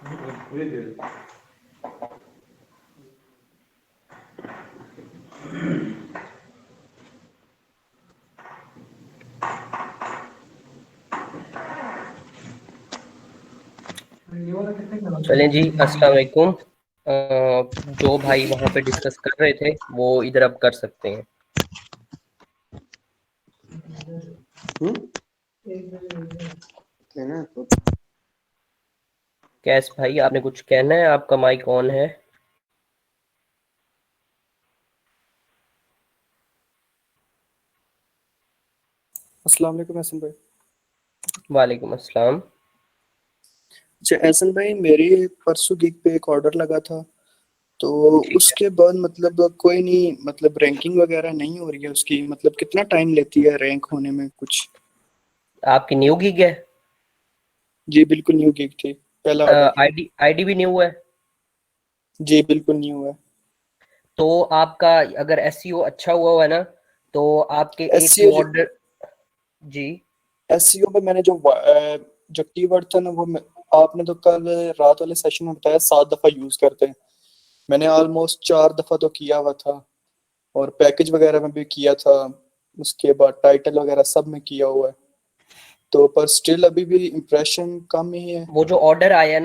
चलें जी, अस्सलाम वालेकुम। जो भाई वहाँ पे डिस्कस कर रहे थे वो इधर अब कर सकते हैं। कैस भाई, आपने कुछ कहना है? आपका माइक ऑन है। अस्सलाम वालेकुम एहसन भाई। वालेकुम अस्सलाम। अच्छा एहसन भाई, मेरी परसों गिग पे एक ऑर्डर लगा था, तो ठीक है। उसके बाद मतलब कोई नहीं, मतलब रैंकिंग वगैरह नहीं हो रही है उसकी। मतलब कितना टाइम लेती है रैंक होने में कुछ? आपकी न्यू गिग है? जी बिल्कुल न्यू गिग थी, पहला ऑर्डर। आईडी आईडी भी न्यू है? जी बिल्कुल न्यू है। तो आपका अगर एसईओ अच्छा हुआ है ना, तो आपके एक एससीओ दो ऑर्डर। जी। एससीओ पे मैंने जो कीवर्ड था ना, आपने तो कल रात वाले सेशन में बताया 7 दफा यूज करते हैं। मैंने ऑलमोस्ट 4 दफा तो किया हुआ था, और पैकेज वगैरह में भी किया था, उसके बाद टाइटल वगैरह सब में किया हुआ है। तो पर स्टिल अभी भी इम्प्रेशन कम ही है। वो जो ऑर्डर आया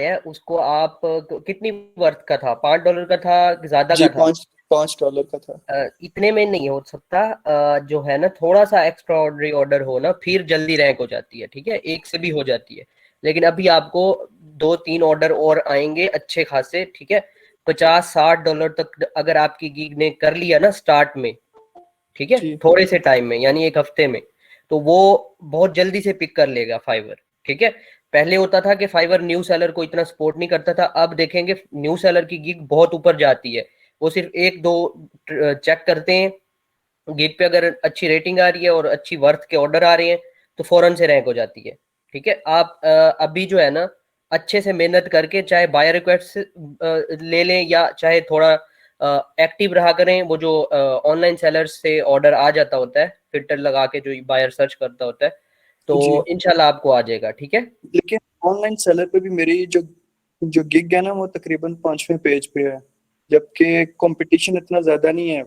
है उसको आप कितनी वर्थ का था? $5 का था कि ज्यादा जी का था? 5 5 डॉलर का था। इतने में नहीं हो सकता। जो है ना, थोड़ा सा एक्स्ट्रा ऑर्डनरी ऑर्डर हो ना, फिर जल्दी रैंक हो जाती है। ठीक है, एक से भी हो जाती है। लेकिन अभी आपको 2-3 ऑर्डर और आएंगे अच्छे खासे। ठीक है, $50-60 तक अगर आपकी गीग ने कर लिया ना स्टार्ट में, ठीक है, जी थोड़े से टाइम में यानी एक हफ्ते में, तो वो बहुत जल्दी से पिक कर लेगा फाइवर। ठीक है। पहले होता था कि फाइवर न्यू सेलर को इतना सपोर्ट नहीं करता था, अब देखेंगे न्यू सेलर की गिग बहुत ऊपर जाती है। वो सिर्फ एक दो चेक करते हैं, गिग पे अगर अच्छी रेटिंग आ रही है और अच्छी वर्थ के ऑर्डर आ रहे हैं तो फौरन से रैंक हो जाती है। ठीक है। आप अभी जो है ना, अच्छे से मेहनत करके चाहे बायर रिक्वेस्ट ले लें या चाहे थोड़ा एक्टिव रहा करें। वो जो ऑनलाइन सेलर्स से ऑर्डर आ जाता होता है, फिल्टर लगा के जो बायर सर्च करता होता है, तो जी। इंशाल्लाह आपको आ जाएगा। ठीक है। लेकिन ऑनलाइन सेलर पे भी मेरी जो जो गिग है ना, वो तकरीबन 5वें पेज पे है, जबकि कंपटीशन इतना ज्यादा नहीं है।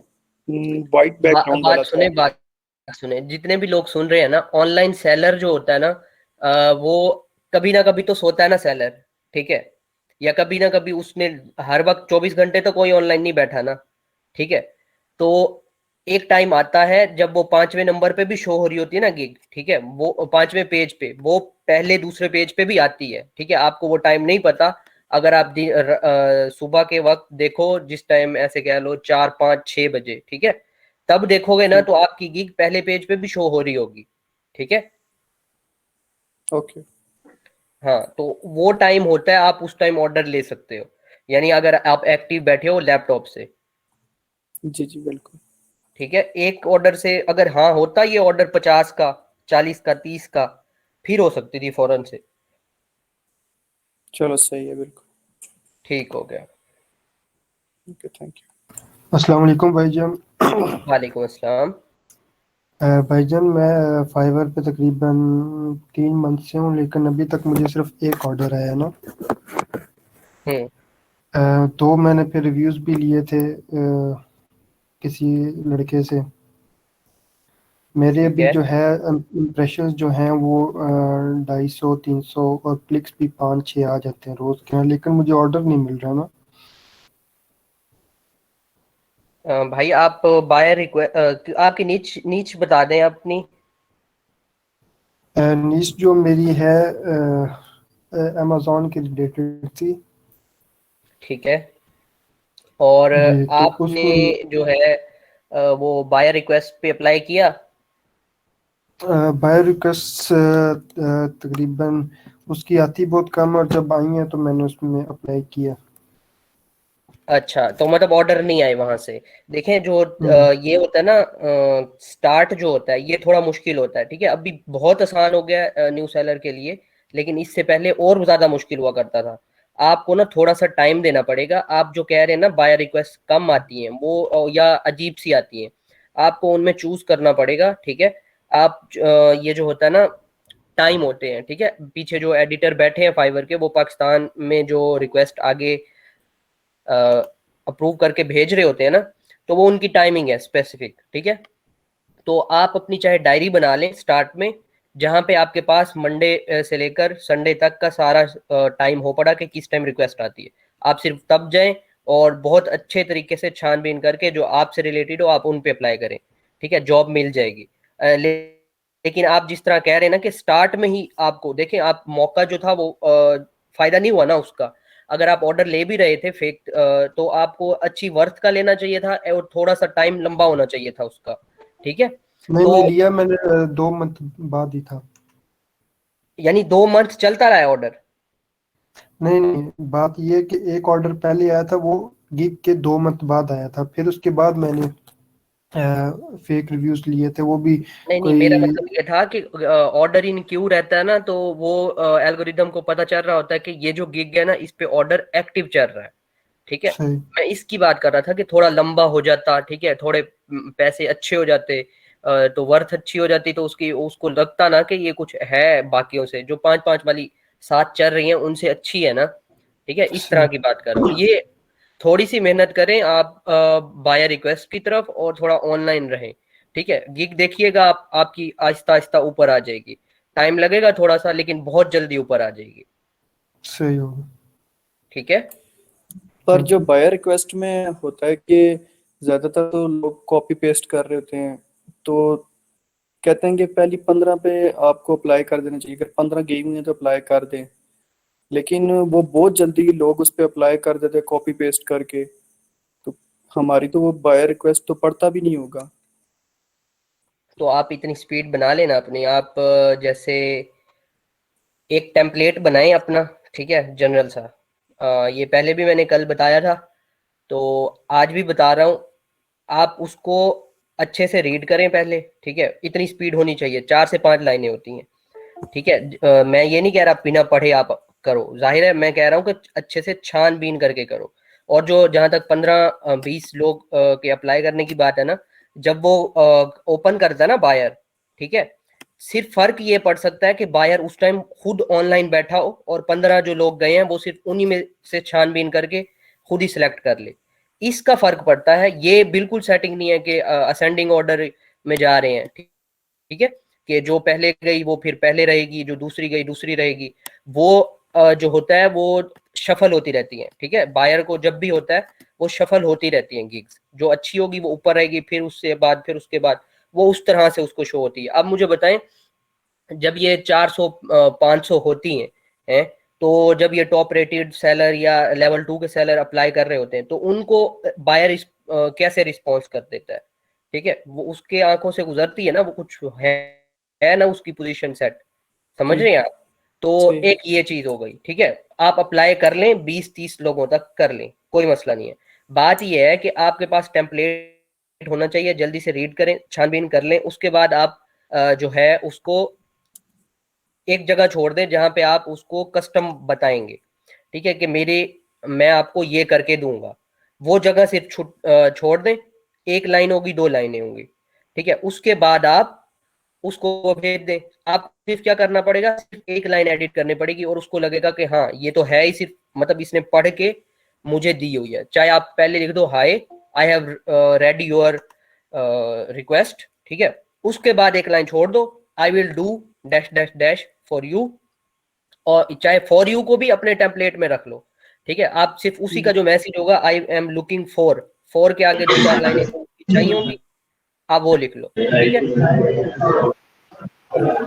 वाइट बैकग्राउंड वाला था। बात सुने, जितने भी लोग सुन रहे हैं ना, ऑनलाइन सेलर जो होता है ना, वो कभी ना कभी तो सोता है ना सेलर। ठीक है। या कभी ना कभी उसने हर वक्त 24 घंटे तो कोई ऑनलाइन नहीं बैठा ना। ठीक है। तो एक टाइम आता है जब वो 5वें नंबर पे भी शो हो रही होती है ना गिग। ठीक है, वो 5वें पेज पे, वो पहले दूसरे पेज पे भी आती है। ठीक है, आपको वो टाइम नहीं पता। अगर आप सुबह के वक्त देखो, जिस टाइम ऐसे कह लो 4-5-6 बजे, ठीक है, तब देखोगे ना जी तो आपकी गिग पहले पेज पे भी शो हो रही होगी। ठीक है। ओके। हाँ, तो वो टाइम होता है, आप उस टाइम ऑर्डर ले सकते हो, यानी अगर आप एक्टिव बैठे हो लैपटॉप से। जी जी बिल्कुल। ठीक है, एक ऑर्डर से अगर हाँ होता ये ऑर्डर 50 का, 40 का, 30 का, फिर हो सकती थी फौरन से। चलो सही है बिल्कुल। ठीक हो गया। Okay thank you. अस्सलाम वालेकुम भाईजान। वालेकुम अस्सलाम। भाईजान मैं फाइवर पे तकरीबन 3 मंथ से हूँ, लेकिन अभी तक मुझे सिर्फ एक ऑर्डर आया है ना। हम्म। तो मैंने फिर रिव्यूज़ भी लिए थे किसी लड़के से। मेरे ठीक अभी है। जो है इम्प्रेशंस जो हैं वो 250-300, और क्लिक्स भी 5-6 आ जाते हैं रोज़ के, लेकिन मुझे ऑर्डर नहीं मिल रहा ना। भाई आप बायर रिक्वेस्ट, आपकी नीच नीच बता दें अपनी। नीश जो मेरी है अमेज़न के रिलेटेड थी। ठीक है। और जी तो आपने उसमें जो है वो बायर रिक्वेस्ट पे अप्लाई किया? बायो रिक्वेस्ट तकरीबन उसकी आती बहुत कम, और जब आई है तो मैंने उसमें अप्लाई किया। अच्छा, तो मतलब ऑर्डर नहीं आए वहां से? देखें, जो हम्म। ये होता है ना, स्टार्ट जो होता है ये थोड़ा मुश्किल होता है। ठीक है, अभी बहुत आसान हो गया है न्यू सेलर के लिए, लेकिन इससे पहले और ज्यादा मुश्किल हुआ करता था। आपको ना थोड़ा सा टाइम देना पड़ेगा। आप जो कह रहे हैं ना बायर रिक्वेस्ट कम आती हैं वो, या अजीब सी आती हैं, आपको उनमें चूज करना पड़ेगा। ठीक है। आप ये जो होता है ना टाइम होते हैं, ठीक है। पीछे जो एडिटर बैठे हैं फाइवर के, वो पाकिस्तान में जो रिक्वेस्ट आगे अप्रूव करके भेज रहे होते हैं ना, तो वो उनकी टाइमिंग है स्पेसिफिक, ठीक है। तो आप अपनी चाहे डायरी बना लें स्टार्ट में, जहां पे आपके पास मंडे से लेकर संडे तक का सारा टाइम हो पड़ा कि किस टाइम रिक्वेस्ट आती है। आप सिर्फ तब जाएं और बहुत अच्छे तरीके से छानबीन करके जो आपसे रिलेटेड हो आप उन पे अप्लाई करें, ठीक है, जॉब मिल जाएगी। लेकिन आप जिस तरह कह रहे हैं ना कि स्टार्ट में ही आपको देखें, आप मौका जो था वो फायदा नहीं हुआ ना उसका। अगर आप ऑर्डर ले भी रहे थे फेक, तो आपको अच्छी वर्थ का लेना चाहिए था और थोड़ा सा टाइम लंबा होना चाहिए था उसका, ठीक है। नहीं तो नहीं, लिया मैंने 2 मंथ बाद ही था। यानी 2 मंथ चलता रहा है ऑर्डर? नहीं नहीं, बात ये है कि एक ऑर्डर पहले आया था, वो गिग के 2 मंथ बाद आया था, फिर उसके बाद मैंने फेक रिव्यूज लिए थे, वो भी नहीं नहीं, मेरा कोई। मतलब ये था कि ऑर्डर इन क्यू रहता है ना, तो वो एल्गोरिदम को पता चल रहा होता है कि ये जो गिग है ना, इस पे ऑर्डर एक्टिव चल रहा है, ठीक है। सही। मैं इसकी बात कर रहा था कि थोड़ा लंबा हो जाता, ठीक है, थोड़े पैसे अच्छे हो जाते, तो वर्थ अच्छी हो जाती, तो उसकी उसको लगता ना कि ये कुछ है बाकियों से जो 5-5 वाली साथ चल रही हैं उनसे अच्छी है ना, ठीक है। इस तरह सही। की बात कर रहा हूँ। ये थोड़ी सी मेहनत करें आप बायर रिक्वेस्ट की तरफ और थोड़ा ऑनलाइन रहें, ठीक है। गिग देखिएगा आप, आपकी आहिस्ता आहिस्ता ऊपर आ जाएगी। टाइम लगेगा थोड़ा सा, लेकिन बहुत जल्दी ऊपर आ जाएगी, सही होगा। ठीक है। पर थैंक जो यू। बायर रिक्वेस्ट में होता है कि ज्यादातर तो लोग कॉपी पेस्ट कर रहे होते हैं, तो कहते हैं कि पहली 15 पे आपको अप्लाई कर देना चाहिए, अगर 15 गई हुई है तो अप्लाई कर दें। लेकिन वो बहुत जल्दी लोग उस पर अप्लाई कर देते हैं कॉपी पेस्ट करके, तो हमारी तो वो बायर रिक्वेस्ट तो पढ़ता भी नहीं होगा। तो आप इतनी स्पीड बना लेना अपनी, आप जैसे एक टेम्पलेट बनाएं अपना, ठीक है, जनरल सा। ये पहले भी मैंने कल बताया था, तो आज भी बता रहा हूँ। आप उसको अच्छे से रीड करें पहले, ठीक है। इतनी स्पीड होनी चाहिए, 4 से 5 लाइनें होती हैं, ठीक है। मैं ये नहीं कह रहा बिना पढ़े आप करो, जाहिर है, मैं कह रहा हूँ कि अच्छे से छानबीन करके करो। और जो जहां तक 15-20 लोग के अप्लाई करने की बात है ना, जब वो ओपन करता है ना बायर, ठीक है, सिर्फ फर्क ये पड़ सकता है कि बायर उस टाइम खुद ऑनलाइन बैठा हो और 15 जो लोग गए हैं वो सिर्फ उन्हीं में से छानबीन करके खुद ही सिलेक्ट कर ले। इसका फर्क पड़ता है। ये बिल्कुल सेटिंग नहीं है कि असेंडिंग ऑर्डर में जा रहे हैं, ठीक है, कि जो पहले गई वो फिर पहले रहेगी, जो दूसरी गई दूसरी रहेगी। वो जो होता है वो शफल होती रहती है, ठीक है। बायर को जब भी होता है वो शफल होती रहती है गिग्स, जो अच्छी होगी वो ऊपर रहेगी, फिर उससे बाद फिर उसके बाद वो उस तरह से उसको शो होती है। अब मुझे बताएं, जब ये 400 500 होती हैं, तो जब ये टॉप रेटेड सेलर या लेवल 2 के सेलर अप्लाई कर रहे होते हैं, तो उनको बायर कैसे रिस्पॉन्स कर देता है, ठीक है। वो उसके आंखों से गुजरती है ना, वो कुछ है ना उसकी पोजीशन सेट, समझ सही। रहे हैं आप। तो सही। एक ये चीज हो गई, ठीक है। आप अप्लाई कर लें, 20-30 लोगों तक कर लें, कोई मसला नहीं है। बात ये है कि आपके पास टेम्पलेट होना चाहिए, जल्दी से रीड करें, छानबीन कर लें, उसके बाद आप जो है उसको एक जगह छोड़ दें जहां पे आप उसको कस्टम बताएंगे, ठीक है, कि मेरे मैं आपको ये करके दूंगा। वो जगह सिर्फ छोड़ दें। एक लाइन होगी, 2 लाइनें होंगी, ठीक है। उसके बाद आप उसको भेज दें। आप सिर्फ क्या करना पड़ेगा, सिर्फ एक लाइन एडिट करनी पड़ेगी और उसको लगेगा कि हाँ ये तो है ही, सिर्फ मतलब इसने पढ़ के मुझे दी हुई है। चाहे आप पहले लिख दो hi, I have read your request, ठीक है। उसके बाद एक लाइन छोड़ दो, I will do dash dash dash for you. और चाहे फॉर यू को भी अपने टेम्पलेट में रख लो, ठीक है। आप सिर्फ उसी का जो मैसेज होगा, आई एम लुकिंग फॉर के आगे 2-4 लाइनें चाहिए होंगी, आप वो लिख लो, ठीक है।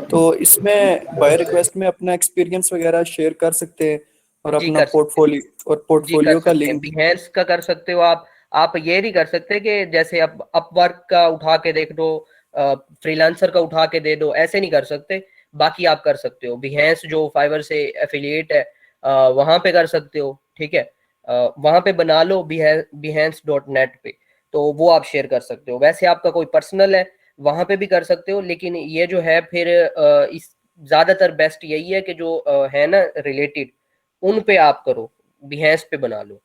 तो इसमें बाय रिक्वेस्ट में अपना एक्सपीरियंस वगैरह शेयर कर सकते हैं, और जी अपना कर सकते हैं। पोर्टफोलियो और जी कर पोर्टफोलियो का सकते हैं, लिंक। बिहेंस का कर सकते हो आप ये नहीं कर सकते कि जैसे अब अपवर्क का उठा के देख दो, फ्रीलांसर का उठा के दे दो, ऐसे नहीं कर सकते। बाकी आप कर सकते हो, बिहेंस जो फाइवर से एफिलिएट है, वहां पे कर सकते हो, ठीक है। वहां पे बना लो behance.net पे, तो वो आप शेयर कर सकते हो। वैसे आपका कोई पर्सनल है, वहां पे भी कर सकते हो, लेकिन ये जो है फिर इस ज्यादातर बेस्ट यही है कि जो है ना रिलेटेड, उन पे आप करो, बिहेंस पे बना लो।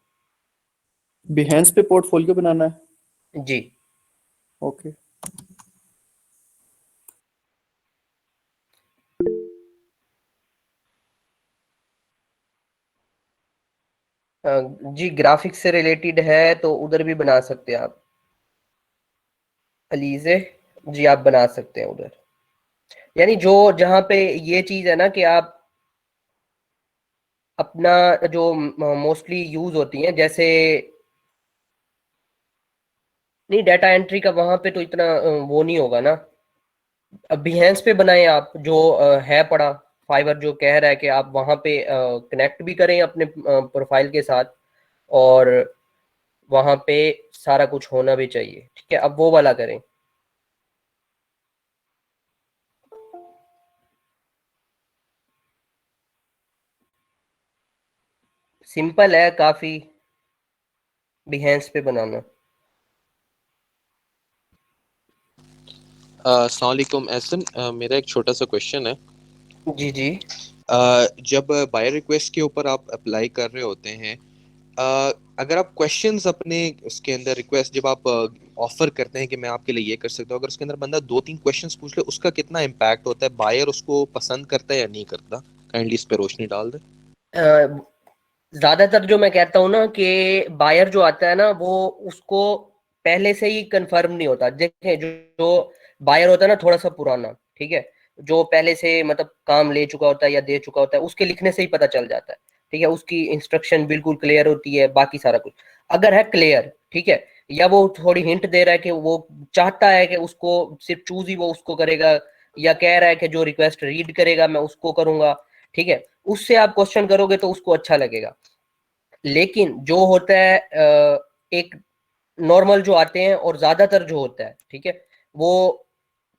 बिहेंस पे पोर्टफोलियो बनाना है। जी। ओके। जी ग्राफिक्स से रिलेटेड है तो उधर भी बना सकते हैं आप। अलीजे जी आप बना सकते हैं उधर, यानी जो जहाँ पे ये चीज है ना कि आप अपना जो मोस्टली यूज होती हैं, जैसे नहीं डाटा एंट्री का वहां पे तो इतना वो नहीं होगा ना। अब बिहेंस पे बनाए आप, जो है पड़ा फाइवर जो कह रहा है कि आप वहां पे कनेक्ट भी करें अपने प्रोफाइल के साथ, और वहां पे सारा कुछ होना भी चाहिए, ठीक है, अब वो वाला करें। सिंपल है काफी बिहेंस पे बनाना। अस्सलाम वालेकुम एहसन, मेरा एक छोटा सा क्वेश्चन है। जी जी। जब बायर रिक्वेस्ट के ऊपर आप अप्लाई कर रहे होते हैं, अगर आप क्वेश्चंस अपने उसके अंदर रिक्वेस्ट जब आप ऑफर करते हैं कि मैं आपके लिए ये कर सकता हूँ, अगर उसके अंदर बंदा 2-3 क्वेश्चंस पूछ ले, उसका कितना इम्पैक्ट होता है? बायर उसको पसंद करता है या नहीं करता? काइंडली इस पे रोशनी डाल दे। ज्यादातर जो मैं कहता हूँ ना कि बायर जो आता है ना वो उसको पहले से ही कंफर्म नहीं होता। देखें जो बायर होता है ना थोड़ा सा पुराना, ठीक है, जो पहले से मतलब काम ले चुका होता है या दे चुका होता है, उसके लिखने से ही पता चल जाता है, ठीक है, उसकी इंस्ट्रक्शन बिल्कुल क्लियर होती है, बाकी सारा कुछ अगर है क्लियर, ठीक है, या वो थोड़ी हिंट दे रहा है कि वो चाहता है कि उसको सिर्फ चूज ही वो उसको करेगा, या कह रहा है कि जो रिक्वेस्ट रीड करेगा मैं उसको करूंगा, ठीक है, उससे आप क्वेश्चन करोगे तो उसको अच्छा लगेगा। लेकिन जो होता है एक नॉर्मल जो आते हैं और ज्यादातर जो होता है, ठीक है, वो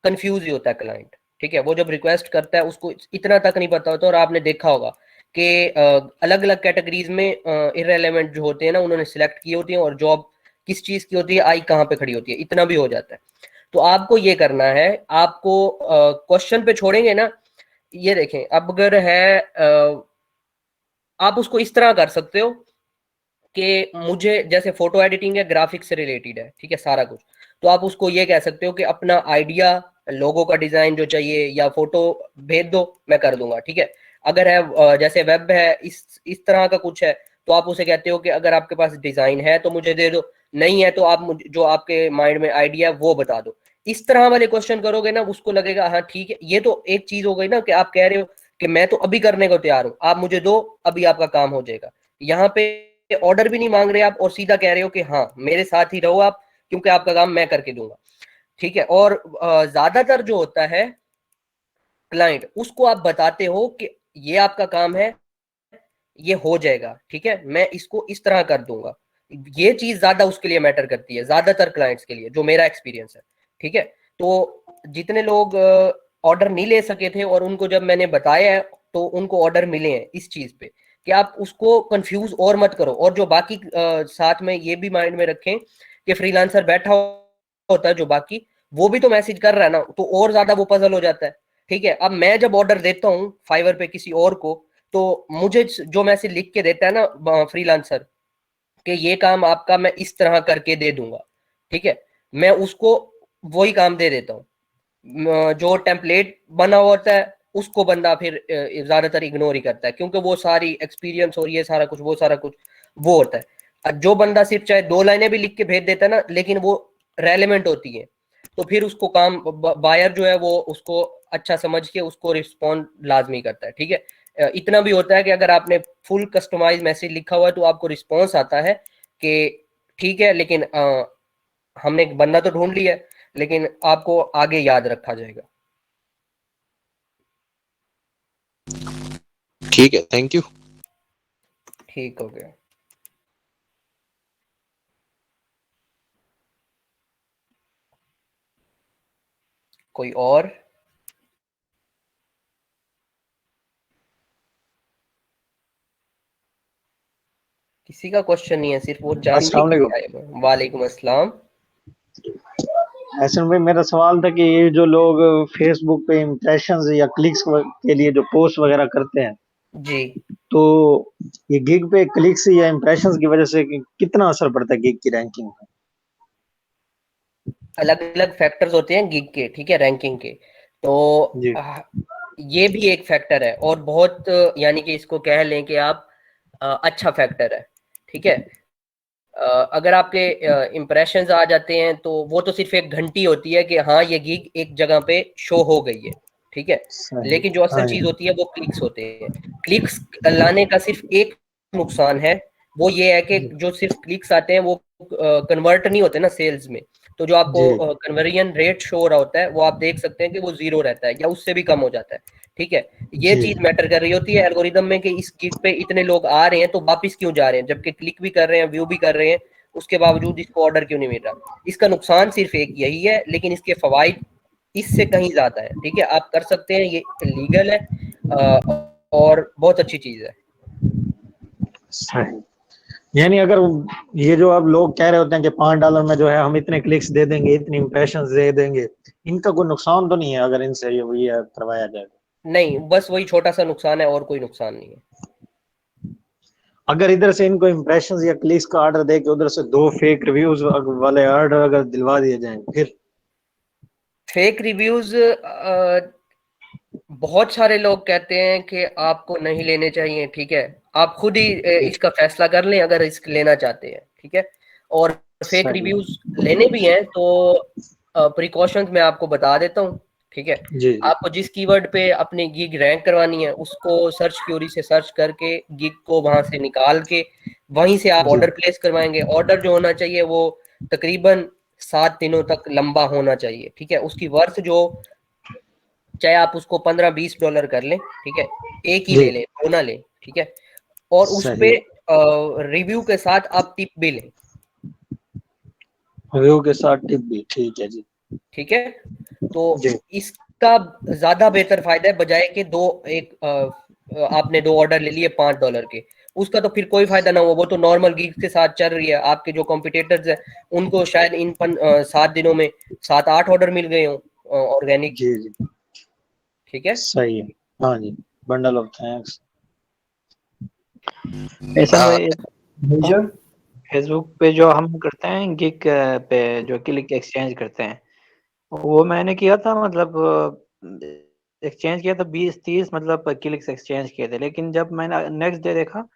कंफ्यूज ही होता है क्लाइंट, ठीक है, वो जब रिक्वेस्ट करता है उसको इतना तक नहीं पता होता। और आपने देखा होगा कि अलग अलग कैटेगरीज में इररेलेवेंट जो होते हैं ना उन्होंने सिलेक्ट की होती है, और जॉब किस चीज की होती है, आई कहाँ पे खड़ी होती है, इतना भी हो जाता है। तो आपको ये करना है, आपको क्वेश्चन पे छोड़ेंगे ना, ये देखें अब अगर है आप उसको इस तरह कर सकते हो कि मुझे जैसे फोटो एडिटिंग है, ग्राफिक्स से रिलेटेड है, ठीक है, सारा कुछ, तो आप उसको ये कह सकते हो कि अपना आइडिया, लोगो का डिजाइन जो चाहिए या फोटो भेज दो मैं कर दूंगा, ठीक है। अगर है जैसे वेब है, इस तरह का कुछ है, तो आप उसे कहते हो कि अगर आपके पास डिजाइन है तो मुझे दे दो, नहीं है तो आप मुझे जो आपके माइंड में आइडिया है वो बता दो। इस तरह वाले क्वेश्चन करोगे ना उसको लगेगा हाँ ठीक है। ये तो एक चीज हो गई ना कि आप कह रहे हो कि मैं तो अभी करने को तैयार हूँ, आप मुझे दो, अभी आपका काम हो जाएगा। यहाँ पे ऑर्डर भी नहीं मांग रहे आप, और सीधा कह रहे हो कि हाँ मेरे साथ ही रहो आप, क्योंकि आपका काम मैं करके दूंगा, ठीक है। और ज्यादातर जो होता है क्लाइंट, उसको आप बताते हो कि ये आपका काम है, ये हो जाएगा, ठीक है, मैं इसको इस तरह कर दूंगा। ये चीज ज्यादा उसके लिए मैटर करती है, ज्यादातर क्लाइंट्स के लिए, जो मेरा एक्सपीरियंस है, ठीक है। तो जितने लोग ऑर्डर नहीं ले सके थे और उनको जब मैंने बताया है तो उनको ऑर्डर मिले हैं इस चीज पे, कि आप उसको कंफ्यूज और मत करो। और जो बाकी साथ में ये भी माइंड में रखें कि फ्रीलांसर बैठा होता है जो बाकी, वो भी तो मैसेज कर रहा है ना, तो और ज्यादा वो पजल हो जाता है, ठीक है। अब मैं जब ऑर्डर देता हूँ फाइवर पे किसी और को, तो मुझे जो मैसेज लिख के देता है ना फ्रीलांसर कि ये काम आपका मैं इस तरह करके दे दूंगा, ठीक है, मैं उसको वही काम दे देता हूँ। जो टेम्पलेट बना हुआ होता है उसको बंदा फिर ज्यादातर इग्नोर ही करता है, क्योंकि वो सारी एक्सपीरियंस और ये सारा कुछ वो सारा कुछ वो होता है। जो बंदा सिर्फ चाहे 2 लाइनें भी लिख के भेज देता है ना, लेकिन वो रेलेवेंट होती है, तो फिर उसको काम बायर जो है वो उसको अच्छा समझ के उसको रिस्पॉन्ड लाजमी करता है, ठीक है। इतना भी होता है कि अगर आपने फुल कस्टमाइज मैसेज लिखा हुआ है तो आपको रिस्पॉन्स आता है कि ठीक है, लेकिन हमने एक बंदा तो ढूंढ लिया है, लेकिन आपको आगे याद रखा जाएगा। ठीक है, थैंक यू। ठीक हो गया। कोई और? किसी का क्वेश्चन नहीं है, सिर्फ वो जानने अस्सलाम के लिए वालेकुम। आए हुए हैं। वालेकुम अस्सलाम। ऐसे में मेरा सवाल था कि ये जो लोग फेसबुक पे इम्प्रेशंस या क्लिक्स के लिए जो पोस्ट वगैरह करते हैं, जी तो ये गिग पे क्लिक्स या इम्प्रेशंस की वजह से कितना असर पड़ता है गिग की रैंकिंग में? अलग अलग फैक्टर्स होते हैं गिग के, ठीक है, रैंकिंग के। तो जी। ये भी एक फैक्टर है, और बहुत यानी कि इसको कह लें कि आप अच्छा फैक्टर है। ठीक है। अगर आपके इम्प्रेशंस आ जाते हैं तो वो तो सिर्फ एक घंटी होती है कि हाँ ये गिग एक जगह पे शो हो गई है, ठीक है। सही। लेकिन जो असल हाँ चीज जी। होती है वो क्लिक्स होते हैं। क्लिक्स लाने का सिर्फ एक नुकसान है, वो ये है कि जी जो सिर्फ क्लिक्स आते हैं वो कन्वर्ट नहीं होते ना सेल्स में। तो जो जी आपको कन्वर्जन रेट शो हो रहा होता है वो आप देख सकते हैं कि वो 0 रहता है या उससे भी कम हो जाता है, ठीक है। ये जी चीज मैटर कर रही होती है एल्गोरिदम में कि इस गिग पे इतने लोग आ रहे हैं तो वापस क्यों जा रहे हैं, जबकि क्लिक भी कर रहे हैं, व्यू भी कर रहे हैं, उसके बावजूद इसको ऑर्डर क्यों नहीं मिल रहा। इसका नुकसान सिर्फ एक यही है, लेकिन इसके फवाइद इससे कहीं ज्यादा है, ठीक है। आप कर सकते हैं, ये लीगल है और बहुत अच्छी चीज है। सही। यानी अगर ये जो अब लोग कह रहे होते हैं कि $5 में जो है हम इतने क्लिक्स दे देंगे, इतनी इम्प्रेशंस दे देंगे, इनका कोई नुकसान तो नहीं है अगर इनसे ये करवाया जाए? नहीं, बस वही छोटा सा नुकसान है और कोई नुकसान नहीं है। अगर इधर से इनको इम्प्रेशंस या क्लिक्स का ऑर्डर दे के उधर से 2 फेक रिव्यूज वाले ऑर्डर अगर दिलवा दिए जाएं, फिर फेक रिव्यूज बहुत सारे लोग कहते हैं कि आपको नहीं लेने चाहिए, ठीक है। आप खुद ही इसका फैसला कर लें अगर रिस्क लेना चाहते हैं, ठीक है। और फेक सही। रिव्यूज लेने भी हैं तो प्रिकॉशंस मैं आपको बता देता हूँ, ठीक है। जी जी आपको जिस कीवर्ड पे अपनी गिग रैंक करवानी है उसको सर्च क्यूरी से सर्च करके गिग को वहां से निकाल के वहीं से आप जी ऑर्डर प्लेस करवाएंगे। ऑर्डर जो होना चाहिए वो तकरीबन 7 दिनों तक लंबा होना चाहिए, ठीक है। उसकी वर्थ जो, चाहे आप उसको $15-20 कर लें, ठीक है, एक ही जी। ले लें, दो ना लें, ठीक है। और उस पे सही। रिव्यू के साथ आप टिप भी लें, रिव्यू के साथ टिप भी, ठीक है जी। ठीक है। तो जी इसका ज्यादा बेहतर फायदा है बजाय कि आपने 2 ऑर्डर ले लिए $5 के, उसका तो फिर कोई फायदा ना हुआ। वो तो नॉर्मल गिग के साथ चल रही है। आपके जो कॉम्पिटिटर्स हैं उनको शायद इन 7 दिनों में 7-8 ऑर्डर मिल गए हों ऑर्गेनिक, जी जी। ठीक है। सही है। हाँ जी। Bundle of thanks. ऐसा आ, में भाईजान फेसबुक पे जो हम करते हैं गिग पे जो क्लिक एक्सचेंज करते हैं, वो मैंने किया था, मतलब एक्सचेंज किया था 20-30 मतलब क्लिक्स एक्सचेंज किए थे। लेकिन जब मैंने नेक्स्ट डे देखा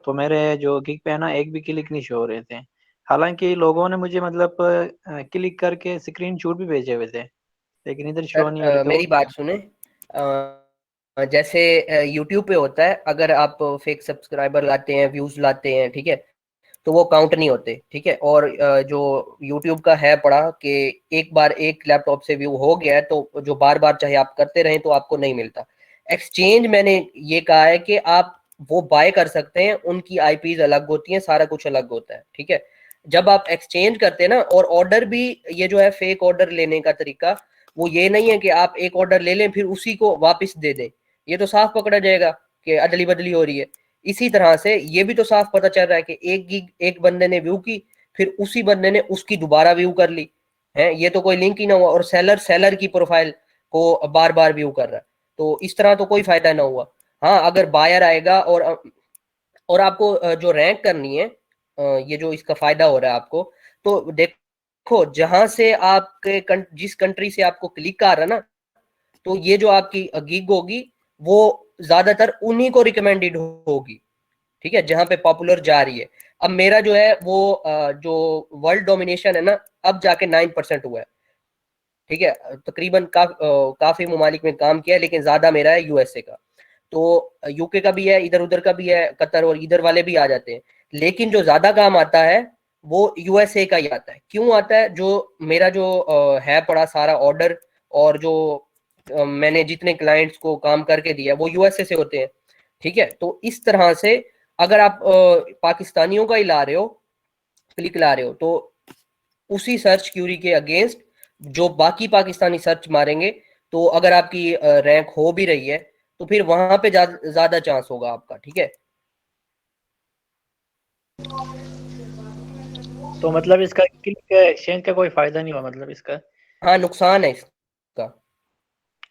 तो मेरे जो गिग पे है ना एक भी क्लिक नहीं शो हो रहे थे। हालांकि लोगों ने मुझे मतलब क्लिक करके स्क्रीन शॉट भी भेजे हुए थे, लेकिन इधर शो नहीं हो रहे सर थे वो। मेरी बात सुने। जैसे यूट्यूब पे होता है, अगर आप फेक सब्सक्राइबर लाते हैं, व्यूज लाते हैं, ठीक है, तो वो काउंट नहीं होते, ठीक है। और जो यूट्यूब का है पड़ा कि एक बार एक लैपटॉप से व्यू हो गया है तो जो बार बार चाहे आप करते रहें तो आपको नहीं मिलता। एक्सचेंज मैंने ये कहा है कि आप वो बाय कर सकते हैं, उनकी आईपीज अलग होती हैं, सारा कुछ अलग होता है, ठीक है। जब आप एक्सचेंज करते हैं ना, और ऑर्डर भी, ये जो है फेक ऑर्डर लेने का तरीका, वो ये नहीं है कि आप एक ऑर्डर ले लें फिर उसी को वापस दे दें। ये तो साफ पकड़ा जाएगा कि अदली बदली हो रही है। इसी तरह से ये भी तो साफ पता चल रहा है कि एक गिग एक बंदे ने व्यू की, फिर उसी बंदे ने उसकी दोबारा व्यू कर ली है, ये तो कोई लिंक ही ना हुआ। और सेलर सेलर की प्रोफाइल को बार बार व्यू कर रहा है, तो इस तरह तो कोई फायदा ना हुआ। हाँ, अगर बायर आएगा और आपको जो रैंक करनी है, ये जो इसका फायदा हो रहा है आपको, तो देखो जहां से आपके जिस कंट्री से आपको क्लिक आ रहा है ना, तो ये जो आपकी गिग होगी वो ज्यादातर उन्हीं को रिकमेंडेड होगी, ठीक है, जहां पे पॉपुलर जा रही है। अब मेरा जो है वो जो वर्ल्ड डोमिनेशन है ना, अब जाके 9% हुआ है, ठीक है। तकरीबन काफी ममालिक में काम किया है, लेकिन ज्यादा मेरा है यूएसए का। तो यूके का भी है, इधर उधर का भी है, कतर और इधर वाले भी आ जाते हैं। लेकिन जो ज्यादा काम आता है वो यूएसए का ही आता है। क्यों आता है? जो मेरा जो है पड़ा सारा ऑर्डर, और जो मैंने जितने क्लाइंट्स को काम करके दिया वो यूएसए से होते हैं, ठीक है। तो इस तरह से अगर आप पाकिस्तानियों का ही ला रहे हो, क्लिक ला रहे हो, तो उसी सर्च क्यूरी के अगेंस्ट जो बाकी पाकिस्तानी सर्च मारेंगे, तो अगर आपकी रैंक हो भी रही है तो फिर वहां पे ज्यादा चांस होगा आपका, ठीक है। तो मतलब इसका क्लिक एक्सचेंज का कोई फायदा नहीं हुआ मतलब इसका? हाँ, नुकसान है इसका।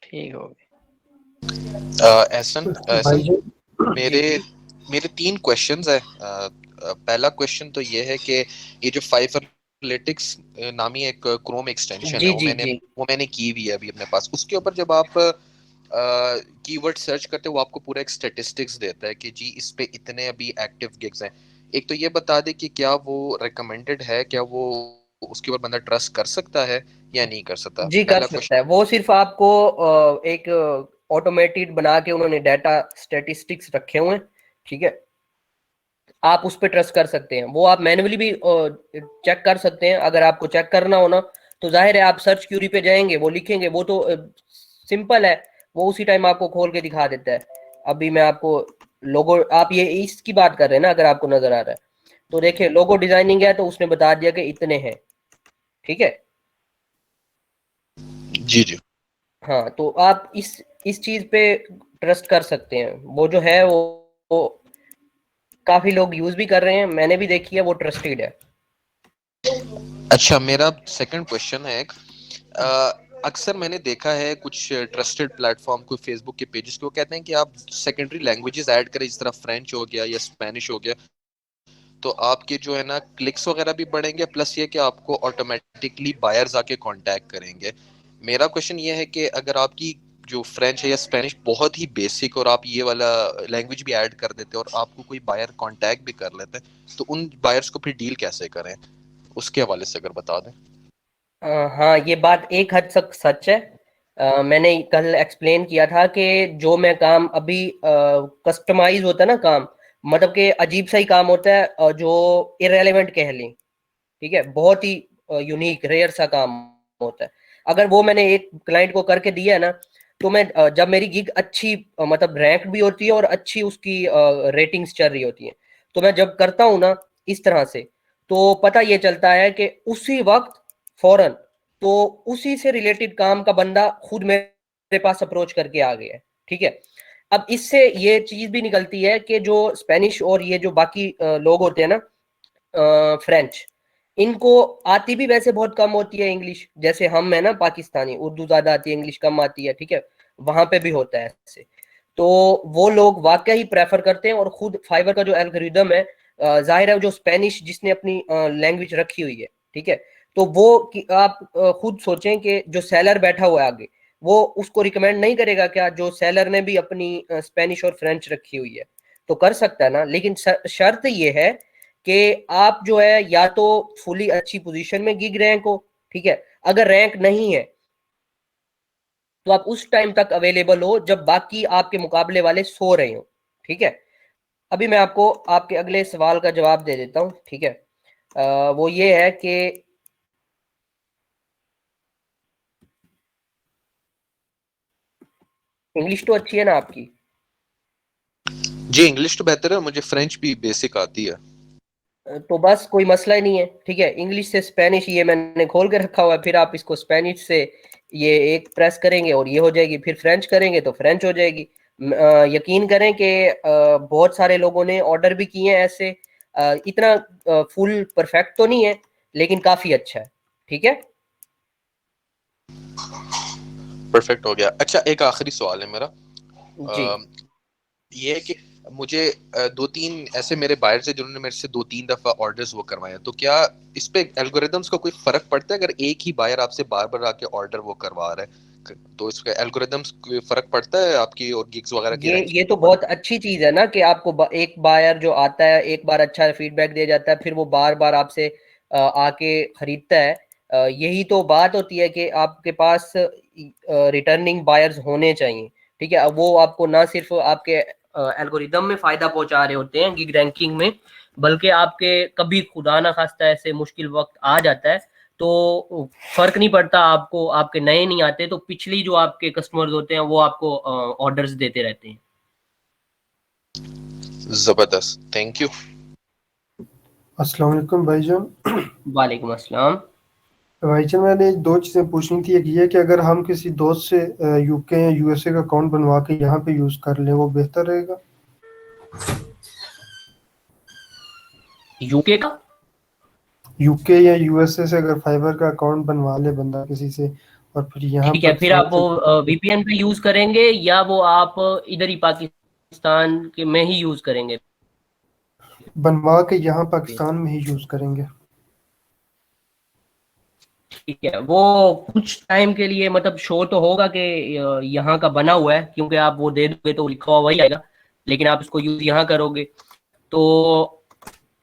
ठीक हो गया। एहसन भाईजान मेरे जी मेरे 3 क्वेश्चंस है। पहला क्वेश्चन तो ये है कि ये जो फाइवर एनालिटिक्स नामी एक क्रोम एक्सटेंशन है जी जी जी। वो मैंने की हुई है अभी अपने पास। उसके ऊपर जब आप कीवर्ड सर्च करते हो वो आपको पूरा एक स्टैटिस्टिक्स देता है कि जी इस पे इतने अभी एक्टिव गिग्स हैं। एक तो ये बता दे कि क्या वो रिकमेंडेड है, क्या वो उसके ऊपर बंदा ट्रस्ट कर सकता है या नहीं कर सकता। जी कर पहला सकता क्वेश्चन। है। वो सिर्फ आपको एक ऑटोमेटेड बना के उन्होंने डाटा स्टैटिस्टिक्स रखे हुए हैं, ठीक है, आप उस पर ट्रस्ट कर सकते हैं। वो आप मैन्युअली भी चेक कर सकते हैं। अगर आपको चेक करना हो ना, तो जाहिर है आप सर्च क्यूरी पे जाएंगे, वो लिखेंगे, वो तो सिंपल है, वो उसी टाइम आपको खोल के दिखा देता है। अभी मैं आपको लोगो, आप ये इसकी बात कर रहे हैं ना, अगर आपको नजर आ रहा है तो देखिए, लोगो डिजाइनिंग है तो उसने बता दिया कि इतने हैं, ठीक है। जी जी। हाँ, तो आप इस चीज पे ट्रस्ट कर सकते हैं। वो जो है वो काफी लोग यूज भी कर रहे हैं, मैंने भी देखी है, वो ट्रस्टेड है। अच्छा, मेरा सेकंड क्वेश्चन है एक, अक्सर मैंने देखा है कुछ ट्रस्टेड प्लेटफॉर्म, कोई फेसबुक के पेजेस पे, वो कहते हैं कि आप सेकेंडरी लैंग्वेजेस ऐड करें, जिस तरह फ्रेंच हो गया या स्पेनिश हो गया, तो आपके जो है ना क्लिक्स वगैरह भी बढ़ेंगे, प्लस ये कि आपको ऑटोमेटिकली बायर्स आके कांटेक्ट करेंगे। मेरा क्वेश्चन ये है कि अगर आपकी जो फ्रेंच है या स्पेनिश बहुत ही बेसिक और आप ये वाला लैंग्वेज भी ऐड कर देते हैं और आपको कोई बायर कांटेक्ट भी कर लेते हैं, तो उन बायर्स को फिर डील कैसे करें, उसके हवाले से अगर बता दें। हाँ, ये बात एक हद तक सच है। मैंने कल एक्सप्लेन किया था कि जो मैं काम अभी कस्टमाइज होता है ना काम, मतलब कि अजीब सा ही काम होता है, जो इरेलीवेंट कह लें, ठीक है, बहुत ही यूनिक रेयर सा काम होता है। अगर वो मैंने एक क्लाइंट को करके दिया है ना, तो मैं जब मेरी गिग अच्छी मतलब रैंक भी होती है और अच्छी उसकी रेटिंग्स चल रही होती है, तो मैं जब करता हूँ ना इस तरह से, तो पता ये चलता है कि उसी वक्त फौरन, तो उसी से रिलेटेड काम का बंदा खुद मेरे पास अप्रोच करके आ गया है, ठीक है। अब इससे ये चीज भी निकलती है कि जो स्पेनिश और ये जो बाकी लोग होते हैं ना, फ्रेंच, इनको आती भी वैसे बहुत कम होती है इंग्लिश। जैसे हम है ना पाकिस्तानी, उर्दू ज्यादा आती है, इंग्लिश कम आती है, ठीक है, वहां पे भी होता है ऐसे। तो वो लोग वाकई ही प्रेफर करते हैं। और खुद फाइवर का जो एल्गोरिदम है, जाहिर है जो स्पेनिश जिसने अपनी लैंग्वेज रखी हुई है, ठीक है, तो वो आप खुद सोचें कि जो सेलर बैठा हुआ है आगे, वो उसको रिकमेंड नहीं करेगा क्या, जो सेलर ने भी अपनी स्पेनिश और फ्रेंच रखी हुई है। तो कर सकता है ना, लेकिन शर्त ये है कि आप जो है या तो फुली अच्छी पोजीशन में गिग रैंक हो, ठीक है। अगर रैंक नहीं है तो आप उस टाइम तक अवेलेबल हो जब बाकी आपके मुकाबले वाले सो रहे हो, ठीक है। अभी मैं आपको आपके अगले सवाल का जवाब दे देता हूँ, ठीक है। वो ये है कि इंग्लिश तो अच्छी है ना आपकी? जी, इंग्लिश तो बेहतर है, मुझे फ्रेंच भी बेसिक आती है। तो बस कोई मसला ही नहीं है, ठीक है। इंग्लिश से स्पेनिश ये मैंने खोल के रखा हुआ है, फिर आप इसको स्पेनिश से ये एक प्रेस करेंगे और ये हो जाएगी, फिर फ्रेंच करेंगे तो फ्रेंच हो जाएगी। यकीन करें कि बहुत सारे लोगों ने ऑर्डर भी किए हैं ऐसे। इतना फुल परफेक्ट तो नहीं है, लेकिन काफी अच्छा है, ठीक है। परफेक्ट हो गया। अच्छा, एक आखिरी सवाल है मेरा, जी, ये है कि मुझे दो तीन ऐसे मेरे बायर्स हैं जिन्होंने मेरे से दो तीन दफा ऑर्डर्स वो करवाए, तो क्या इस पे एल्गोरिदम्स का कोई फर्क पड़ता है? अगर एक ही बायर आपसे बार बार आके ऑर्डर वो करवा रहा है, तो इसका एल्गोरिदम्स कोई फर्क पड़ता है आपकी और गिग्स वगैरह की ये रैंकिंग तो के ऊपर? बहुत अच्छी चीज है ना कि आपको एक बायर जो आता है, एक बार अच्छा फीडबैक दे जाता है, फिर वो बार बार आपसे आके खरीदता है। यही तो बात होती है कि आपके पास रिटर्निंग बायर्स होने चाहिए, ठीक है। अब वो आपको ना सिर्फ आपके एल्गोरिदम में फायदा पहुंचा रहे होते हैं गिग रैंकिंग में, बल्कि आपके कभी खुदा ना खास्ता ऐसे मुश्किल वक्त आ जाता है, तो फर्क नहीं पड़ता आपको, आपके नए नहीं आते तो पिछली जो आपके कस्टमर्स होते हैं वो आपको ऑर्डर्स देते रहते हैं। जबरदस्त, थैंक यू। अस्सलाम वालेकुम भाईजान। वालेकुम अस्सलाम। भाईजान मैंने दो चीज़ें पूछनी थी। एक ये कि अगर हम किसी दोस्त से यूके या यूएसए का अकाउंट बनवा के यहाँ पे यूज़ कर लें, वो बेहतर रहेगा? यूके का? यूके या यूएसए से अगर फाइबर का अकाउंट बनवा ले बंदा किसी से, और फिर यहाँ ठीक है, फिर पाकिस्तान आप से वो वीपीएन पे यूज करेंगे या वो आप इधर ही पाकिस्तान के में ही यूज करेंगे? बनवा के यहाँ पाकिस्तान में ही यूज़ करेंगे। ठीक है, वो कुछ टाइम के लिए मतलब शो तो होगा कि यहाँ का बना हुआ है, क्योंकि आप वो दे दोगे तो लिखा हुआ वही आएगा, लेकिन आप इसको यूज यहाँ करोगे तो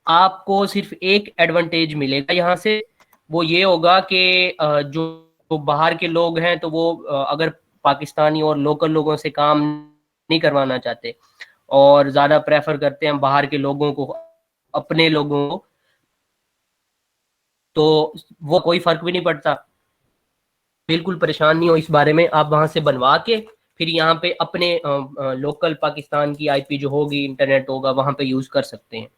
आपको सिर्फ एक एडवांटेज मिलेगा यहाँ से, वो ये होगा कि जो बाहर के लोग हैं तो वो अगर पाकिस्तानी और लोकल लोगों से काम नहीं करवाना चाहते और ज़्यादा प्रेफर करते हैं बाहर के लोगों को, अपने लोगों को, तो वो कोई फर्क भी नहीं पड़ता। बिल्कुल परेशान नहीं हो इस बारे में, आप वहां से बनवा के फिर यहाँ पे अपने लोकल पाकिस्तान की आईपी जो होगी, इंटरनेट होगा, वहां पे यूज कर सकते हैं।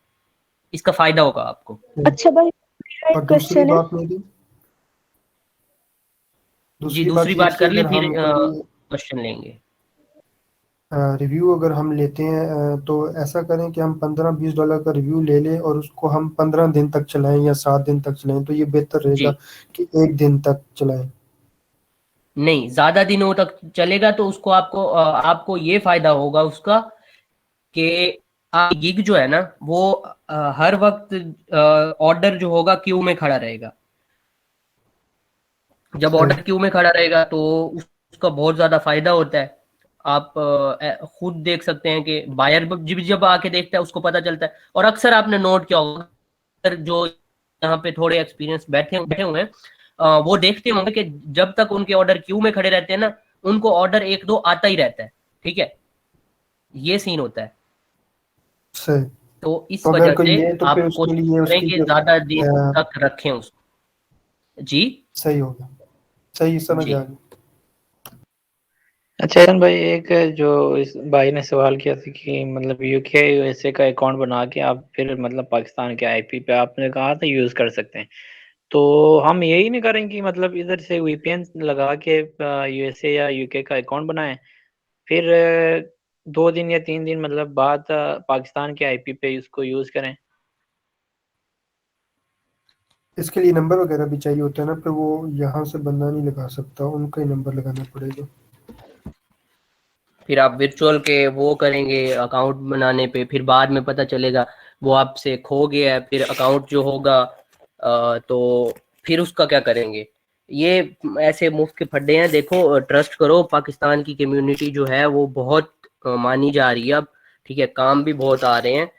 इसका फायदा होगा आपको। अच्छा भाई, मेरा और एक दूसरी क्वेश्चन है। बात मेरी जी, दूसरी बात दूसरी ये बात कि कर ले, अगर फिर हम कोई क्वेश्चन लेंगे। रिव्यू अगर हम लेते हैं तो ऐसा करें कि हम $15-20 का रिव्यू ले लें और उसको हम 15 दिन तक चलाएं या 7 दिन तक चलाएं, तो ये बेहतर रहेगा जी, कि एक दिन तक चलाएं। नहीं, ज्यादा दिनों तक चलेगा तो उसको आपको ये फायदा होगा उसका कि गिग जो है ना वो हर वक्त ऑर्डर जो होगा क्यू में खड़ा रहेगा। जब सही। ऑर्डर क्यू में खड़ा रहेगा तो उसका बहुत ज्यादा फायदा होता है। आप खुद देख सकते हैं कि बायर जब जब आके देखता है उसको पता चलता है। और अक्सर आपने नोट किया होगा, अगर जो यहाँ पे थोड़े एक्सपीरियंस बैठे बैठे हुए हैं वो देखते होंगे कि जब तक उनके ऑर्डर क्यू में खड़े रहते हैं ना, उनको ऑर्डर एक दो आता ही रहता है। ठीक है, ये सीन होता है। सही। तो इस तो अगर वजह कोई से ले तो फिर आप उसके कोशिश लिए करें उसकी कि जो ज्यादा दिन अ, तक रखें उसको। जी सही होगा। सही समझ जी। आ गई। अच्छा ईरान भाई, एक जो इस भाई ने सवाल किया था कि मतलब यूके यूएसए का अकाउंट बना के आप फिर मतलब पाकिस्तान के आईपी पे आपने कहा था यूज कर सकते हैं, तो हम यही नहीं करेंगे मतलब इधर से वीपीएन लगा के यूएसए या यूके का अकाउंट बनाएं, फिर 2 दिन या 3 दिन मतलब बाद पाकिस्तान के आईपी पे उसको यूज करें। इसके लिए नंबर वगैरह भी चाहिए होता है ना, फिर वो यहाँ से बंदा नहीं लगा सकता, उनका ही नंबर लगाना पड़ेगा। फिर आप वर्चुअल के वो करेंगे अकाउंट बनाने पे, फिर बाद में पता चलेगा वो आपसे खो गया है, फिर अकाउंट जो होगा तो फिर उसका क्या करेंगे। ये ऐसे मुफ्त के फड्डे हैं। देखो, ट्रस्ट करो, पाकिस्तान की कम्युनिटी जो है वो बहुत मानी जा रही है अब। ठीक है, काम भी बहुत आ रहे हैं।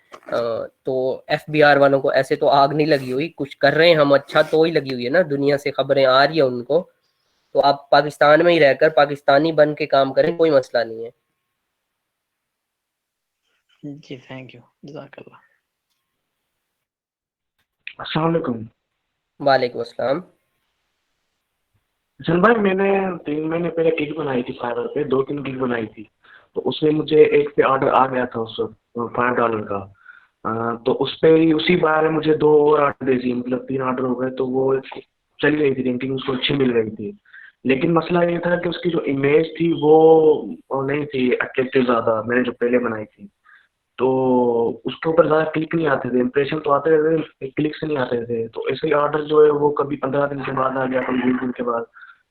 तो एफबीआर वालों को ऐसे तो आग नहीं लगी हुई, कुछ कर रहे हैं हम अच्छा तो ही लगी हुई है ना, दुनिया से खबरें आ रही है उनको। तो आप पाकिस्तान में ही रहकर पाकिस्तानी बन के काम करें, कोई मसला नहीं है। जी थैंक यू, जज़ाकल्लाह। अस्सलाम वालेकुम। वालेकुम अस्सलाम। चल भाई, मैंने 3 महीने पहले गिग बनाई थी फाइवर पे, 2-3 गिग बनाई थी। तो उसमें मुझे एक पे ऑर्डर आ गया था उस वक्त $5 का। तो उस पे ही उसी बार में मुझे 2 और ऑर्डर दे दिए, मतलब 3 ऑर्डर हो गए। तो वो चली गई थी, रेटिंग उसको अच्छी मिल रही थी। लेकिन मसला ये था कि उसकी जो इमेज थी वो नहीं थी अट्रैक्टिव ज़्यादा, मैंने जो पहले बनाई थी। तो उसके ऊपर ज़्यादा क्लिक नहीं आते थे, इंप्रेशन तो आते थे, क्लिक्स नहीं आते थे। तो ऐसे ही ऑर्डर जो है वो कभी 15 दिन के बाद आ गया, कभी 20 दिन के बाद।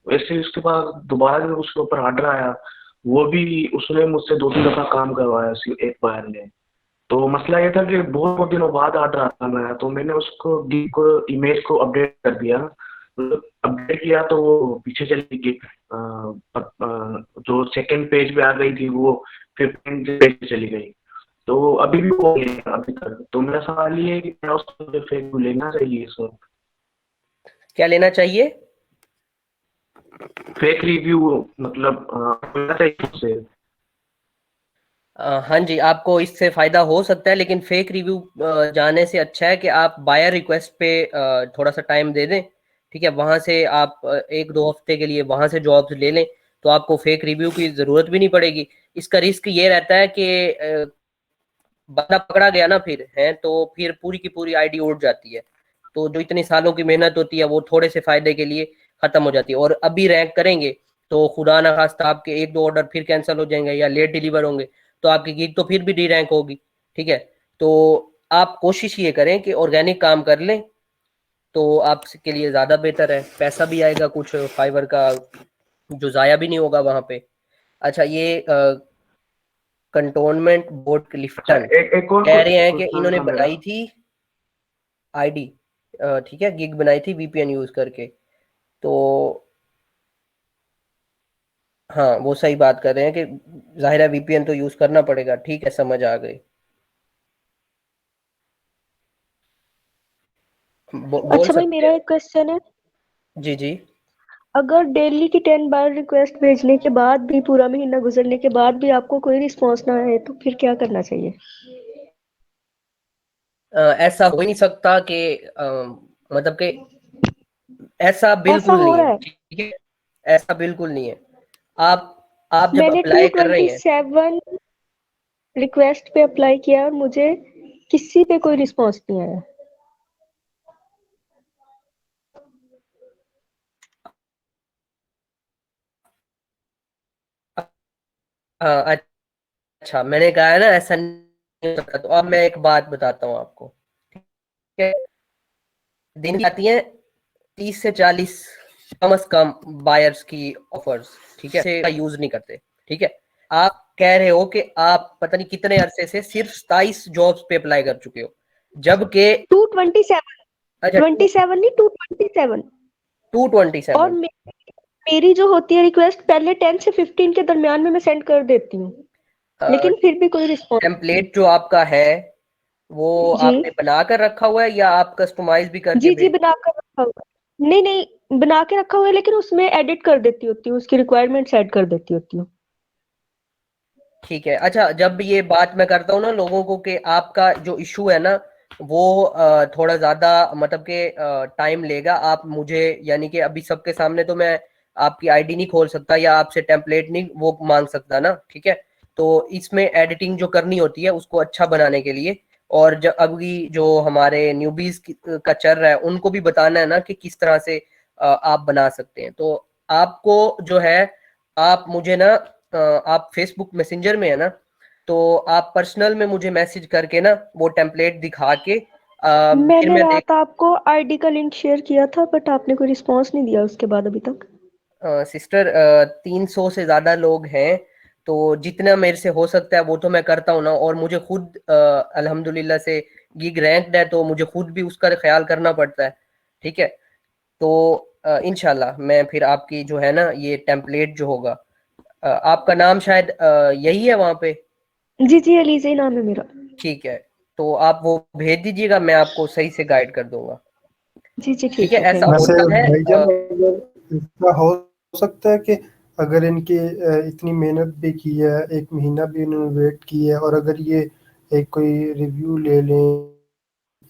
वैसे ही उसके बाद दोबारा जब उसके ऊपर ऑर्डर आया, वो भी उसने मुझसे 2-3 दफ़ा काम करवाया उसी एक बार में। तो मसला ये था कि बहुत बहुत दिनों बाद ऑर्डर आता मेरा, तो मैंने उसको गिग को इमेज को अपडेट कर दिया। मतलब अपडेट किया तो वो पीछे चली गई, जो सेकंड पेज पे आ गई थी वो 15 पेज पे चली गई। तो अभी भी वो है अभी तक। तो मेरा सवाल ये है कि क्या उसको फेक लेना चाहिए सर? क्या लेना चाहिए? फेक रिव्यू, मतलब लेना चाहिए उसे? हाँ जी, आपको इससे फायदा हो सकता है, लेकिन फेक रिव्यू जाने से अच्छा है कि आप बायर रिक्वेस्ट पे थोड़ा सा टाइम दे दें। ठीक है, वहां से आप 1-2 हफ्ते के लिए वहां से जॉब्स ले लें, तो आपको फेक रिव्यू की जरूरत भी नहीं पड़ेगी। इसका रिस्क ये रहता है कि बंदा पकड़ा गया ना फिर है, तो फिर पूरी की पूरी आईडी उड़ जाती है। तो जो इतनी सालों की मेहनत होती है वो थोड़े से फायदे के लिए खत्म हो जाती है। और अभी रैंक करेंगे तो खुदा ना खास्ता आपके 1-2 ऑर्डर फिर कैंसिल हो जाएंगे या लेट डिलीवर होंगे, तो आपकी गिग तो फिर भी डी रैंक होगी। ठीक है, तो आप कोशिश ये करें कि ऑर्गेनिक काम कर लें, तो आपके लिए ज्यादा बेहतर है। पैसा भी आएगा कुछ फाइवर का, जो जाया भी नहीं होगा वहां पे। अच्छा, ये कंटोनमेंट बोर्ड अच्छा, क्लिफ्टन एक और कह रहे हैं कि क्वेश्चन इन्होंने था मेरा। बनाई थी आईडी, ठीक है, गिग बनाई थी वीपीएन यूज करके। तो हाँ, वो सही बात कर रहे हैं कि जाहिर है वीपीएन तो यूज करना पड़ेगा। ठीक है, समझ आ गई। बोल अच्छा भाई, सकते मेरा हैं। एक क्वेश्चन है। जी जी। अगर डेली की 10 बार रिक्वेस्ट भेजने के बाद भी, पूरा महीना गुजरने के बाद भी आपको कोई रिस्पॉन्स ना आए, तो फिर क्या करना चाहिए? ऐसा हो ही नहीं सकता कि मतलब कि ऐसा ऐसा बिल्कुल हो नहीं रहा है, है। ठीक है। ऐसा बिल्कुल नहीं है। आप जब मैंने अप्लाई कर रहे हैं 227 रिक्वेस्ट पे अप्लाई किया और मुझे किसी पे कोई रिस्पॉन्स नहीं आया। अच्छा, मैंने कहा है ना ऐसा नहीं हो सकता। तो अब मैं एक बात बताता हूँ आपको, ठीक है। दिन की आती है 30 से 40 कम से कम बायर्स की ऑफर्स, ठीक है, का यूज नहीं करते, ठीक है। आप कह रहे हो कि आप पता नहीं कितने अरसे से सिर्फ 27 जॉब्स पे अप्लाई कर चुके हो, जबकि 227, अच्छा 27 नहीं, 227। और 227 मेरी जो होती है रिक्वेस्ट, पहले 10 से 15 के दरमियान में मैं सेंड कर देती हूँ, लेकिन फिर भी कोई रिस्पॉन्स। टेम्पलेट जो आपका है वो जी आपने बना कर रखा हुआ है या आप कस्टमाइज भी करके जी, भेज? बना कर रखा हुआ है। नहीं नहीं, बना के रखा हुआ है, लेकिन उसमें एडिट कर देती होती हूँ, उसकी रिक्वायरमेंट्स ऐड कर देती होती हूँ। ठीक है। अच्छा, जब ये बात मैं करता हूँ ना लोगों को कि आपका जो इशू है ना वो थोड़ा ज्यादा मतलब कि टाइम लेगा, आप मुझे यानी कि अभी सबके सामने तो मैं आपकी आईडी नहीं खोल सकता या आपसे टेम्पलेट नहीं वो मांग सकता ना, ठीक है। तो इसमें एडिटिंग जो करनी होती है उसको अच्छा बनाने के लिए, और जब अभी जो हमारे न्यूबीज का चल रहा है उनको भी बताना है ना कि किस तरह से आप बना सकते हैं। तो आपको जो है, आप मुझे ना आप फेसबुक मैसेंजर में है ना, तो आप पर्सनल में मुझे मैसेज करके ना वो टेम्पलेट दिखा के फिर मैंने मैं देख रात आपको आईडी का लिंक शेयर किया था, बट आपने कोई रिस्पॉन्स नहीं दिया उसके बाद अभी तक। सिस्टर 300 से ज्यादा लोग हैं, तो जितना मेरे से हो सकता है वो तो मैं करता हूँ ना। और मुझे खुद अल्हम्दुलिल्लाह से गिग रैंक्ड है, तो मुझे खुद भी उसका ख्याल करना पड़ता है, ठीक है। तो इंशाल्लाह मैं फिर आपकी जो है ना ये टेम्पलेट जो होगा, आपका नाम शायद यही है वहां पे? जी जी, अलीज़ा ही नाम है मेरा। ठीक है, तो आप वो भेज दीजिएगा, मैं आपको सही से गाइड कर दूंगा, जी जी, ठीक ठीक है। है, ऐसा थैंक यू। वैसे होता है भाईजान, अगर ऐसा हो सकता है कि अगर इनकी इतनी मेहनत भी की है, एक महीना भी इन्होंने वेट की है, और अगर ये एक कोई रिव्यू ले लें,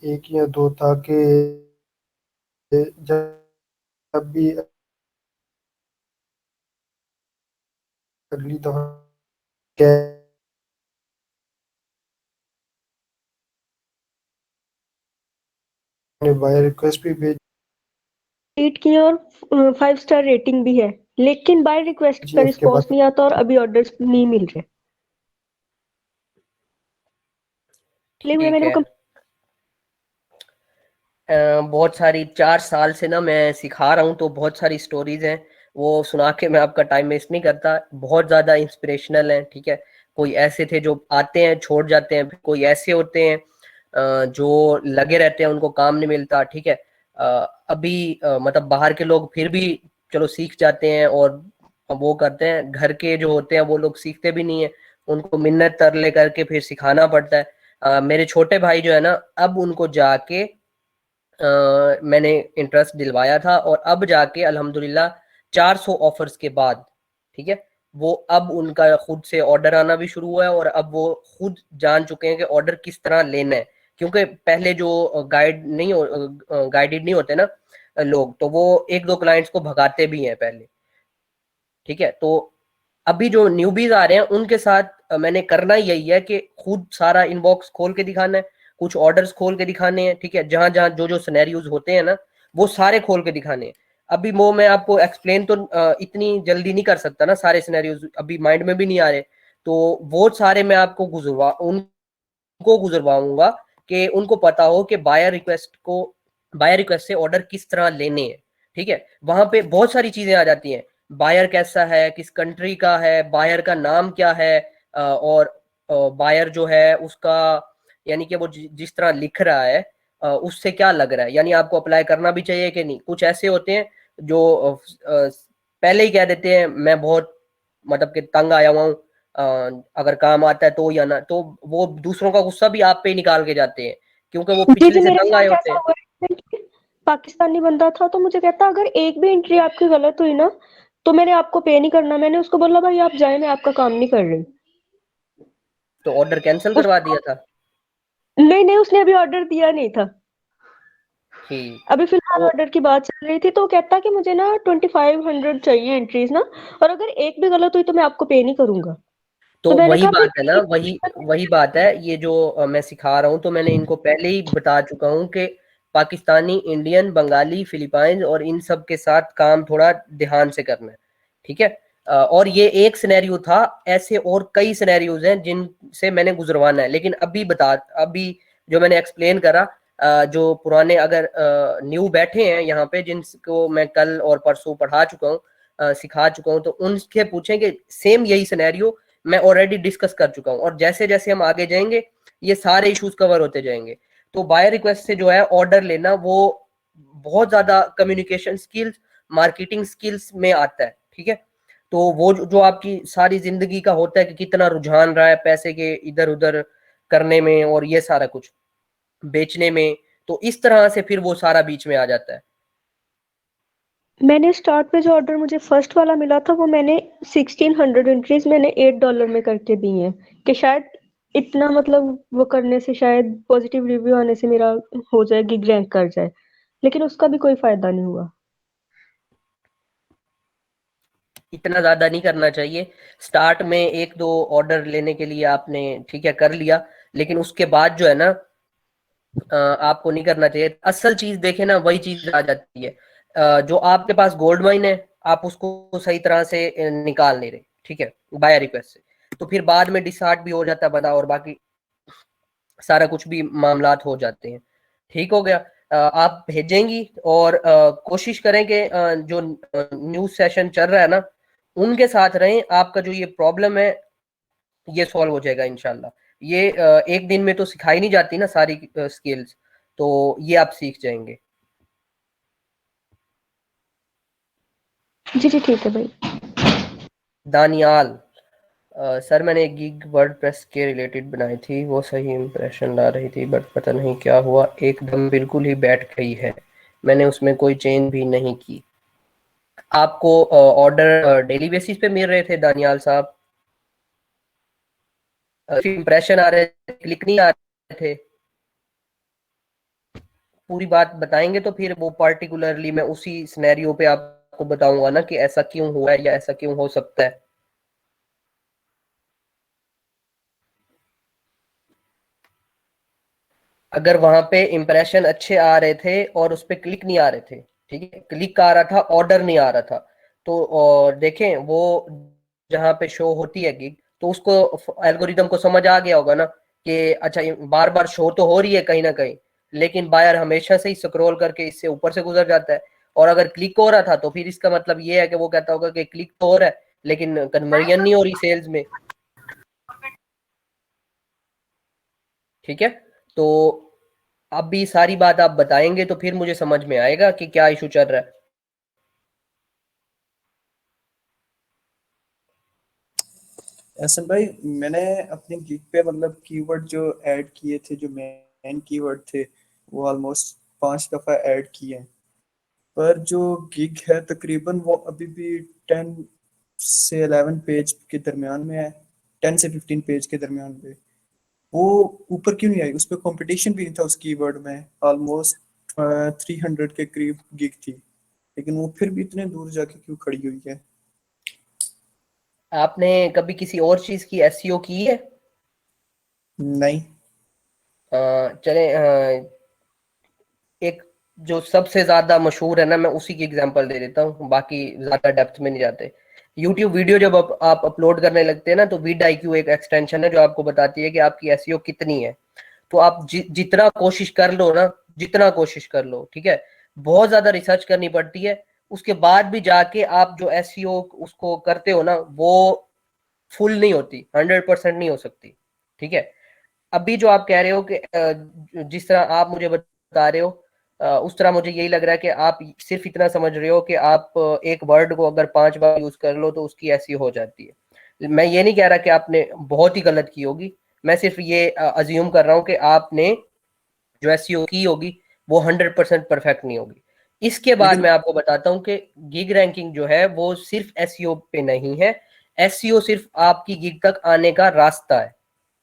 एक या दो, ताकि जब भी अगली दफा बाय रिक्वेस्ट भी भेज रेट की और 5 स्टार रेटिंग भी है, लेकिन बाय रिक्वेस्ट का दीजिए, उसके रिस्पॉन्स बाद नहीं आता और अभी ऑर्डर्स नहीं मिल रहे। इसलिए ठीक मैंने है। वो बहुत सारी 4 साल से ना मैं सिखा रहा हूँ, तो बहुत सारी स्टोरीज हैं, वो सुना के मैं आपका टाइम वेस्ट नहीं करता। बहुत ज्यादा इंस्पिरेशनल है, ठीक है। कोई ऐसे थे जो आते हैं छोड़ जाते हैं, फिर कोई ऐसे होते हैं जो लगे रहते हैं, उनको काम नहीं मिलता, ठीक है। अ, अभी मतलब बाहर के लोग फिर भी चलो सीख जाते हैं और वो करते हैं, घर के जो होते हैं वो लोग सीखते भी नहीं है, उनको मिन्नत तरले करके फिर सिखाना पड़ता है। मेरे छोटे भाई जो है ना, अब उनको जाके मैंने इंटरेस्ट दिलवाया था, और अब जाके अल्हम्दुलिल्लाह 400 ऑफर्स के बाद, ठीक है, वो अब उनका खुद से ऑर्डर आना भी शुरू हुआ है, और अब वो खुद जान चुके हैं कि ऑर्डर किस तरह लेना है। क्योंकि पहले जो गाइडेड नहीं होते ना लोग, तो वो एक दो क्लाइंट्स को भगाते भी हैं पहले, ठीक है। तो अभी जो न्यूबीज आ रहे हैं उनके साथ मैंने करना यही है कि खुद सारा इनबॉक्स खोल के दिखाना है, कुछ ऑर्डर्स खोल के दिखाने हैं, ठीक है। जहां जहां जो जो सिनेरियोज होते हैं ना वो सारे खोल के दिखाने हैं। अभी वो मैं आपको एक्सप्लेन तो इतनी जल्दी नहीं कर सकता ना, सारे सिनेरियोज अभी माइंड में भी नहीं आ रहे, तो वो सारे मैं आपको उनको गुजरवाऊंगा कि उनको पता हो कि बायर रिक्वेस्ट से ऑर्डर किस तरह लेने हैं, ठीक है। वहां पे बहुत सारी चीजें आ जाती हैं, बायर कैसा है, किस कंट्री का है, बायर का नाम क्या है, और बायर जो है उसका यानी कि वो जिस तरह लिख रहा है उससे क्या लग रहा है, यानी आपको अप्लाई करना भी चाहिए कि नहीं। कुछ ऐसे होते हैं जो पहले ही कह देते हैं मैं बहुत मतलब कि तंग आया हुआ हूँ, अगर काम आता है तो या ना, तो वो दूसरों का गुस्सा भी आप पे ही निकाल के जाते हैं, क्योंकि वो जी पिछले जी, से मेरे तंग आए साथ होते ऐसा हैं। हुआ है। पाकिस्तानी बंदा था, तो मुझे कहता अगर एक भी एंट्री आपकी गलत हुई ना तो मैंने आपको पे नहीं करना। मैंने उसको बोला भाई आप जाए, मैं आपका काम नहीं कर रही। तो ऑर्डर कैंसिल उस करवा दिया था? नहीं नहीं, उसने अभी ऑर्डर दिया नहीं था, ठीक। अभी फिलहाल तो ऑर्डर की बात चल रही थी। तो वो कहता कि मुझे ना 2500 चाहिए एंट्रीज ना, और अगर एक भी गलत हुई तो मैं आपको पे नहीं करूंगा। तो तो मैंने वही कहा भाई बात है ना, वही वही बात है। ये जो मैं सिखा रहा हूँ, तो मैंने इनको पहले ही बता चुका हूँ कि पाकिस्तानी, इंडियन, बंगाली, फिलिपाइंस और इन सब के साथ काम थोड़ा ध्यान से करना है, ठीक है। और ये एक सिनेरियो था, ऐसे और कई सिनेरियोज हैं जिनसे मैंने गुजरवाना है। लेकिन अभी जो मैंने एक्सप्लेन करा, जो पुराने अगर न्यू बैठे हैं यहाँ पे, जिनको मैं कल और परसों पढ़ा चुका हूँ, सिखा चुका हूँ, तो उनसे पूछें कि सेम यही सिनेरियो मैं ऑलरेडी डिस्कस कर चुका हूँ, और जैसे जैसे हम आगे जाएंगे ये सारे इश्यूज कवर होते जाएंगे। तो बायर रिक्वेस्ट से जो है ऑर्डर लेना, वो बहुत ज्यादा कम्युनिकेशन स्किल्स, मार्केटिंग स्किल्स में आता है, ठीक है। तो वो जो आपकी सारी जिंदगी का होता है कि कितना रुझान रहा है पैसे के इधर उधर करने में, और ये सारा कुछ बेचने में, तो इस तरह से फिर वो सारा बीच में आ जाता है। मैंने स्टार्ट पे जो ऑर्डर मुझे फर्स्ट वाला मिला था वो मैंने 1600 एंट्रीज मैंने $8 में करके दी हैं, कि शायद इतना मतलब वो करने से शायद पॉजिटिव रिव्यू आने से मेरा हो जाए, गिग रैंक कर जाए, लेकिन उसका भी कोई फायदा नहीं हुआ। इतना ज्यादा नहीं करना चाहिए। स्टार्ट में एक दो ऑर्डर लेने के लिए आपने ठीक है कर लिया, लेकिन उसके बाद जो है ना, आपको नहीं करना चाहिए। असल चीज देखे ना, वही चीज आ जाती है। जो आपके पास गोल्ड माइन है, आप उसको सही तरह से निकाल नहीं रहे, ठीक है, बाय रिक्वेस्ट से, तो फिर बाद में डिसहार्ट भी हो जाता है बंदा, और बाकी सारा कुछ भी मामलात हो जाते हैं। ठीक हो गया। आप भेजेंगी, और कोशिश करें कि जो न्यूज सेशन चल रहा है ना, उनके साथ रहें। आपका जो ये प्रॉब्लम है ये सॉल्व हो जाएगा इंशाल्लाह। ये एक दिन में तो सिखाई नहीं जाती ना सारी स्किल्स, तो ये आप सीख जाएंगे। जी जी ठीक है भाई। दानियाल, सर मैंने एक गिग वर्डप्रेस के रिलेटेड बनाई थी, वो सही इंप्रेशन ला रही थी, बट पता नहीं क्या हुआ, एकदम बिल्कुल ही बैठ गई है। मैंने उसमें कोई चेंज भी नहीं की। आपको ऑर्डर डेली बेसिस पे मिल रहे थे दानियाल साहब? इंप्रेशन आ रहे थे, क्लिक नहीं आ रहे थे? पूरी बात बताएंगे तो फिर वो पर्टिकुलरली मैं उसी सिनेरियो पे आपको बताऊंगा ना कि ऐसा क्यों हुआ है या ऐसा क्यों हो सकता है। अगर वहां पे इंप्रेशन अच्छे आ रहे थे और उस पर क्लिक नहीं आ रहे थे, ठीक है, क्लिक आ रहा था, ऑर्डर नहीं आ रहा था, तो और देखें वो जहाँ पे शो होती है गिग, तो उसको एल्गोरिदम को समझ आ गया होगा ना कि अच्छा बार बार शो तो हो रही है कहीं ना कहीं, लेकिन बायर हमेशा से ही स्क्रॉल करके इससे ऊपर से गुजर जाता है। और अगर क्लिक हो रहा था तो फिर इसका मतलब ये है कि वो कहता होगा कि क्लिक तो हो रहा है लेकिन कन्वर्जन नहीं हो रही सेल्स में, ठीक है। तो अब भी सारी बात आप बताएंगे तो फिर मुझे समझ में आएगा कि क्या इशू चल रहा है। एहसन भाई, मैंने अपनी गिग पे मतलब कीवर्ड जो ऐड किए थे, जो मेन कीवर्ड थे, वो ऑलमोस्ट 5 दफा ऐड किए हैं। पर जो गिग है तकरीबन वो अभी भी 10 से 11 पेज के दरमियान में है, 10 से 15 पेज के दरमियान पे। वो ऊपर क्यों नहीं आई? उस पर कंपटीशन भी नहीं था उस कीवर्ड में। ऑलमोस्ट 300 के करीब गिग थी, लेकिन वो फिर भी इतने दूर जाके क्यों खड़ी हुई है? आपने कभी किसी और चीज की एसईओ की है? नहीं। चले एक जो सबसे ज्यादा मशहूर है ना, मैं उसी की एग्जांपल दे देता हूँ, बाकी ज्यादा डेप्थ में नहीं जाते। यूट्यूब वीडियो जब आप अपलोड करने लगते हैं ना, तो विड IQ एक एक्सटेंशन है जो आपको बताती है कि आपकी एसईओ कितनी है। तो आप जितना कोशिश कर लो ना, जितना कोशिश कर लो, ठीक है, बहुत ज्यादा रिसर्च करनी पड़ती है। उसके बाद भी जाके आप जो एसईओ उसको करते हो ना, वो फुल नहीं होती, 100% नहीं हो सकती, ठीक है। अभी जो आप कह रहे हो कि जिस तरह आप मुझे बता रहे हो, उस तरह मुझे यही लग रहा है कि आप सिर्फ इतना समझ रहे हो कि आप एक वर्ड को अगर 5 बार यूज कर लो तो उसकी ऐसी हो जाती है। मैं ये नहीं कह रहा कि आपने बहुत ही गलत की होगी, मैं सिर्फ ये अज्यूम कर रहा हूँ कि आपने जो एसईओ की होगी वो 100% परफेक्ट नहीं होगी। इसके बाद मैं आपको बताता हूँ कि गिग रैंकिंग जो है वो सिर्फ एसईओ पे नहीं है, एसईओ सिर्फ आपकी गिग तक आने का रास्ता है,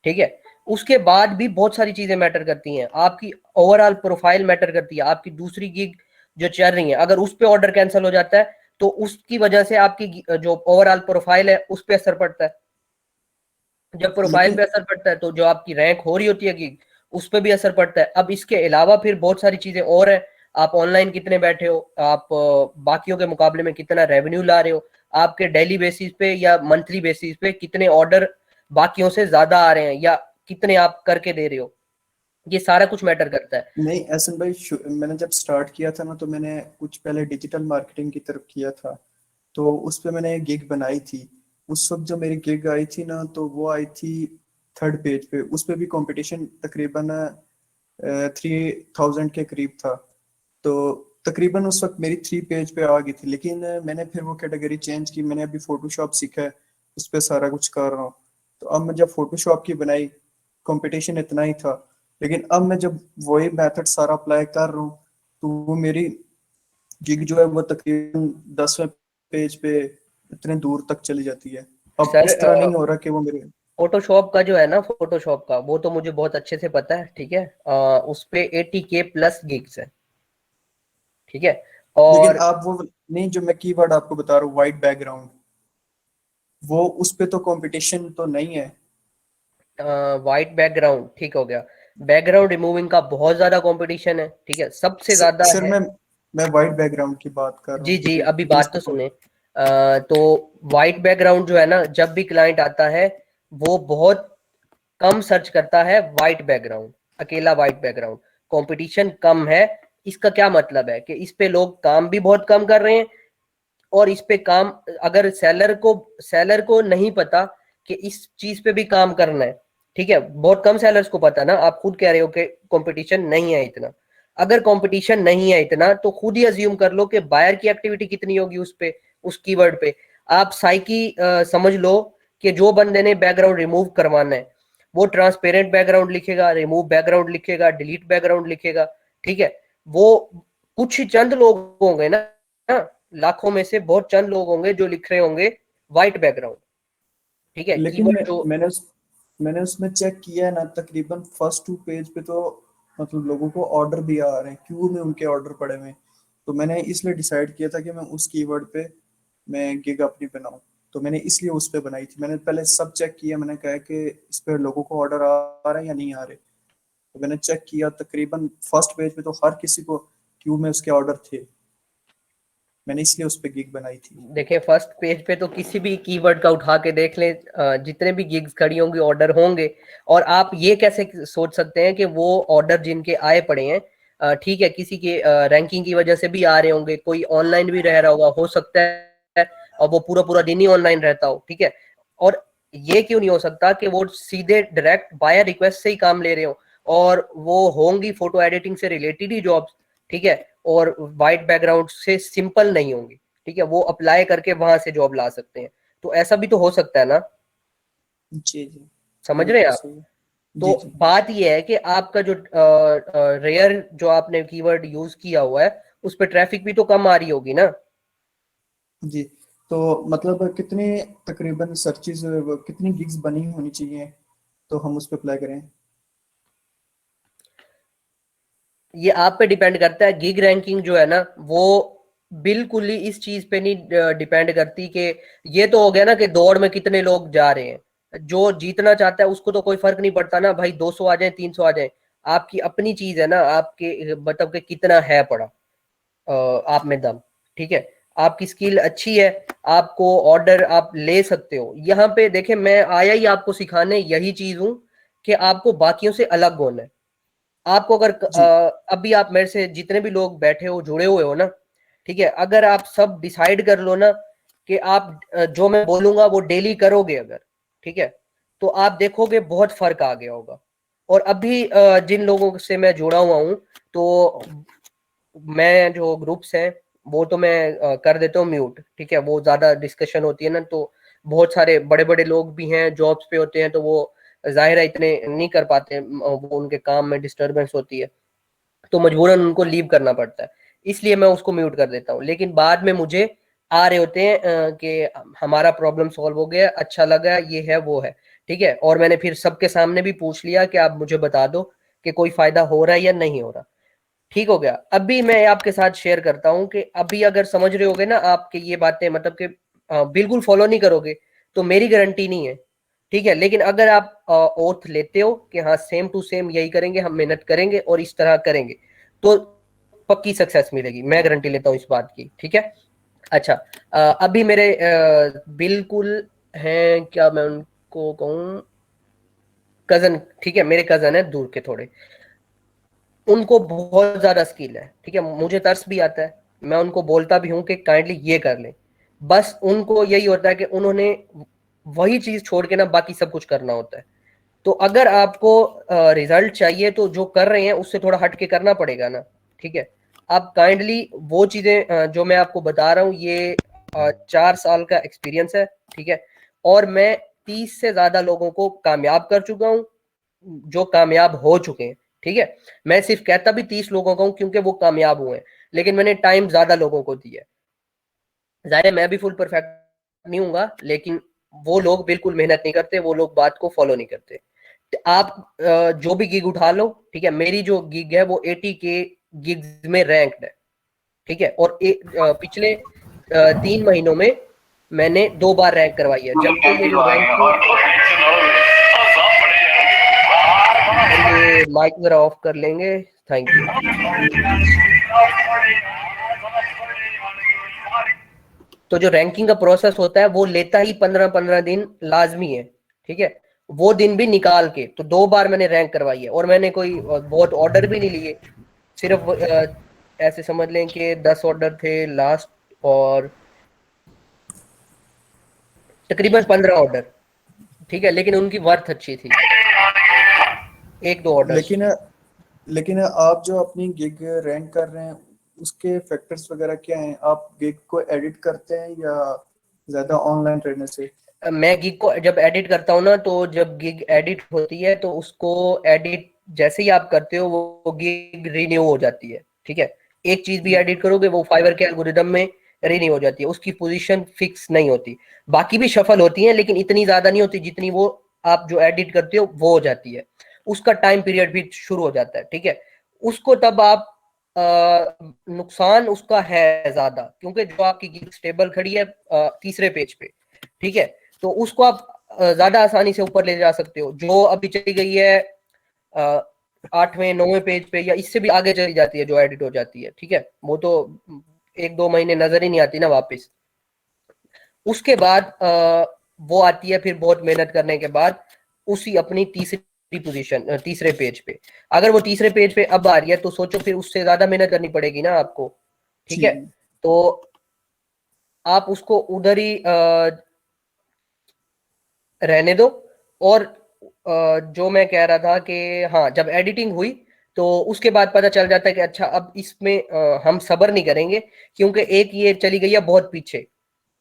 ठीक है। उसके बाद भी बहुत सारी चीजें मैटर करती हैं, आपकी ओवरऑल प्रोफाइल मैटर करती है, आपकी दूसरी गिग जो चल रही है अगर उस पे ऑर्डर कैंसिल हो जाता है तो उसकी वजह से आपकी जो ओवरऑल प्रोफाइल है उस पे असर पड़ता है। जब प्रोफाइल पे असर पड़ता है तो जो आपकी रैंक हो रही होती है गिग उस पे भी असर पड़ता है। अब इसके अलावा फिर बहुत सारी चीजें और है, आप ऑनलाइन कितने बैठे हो, आप बाकियों के मुकाबले में कितना रेवेन्यू ला रहे हो, आपके डेली बेसिस पे या मंथली बेसिस पे कितने ऑर्डर बाकियों से ज्यादा आ रहे हैं या कितने आप करके दे रहे हो, ये सारा कुछ मैटर करता है। नहीं एहसन भाई, मैंने जब स्टार्ट किया था ना तो मैंने कुछ पहले डिजिटल मार्केटिंग की तरफ किया था, तो उस पे मैंने एक गिग बनाई थी। उस वक्त जो मेरी गिग आई थी ना तो वो आई थी 3rd पेज पे। उस पे भी कंपटीशन तकरीबन 3000 के करीब था, तो तकरीबन उस वक्त मेरी 3 पेज पे आ गई थी। लेकिन मैंने फिर वो कैटेगरी चेंज की, मैंने अभी फोटोशॉप सीखा है, उस पर सारा कुछ कर रहा हूँ। तो अब मैं जब फोटोशॉप की बनाई, कंपटीशन इतना ही था, लेकिन अब मैं जब वही मेथड सारा अप्लाई कर रहा हूँ तो वो मेरी गिग जो है वो तकरीबन 10वें पेज पे इतने दूर तक चली जाती है। अब सर इस तरह नहीं हो रहा कि वो मेरे फोटोशॉप का जो है ना, फोटोशॉप का वो तो मुझे बहुत अच्छे से पता है, ठीक है। उस पे 80K प्लस गिग्स है, ठीक है। लेकिन और आप वो नहीं, जो मैं कीवर्ड आपको बता रहा हूँ वाइट बैकग्राउंड, वो उस पे तो कंपटीशन तो नहीं है। वाइट बैकग्राउंड ठीक हो गया, बैकग्राउंड रिमूविंग का बहुत ज्यादा कंपटीशन है, ठीक है, सबसे ज्यादा सर है। मैं वाइट बैकग्राउंड की बात कर रहा जी हूँ जी, अभी जो बात तो सुने। तो वाइट बैकग्राउंड जो है ना, जब भी क्लाइंट आता है वो बहुत कम सर्च करता है वाइट बैकग्राउंड, अकेला वाइट बैकग्राउंड, कंपटीशन कम है। इसका क्या मतलब है कि इस पे लोग काम भी बहुत कम कर रहे हैं, और इस पे काम अगर सेलर को नहीं पता कि इस चीज पे भी काम करना है, ठीक है, बहुत कम सेलर्स को पता ना, आप खुद कह रहे हो कि कंपटीशन नहीं है इतना। अगर कंपटीशन नहीं है इतना तो खुद ही अज्यूम कर लो कि बायर की एक्टिविटी कितनी होगी उस पे, उस कीवर्ड पे। आप साइकी समझ लो कि जो बंदे ने बैकग्राउंड रिमूव करवाना है वो ट्रांसपेरेंट बैकग्राउंड लिखेगा, रिमूव बैकग्राउंड लिखेगा, डिलीट बैकग्राउंड लिखेगा, ठीक है। वो कुछ ही चंद लोग होंगे ना, लाखों में से बहुत चंद लोग होंगे जो लिख रहे होंगे व्हाइट बैकग्राउंड, ठीक है। लेकिन कीवर्ड जो मैंने उसमें चेक किया है ना, तकरीबन फर्स्ट 2 पेज पे तो मतलब लोगों को ऑर्डर भी आ रहे हैं, क्यों में उनके ऑर्डर पड़े हुए हैं। तो मैंने इसलिए डिसाइड किया था कि मैं उस कीवर्ड पे मैं गिग अपनी बनाऊं, तो मैंने इसलिए उस पे बनाई थी। मैंने पहले सब चेक किया, मैंने कहा कि इस पे लोगों को ऑर्डर आ रहे हैं या नहीं आ रहे। तो मैंने चेक किया, तकरीबन फर्स्ट पेज पे तो हर किसी को क्यू में उसके ऑर्डर थे, मैंने इसलिए उस पे गिग बनाई थी। देखें, फर्स्ट पेज पे तो किसी भी कीवर्ड का उठा के देख लें, जितने भी गिग्स खड़ी होंगी ऑर्डर होंगे। और आप ये कैसे सोच सकते हैं कि वो ऑर्डर जिनके आए पड़े हैं, ठीक है, किसी के रैंकिंग की वजह से भी आ रहे होंगे, कोई ऑनलाइन भी रह रहा होगा, हो सकता है, और वो पूरा पूरा दिन ही ऑनलाइन रहता हो, ठीक है। और ये क्यों नहीं हो सकता कि वो सीधे डायरेक्ट बायर रिक्वेस्ट से ही काम ले रहे हो, और वो होंगी फोटो एडिटिंग से रिलेटेड ही जॉब्स, ठीक है, और वाइट बैकग्राउंड से सिंपल नहीं होंगी, ठीक है, वो अप्लाई करके वहां से जॉब ला सकते हैं। तो ऐसा भी तो हो सकता है ना, जी जी, समझ वो रहे हैं तो आप। सही है। जी तो जी बात ये है कि आपका जो रेयर जो आपने कीवर्ड यूज किया हुआ है उस पर ट्रैफिक भी तो कम आ रही होगी ना। जी। तो मतलब कितने तकरीबन सर्चेज, कितनी गिग्स बनी होनी चाहिए तो हम उस पर अप्लाई करें? ये आप पे डिपेंड करता है। गिग रैंकिंग जो है ना वो बिल्कुल ही इस चीज पे नहीं डिपेंड करती कि ये तो हो गया ना कि दौड़ में कितने लोग जा रहे हैं, जो जीतना चाहता है उसको तो कोई फर्क नहीं पड़ता ना भाई, 200 आ जाए 300 आ जाए, आपकी अपनी चीज है ना, आपके मतलब कि कितना है पड़ा आप में दम, ठीक है। आपकी स्किल अच्छी है, आपको ऑर्डर आप ले सकते हो। यहाँ पे देखें, मैं आया ही आपको सिखाने यही चीज हूं कि आपको बाकियों से अलग होना है। आपको अगर जी अभी आप मेरे से जितने भी लोग बैठे हो जुड़े हुए हो ना, ठीक है, अगर आप सब डिसाइड कर लो ना कि आप जो मैं बोलूंगा वो डेली करोगे अगर, ठीक है, तो आप देखोगे बहुत फर्क आ गया होगा। और अभी जिन लोगों से मैं जुड़ा हुआ हूँ, तो मैं जो ग्रुप्स हैं वो तो मैं कर देता हूँ म्यूट, ठीक है, वो ज्यादा डिस्कशन होती है ना, तो बहुत सारे बड़े बड़े लोग भी हैं जॉब्स पे होते हैं, तो वो जाहिर है इतने नहीं कर पाते, वो उनके काम में डिस्टरबेंस होती है। तो मजबूरन उनको लीव करना पड़ता है, इसलिए मैं उसको म्यूट कर देता हूँ। लेकिन बाद में मुझे आ रहे होते हैं कि हमारा प्रॉब्लम सॉल्व हो गया, अच्छा लगा, ये है वो है, ठीक है। और मैंने फिर सबके सामने भी पूछ लिया कि आप मुझे बता दो कि कोई फायदा हो रहा है या नहीं हो रहा, ठीक हो गया। अभी मैं आपके साथ शेयर करता हूँ कि अभी अगर समझ रहे होगे ना आपके ये बातें, मतलब कि बिल्कुल फॉलो नहीं करोगे तो मेरी गारंटी नहीं है, ठीक है। लेकिन अगर आप ओथ लेते हो कि हाँ सेम टू सेम यही करेंगे, हम मेहनत करेंगे और इस तरह करेंगे, तो पक्की सक्सेस मिलेगी, मैं गारंटी लेता हूँ इस बात की, ठीक है। अच्छा, अभी मेरे बिल्कुल हैं, क्या मैं उनको कहूँ, कजन, ठीक है, मेरे कजन है दूर के थोड़े, उनको बहुत ज्यादा स्किल है, ठीक है। मुझे तरस भी आता है, मैं उनको बोलता भी हूँ कि काइंडली ये कर लें, बस उनको यही होता है कि उन्होंने वही चीज छोड़ के ना बाकी सब कुछ करना होता है। तो अगर आपको रिजल्ट चाहिए तो जो कर रहे हैं उससे थोड़ा हट के करना पड़ेगा ना, ठीक है। आप काइंडली वो चीजें जो मैं आपको बता रहा हूँ, ये 4 साल का एक्सपीरियंस है, ठीक है। और मैं 30 से ज्यादा लोगों को कामयाब कर चुका हूँ, जो कामयाब हो चुके हैं, ठीक है। मैं सिर्फ कहता भी 30 लोगों का हूँ क्योंकि वो कामयाब हुए हैं, लेकिन मैंने टाइम ज्यादा लोगों को दिया है। जाहिर है मैं भी फुल परफेक्ट नहीं हूँ, लेकिन वो लोग बिल्कुल मेहनत नहीं करते, वो लोग बात को फॉलो नहीं करते। तो आप जो भी गिग उठा लो, ठीक है, मेरी जो गिग है वो 80 के गिग्स में रैंक्ड है, ठीक है। और पिछले 3 महीनों में मैंने 2 बार रैंक करवाई है, जबकि ये जो रैंकिंग, ये माइक जरा ऑफ कर लेंगे, थैंक यू। तो जो रैंकिंग का प्रोसेस होता है वो लेता ही 15-15 दिन लाजमी है, ठीक है। वो दिन भी निकाल के, तो 2 बार मैंने रैंक करवाई है, और मैंने कोई बहुत ऑर्डर भी नहीं लिए, सिर्फ ऐसे समझ लें कि 10 ऑर्डर थे लास्ट, और तकरीबन 15 ऑर्डर, ठीक है। लेकिन उनकी वर्थ अच्छी थी, 1-2 ऑर्डर। लेकिन आप जो अपनी गिग रैंक कर रहे हैं उसके फैक्टर्स वगैरह क्या हैं? आप गिग को एडिट करते हैं या ज्यादा ऑनलाइन रहने से? मैं गिग को जब एडिट करता हूँ ना, तो जब गिग एडिट होती है तो उसको एडिट जैसे ही आप करते हो वो गिग रिन्यू हो जाती है, ठीक है। एक चीज भी एडिट करोगे वो फाइवर के एल्गोरिदम में रिन्यू हो जाती है, उसकी पोजीशन फिक्स नहीं होती। बाकी भी शफल होती है लेकिन इतनी ज्यादा नहीं होती जितनी वो आप जो एडिट करते हो वो हो जाती है। उसका टाइम पीरियड भी शुरू हो जाता है, ठीक है। उसको तब आप नुकसान उसका है ज्यादा, क्योंकि जो आपकी गिग स्टेबल खड़ी है तीसरे पेज पे, ठीक है, तो उसको आप ज्यादा आसानी से ऊपर ले जा सकते हो। जो अभी चली गई है 8वें 9वें पेज पे या इससे भी आगे चली जाती है, जो एडिट हो जाती है, ठीक है, वो तो 1-2 महीने नजर ही नहीं आती ना वापस। उसके बाद वो आती है फिर बहुत मेहनत करने के बाद उसी अपनी तीसरी पोजीशन, तीसरे पेज पे। अगर वो तीसरे पेज पे अब आ रही है तो सोचो फिर उससे ज्यादा मेहनत करनी पड़ेगी ना आपको, ठीक है। तो आप उसको उधर ही रहने दो। और जो मैं कह रहा था कि हाँ, जब एडिटिंग हुई तो उसके बाद पता चल जाता है कि अच्छा अब इसमें हम सब्र नहीं करेंगे, क्योंकि एक ये चली गई है बहुत पीछे,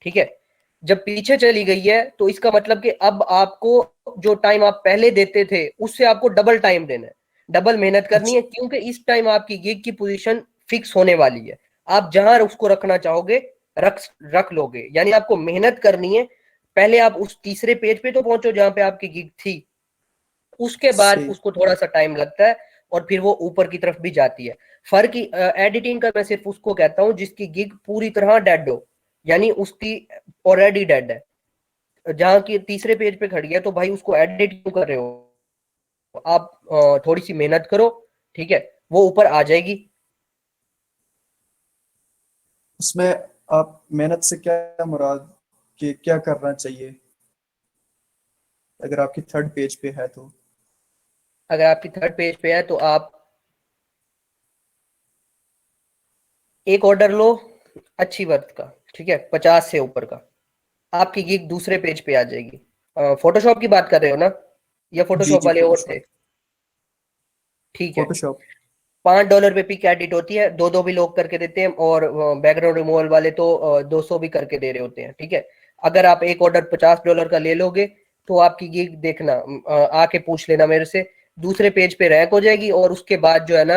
ठीक है। जब पीछे चली गई है तो इसका मतलब कि अब आपको जो टाइम आप पहले देते थे उससे आपको डबल टाइम देना है, डबल मेहनत करनी है, क्योंकि इस टाइम आपकी गिग की पोजीशन फिक्स होने वाली है। आप जहां उसको रखना चाहोगे रख लोगे, यानी आपको मेहनत करनी है। पहले आप उस तीसरे पेज पे तो पहुंचो जहां पे आपकी गिग थी, उसके बाद उसको थोड़ा सा टाइम लगता है और फिर वो ऊपर की तरफ भी जाती है। फर्क एडिटिंग का मैं सिर्फ उसको कहता हूँ जिसकी गिग पूरी तरह डेड हो, यानी उसकी ऑलरेडी डेड है, जहां की तीसरे पेज पे खड़ी है, तो भाई उसको एडिट क्यों कर रहे हो आप? थोड़ी सी मेहनत करो, ठीक है, वो ऊपर आ जाएगी। उसमें आप मेहनत से क्या मुराद कि क्या करना चाहिए अगर आपकी थर्ड पेज पे है तो? अगर आपकी थर्ड पेज पे है तो आप एक ऑर्डर लो अच्छी वर्थ का, ठीक है, 50 से ऊपर का, आपकी गिग दूसरे पेज पे आ जाएगी। फोटोशॉप की बात कर रहे हो ना, या फोटोशॉप वाले और थे? ठीक है, फोटोशॉप $5 पे पिक एडिट होती है, 2-2 भी लोग करके देते हैं, और बैकग्राउंड रिमूवल वाले तो 200 भी करके दे रहे होते हैं, ठीक है। अगर आप एक ऑर्डर $50 का ले लोगे तो आपकी गिग देखना, आके पूछ लेना मेरे से, दूसरे पेज पे रैंक हो जाएगी, और उसके बाद जो है ना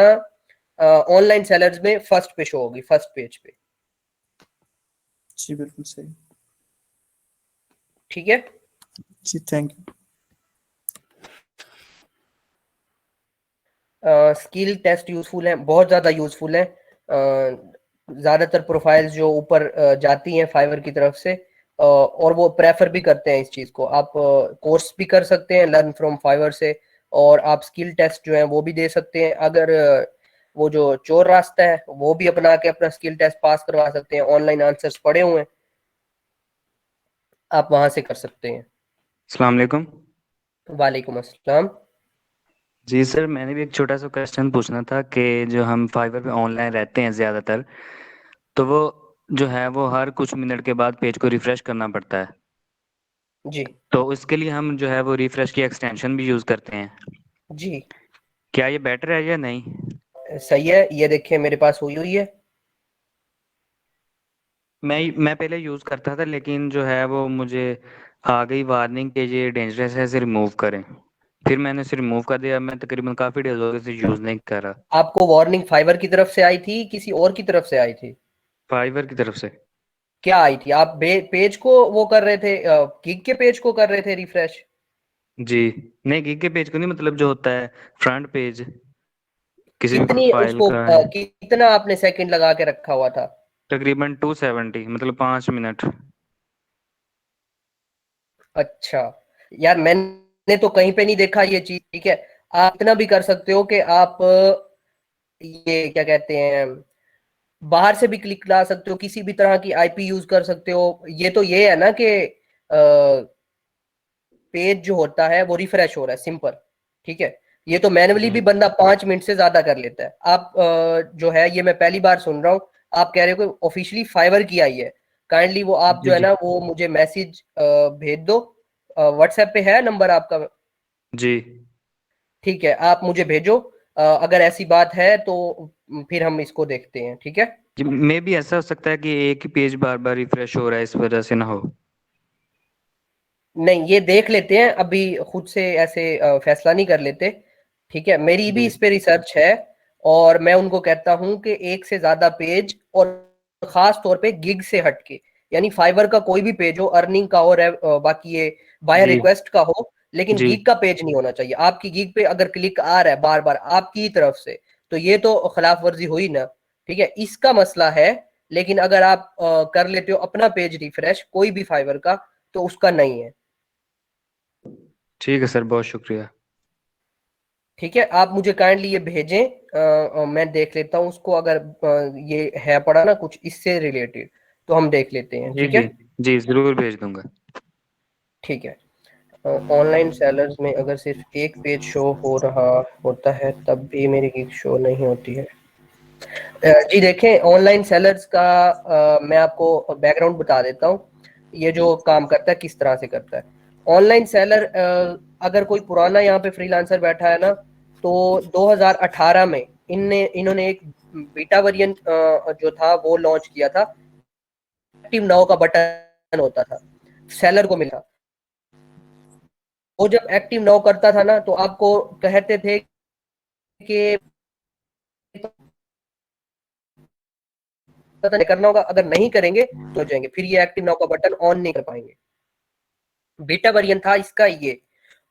ऑनलाइन सेलर्स में फर्स्ट पे शो होगी, फर्स्ट पेज पे। जी बिल्कुल सही। ठीक है जी thank you. Skill test useful है, बहुत ज्यादा यूजफुल है। ज्यादातर प्रोफाइल्स जो ऊपर जाती हैं फाइवर की तरफ से, और वो प्रेफर भी करते हैं इस चीज को। आप कोर्स भी कर सकते हैं लर्न फ्रॉम फाइवर से, और आप स्किल टेस्ट जो है वो भी दे सकते हैं। अगर वो जो चोर रास्ता है वो भी अपना के अपना स्किल टेस्ट पास करवा सकते हैं, ऑनलाइन आंसर्स पड़े हुए हैं, आप वहां से कर सकते हैं। अस्सलाम वालेकुम। वालेकुम अस्सलाम। जी सर, मैंने भी एक छोटा सा क्वेश्चन पूछना था कि जो हम फाइवर पे ऑनलाइन रहते हैं ज़्यादातर, तो वो जो है वो हर कुछ मिनट के बाद पेज को रिफ़्रेश करना पड़ता है। जी तो उसके लिए हम जो है वो रिफ़्रेश की एक्सटेंशन भी यूज़ करते हैं। जी क्या ये बेटर है या नहीं? सही है, ये देखिए मेरे पास हुई हुई है। मैं पहले यूज़ करता था, लेकिन जो है वो मुझे आ गई वार्निंग कि ये डेंजरस है, इसे रिमूव करें। फिर मैंने इसे रिमूव कर दिया। मैं तकरीबन काफ़ी डेज हो गए इसे यूज़ नहीं कर रहा। आपको वार्निंग फाइवर की तरफ से आई थी, किसी और की तरफ से आई थी? फाइवर की तरफ से। क्या आई थी? आप पेज को वो कर रहे थे, गिग के पेज को कर रहे थे रिफ्रेश? जी, नहीं गिग के पेज को नहीं, मतलब जो होता है फ्रंट पेज किसी भी कितनी प्रोफाइल उसको का। कितना आपने सेकंड लगा के रखा हुआ था? तकरीबन 270, मतलब 5 मिनट। अच्छा यार, मैंने तो कहीं पे नहीं देखा ये चीज। ठीक है, आप इतना भी कर सकते हो कि आप ये क्या कहते हैं, बाहर से भी क्लिक ला सकते हो, किसी भी तरह की आईपी यूज कर सकते हो। ये तो ये है ना कि पेज जो होता है वो रिफ्रेश हो रहा है, सिंपल। ठीक है, ये तो मैन्युअली भी जी बंदा 5 मिनट से ज्यादा कर लेता है। आप जो है, ये मैं पहली बार सुन रहा हूँ, आप कह रहे हो कि ऑफिशियली फाइवर की आई है। काइंडली वो आप जी जो है जी ना वो मुझे मैसेज भेज दो। व्हाट्सएप पे है नंबर आपका? जी ठीक है, आप मुझे भेजो। अगर ऐसी बात है तो फिर हम इसको देखते हैं। ठीक है, जी, मे भी ऐसा हो सकता है कि एक ही पेज बार बार रिफ्रेश हो रहा है, इस वजह से ना हो। नहीं ये देख लेते हैं, अभी खुद से ऐसे फैसला नहीं कर लेते। ठीक है, मेरी भी जी इस पे रिसर्च है, और मैं उनको कहता हूं कि एक से ज्यादा पेज, और खास तौर पे गिग से हटके, यानी फाइवर का कोई भी पेज हो, अर्निंग का हो, बाकी ये बायर जी रिक्वेस्ट का हो, लेकिन जी गिग का पेज नहीं होना चाहिए। आपकी गिग पे अगर क्लिक आ रहा है बार बार आपकी ही तरफ से, तो ये तो खिलाफ वर्जी हुई ना। ठीक है, इसका मसला है। लेकिन अगर आप कर लेते हो अपना पेज रिफ्रेश कोई भी फाइवर का, तो उसका नहीं है। ठीक है सर, बहुत शुक्रिया। ठीक है, आप मुझे काइंडली ये भेजें, मैं देख लेता हूँ उसको। अगर ये है पड़ा ना कुछ इससे रिलेटेड, तो हम देख लेते हैं। जी ठीक जी है, जी, ज़रूर भेज दूंगा। ठीक है। ऑनलाइन सेलर्स में अगर सिर्फ एक पेज शो हो रहा होता है तब भी मेरी गिग शो नहीं होती है। जी देखें, ऑनलाइन सेलर्स का मैं आपको बैकग्राउंड बता देता हूँ, ये जो काम करता है किस तरह से करता है। ऑनलाइन सेलर, अगर कोई पुराना यहाँ पे फ्रीलांसर बैठा है ना, तो 2018 में इन्होंने एक बीटा वेरिएंट जो था वो लॉन्च किया था। एक्टिव नाउ का बटन होता था, सेलर को मिला। वो जब एक्टिव नाउ करता था ना, तो आपको कहते थे कि पता नहीं करना होगा, अगर नहीं करेंगे तो हो जाएंगे, फिर ये एक्टिव नाउ का बटन ऑन नहीं कर पाएंगे। बीटा वेरिएंट था इसका ये।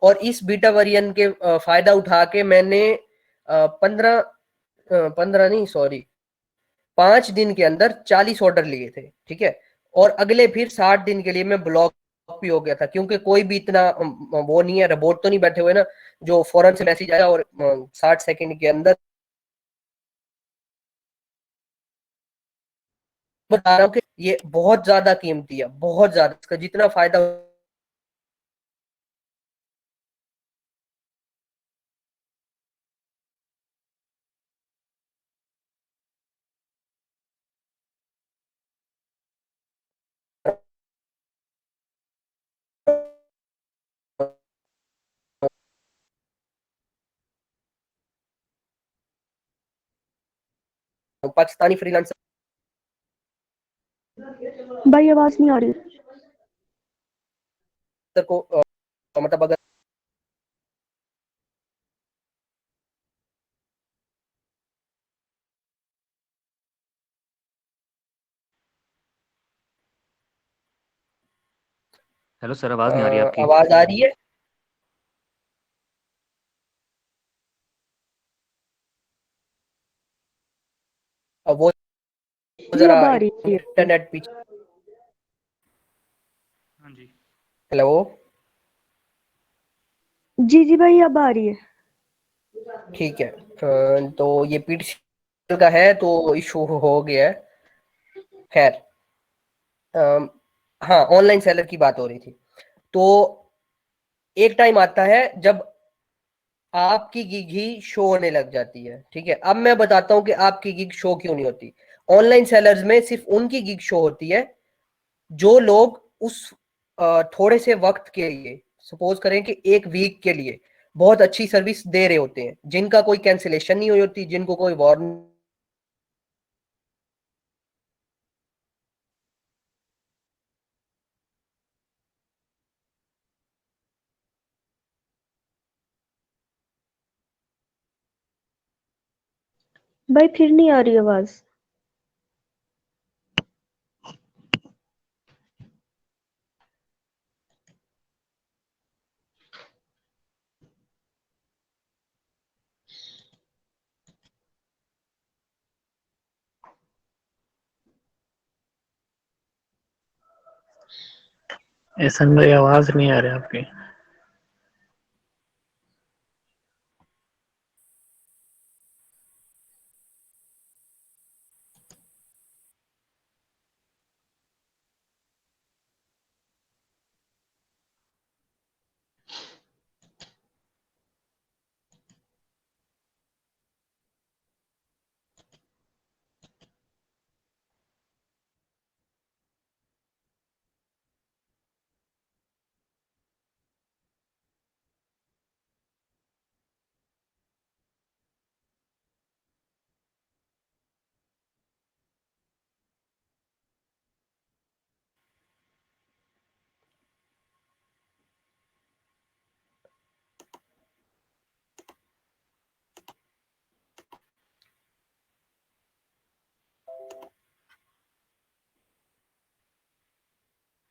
और इस बीटा वेरिएंट के फायदा उठा के मैंने 15 15 नहीं, सॉरी, 5 दिन के अंदर 40 ऑर्डर लिए थे। ठीक है, और अगले फिर 60 दिन के लिए मैं ब्लॉक भी हो गया था, क्योंकि कोई भी इतना वो नहीं है, रोबोट तो नहीं बैठे हुए ना जो फौरन से मैसेज आया और 60 सेकंड के अंदर। बता रहा हूँ कि ये बहुत ज्यादा कीमती है, बहुत ज्यादा, इसका जितना फायदा पाकिस्तानी फ्रीलांसर भाई आवाज नहीं आ रही। को मतलब अगर हेलो सर, आवाज नहीं आ रही आपकी। आवाज आ रही है? अब वो जी जरा अब आ रही है। इंटरनेट पीछे। हाँ जी। हेलो। जी जी भाई अब आ रही है। ठीक है, तो ये पीटीसी का है तो इशू हो गया है। खैर, हाँ, ऑनलाइन सेलर की बात हो रही थी। तो एक टाइम आता है जब आपकी गिग ही शो होने लग जाती है। ठीक है, अब मैं बताता हूं कि आपकी गिग शो क्यों नहीं होती। ऑनलाइन सेलर्स में सिर्फ उनकी गिग शो होती है जो लोग उस थोड़े से वक्त के लिए, सपोज करें कि एक वीक के लिए बहुत अच्छी सर्विस दे रहे होते हैं, जिनका कोई कैंसिलेशन नहीं हुई होती, जिनको कोई वार्निंग। भाई फिर नहीं आ रही आवाज। एहसन भाई आवाज नहीं आ रही आपकी।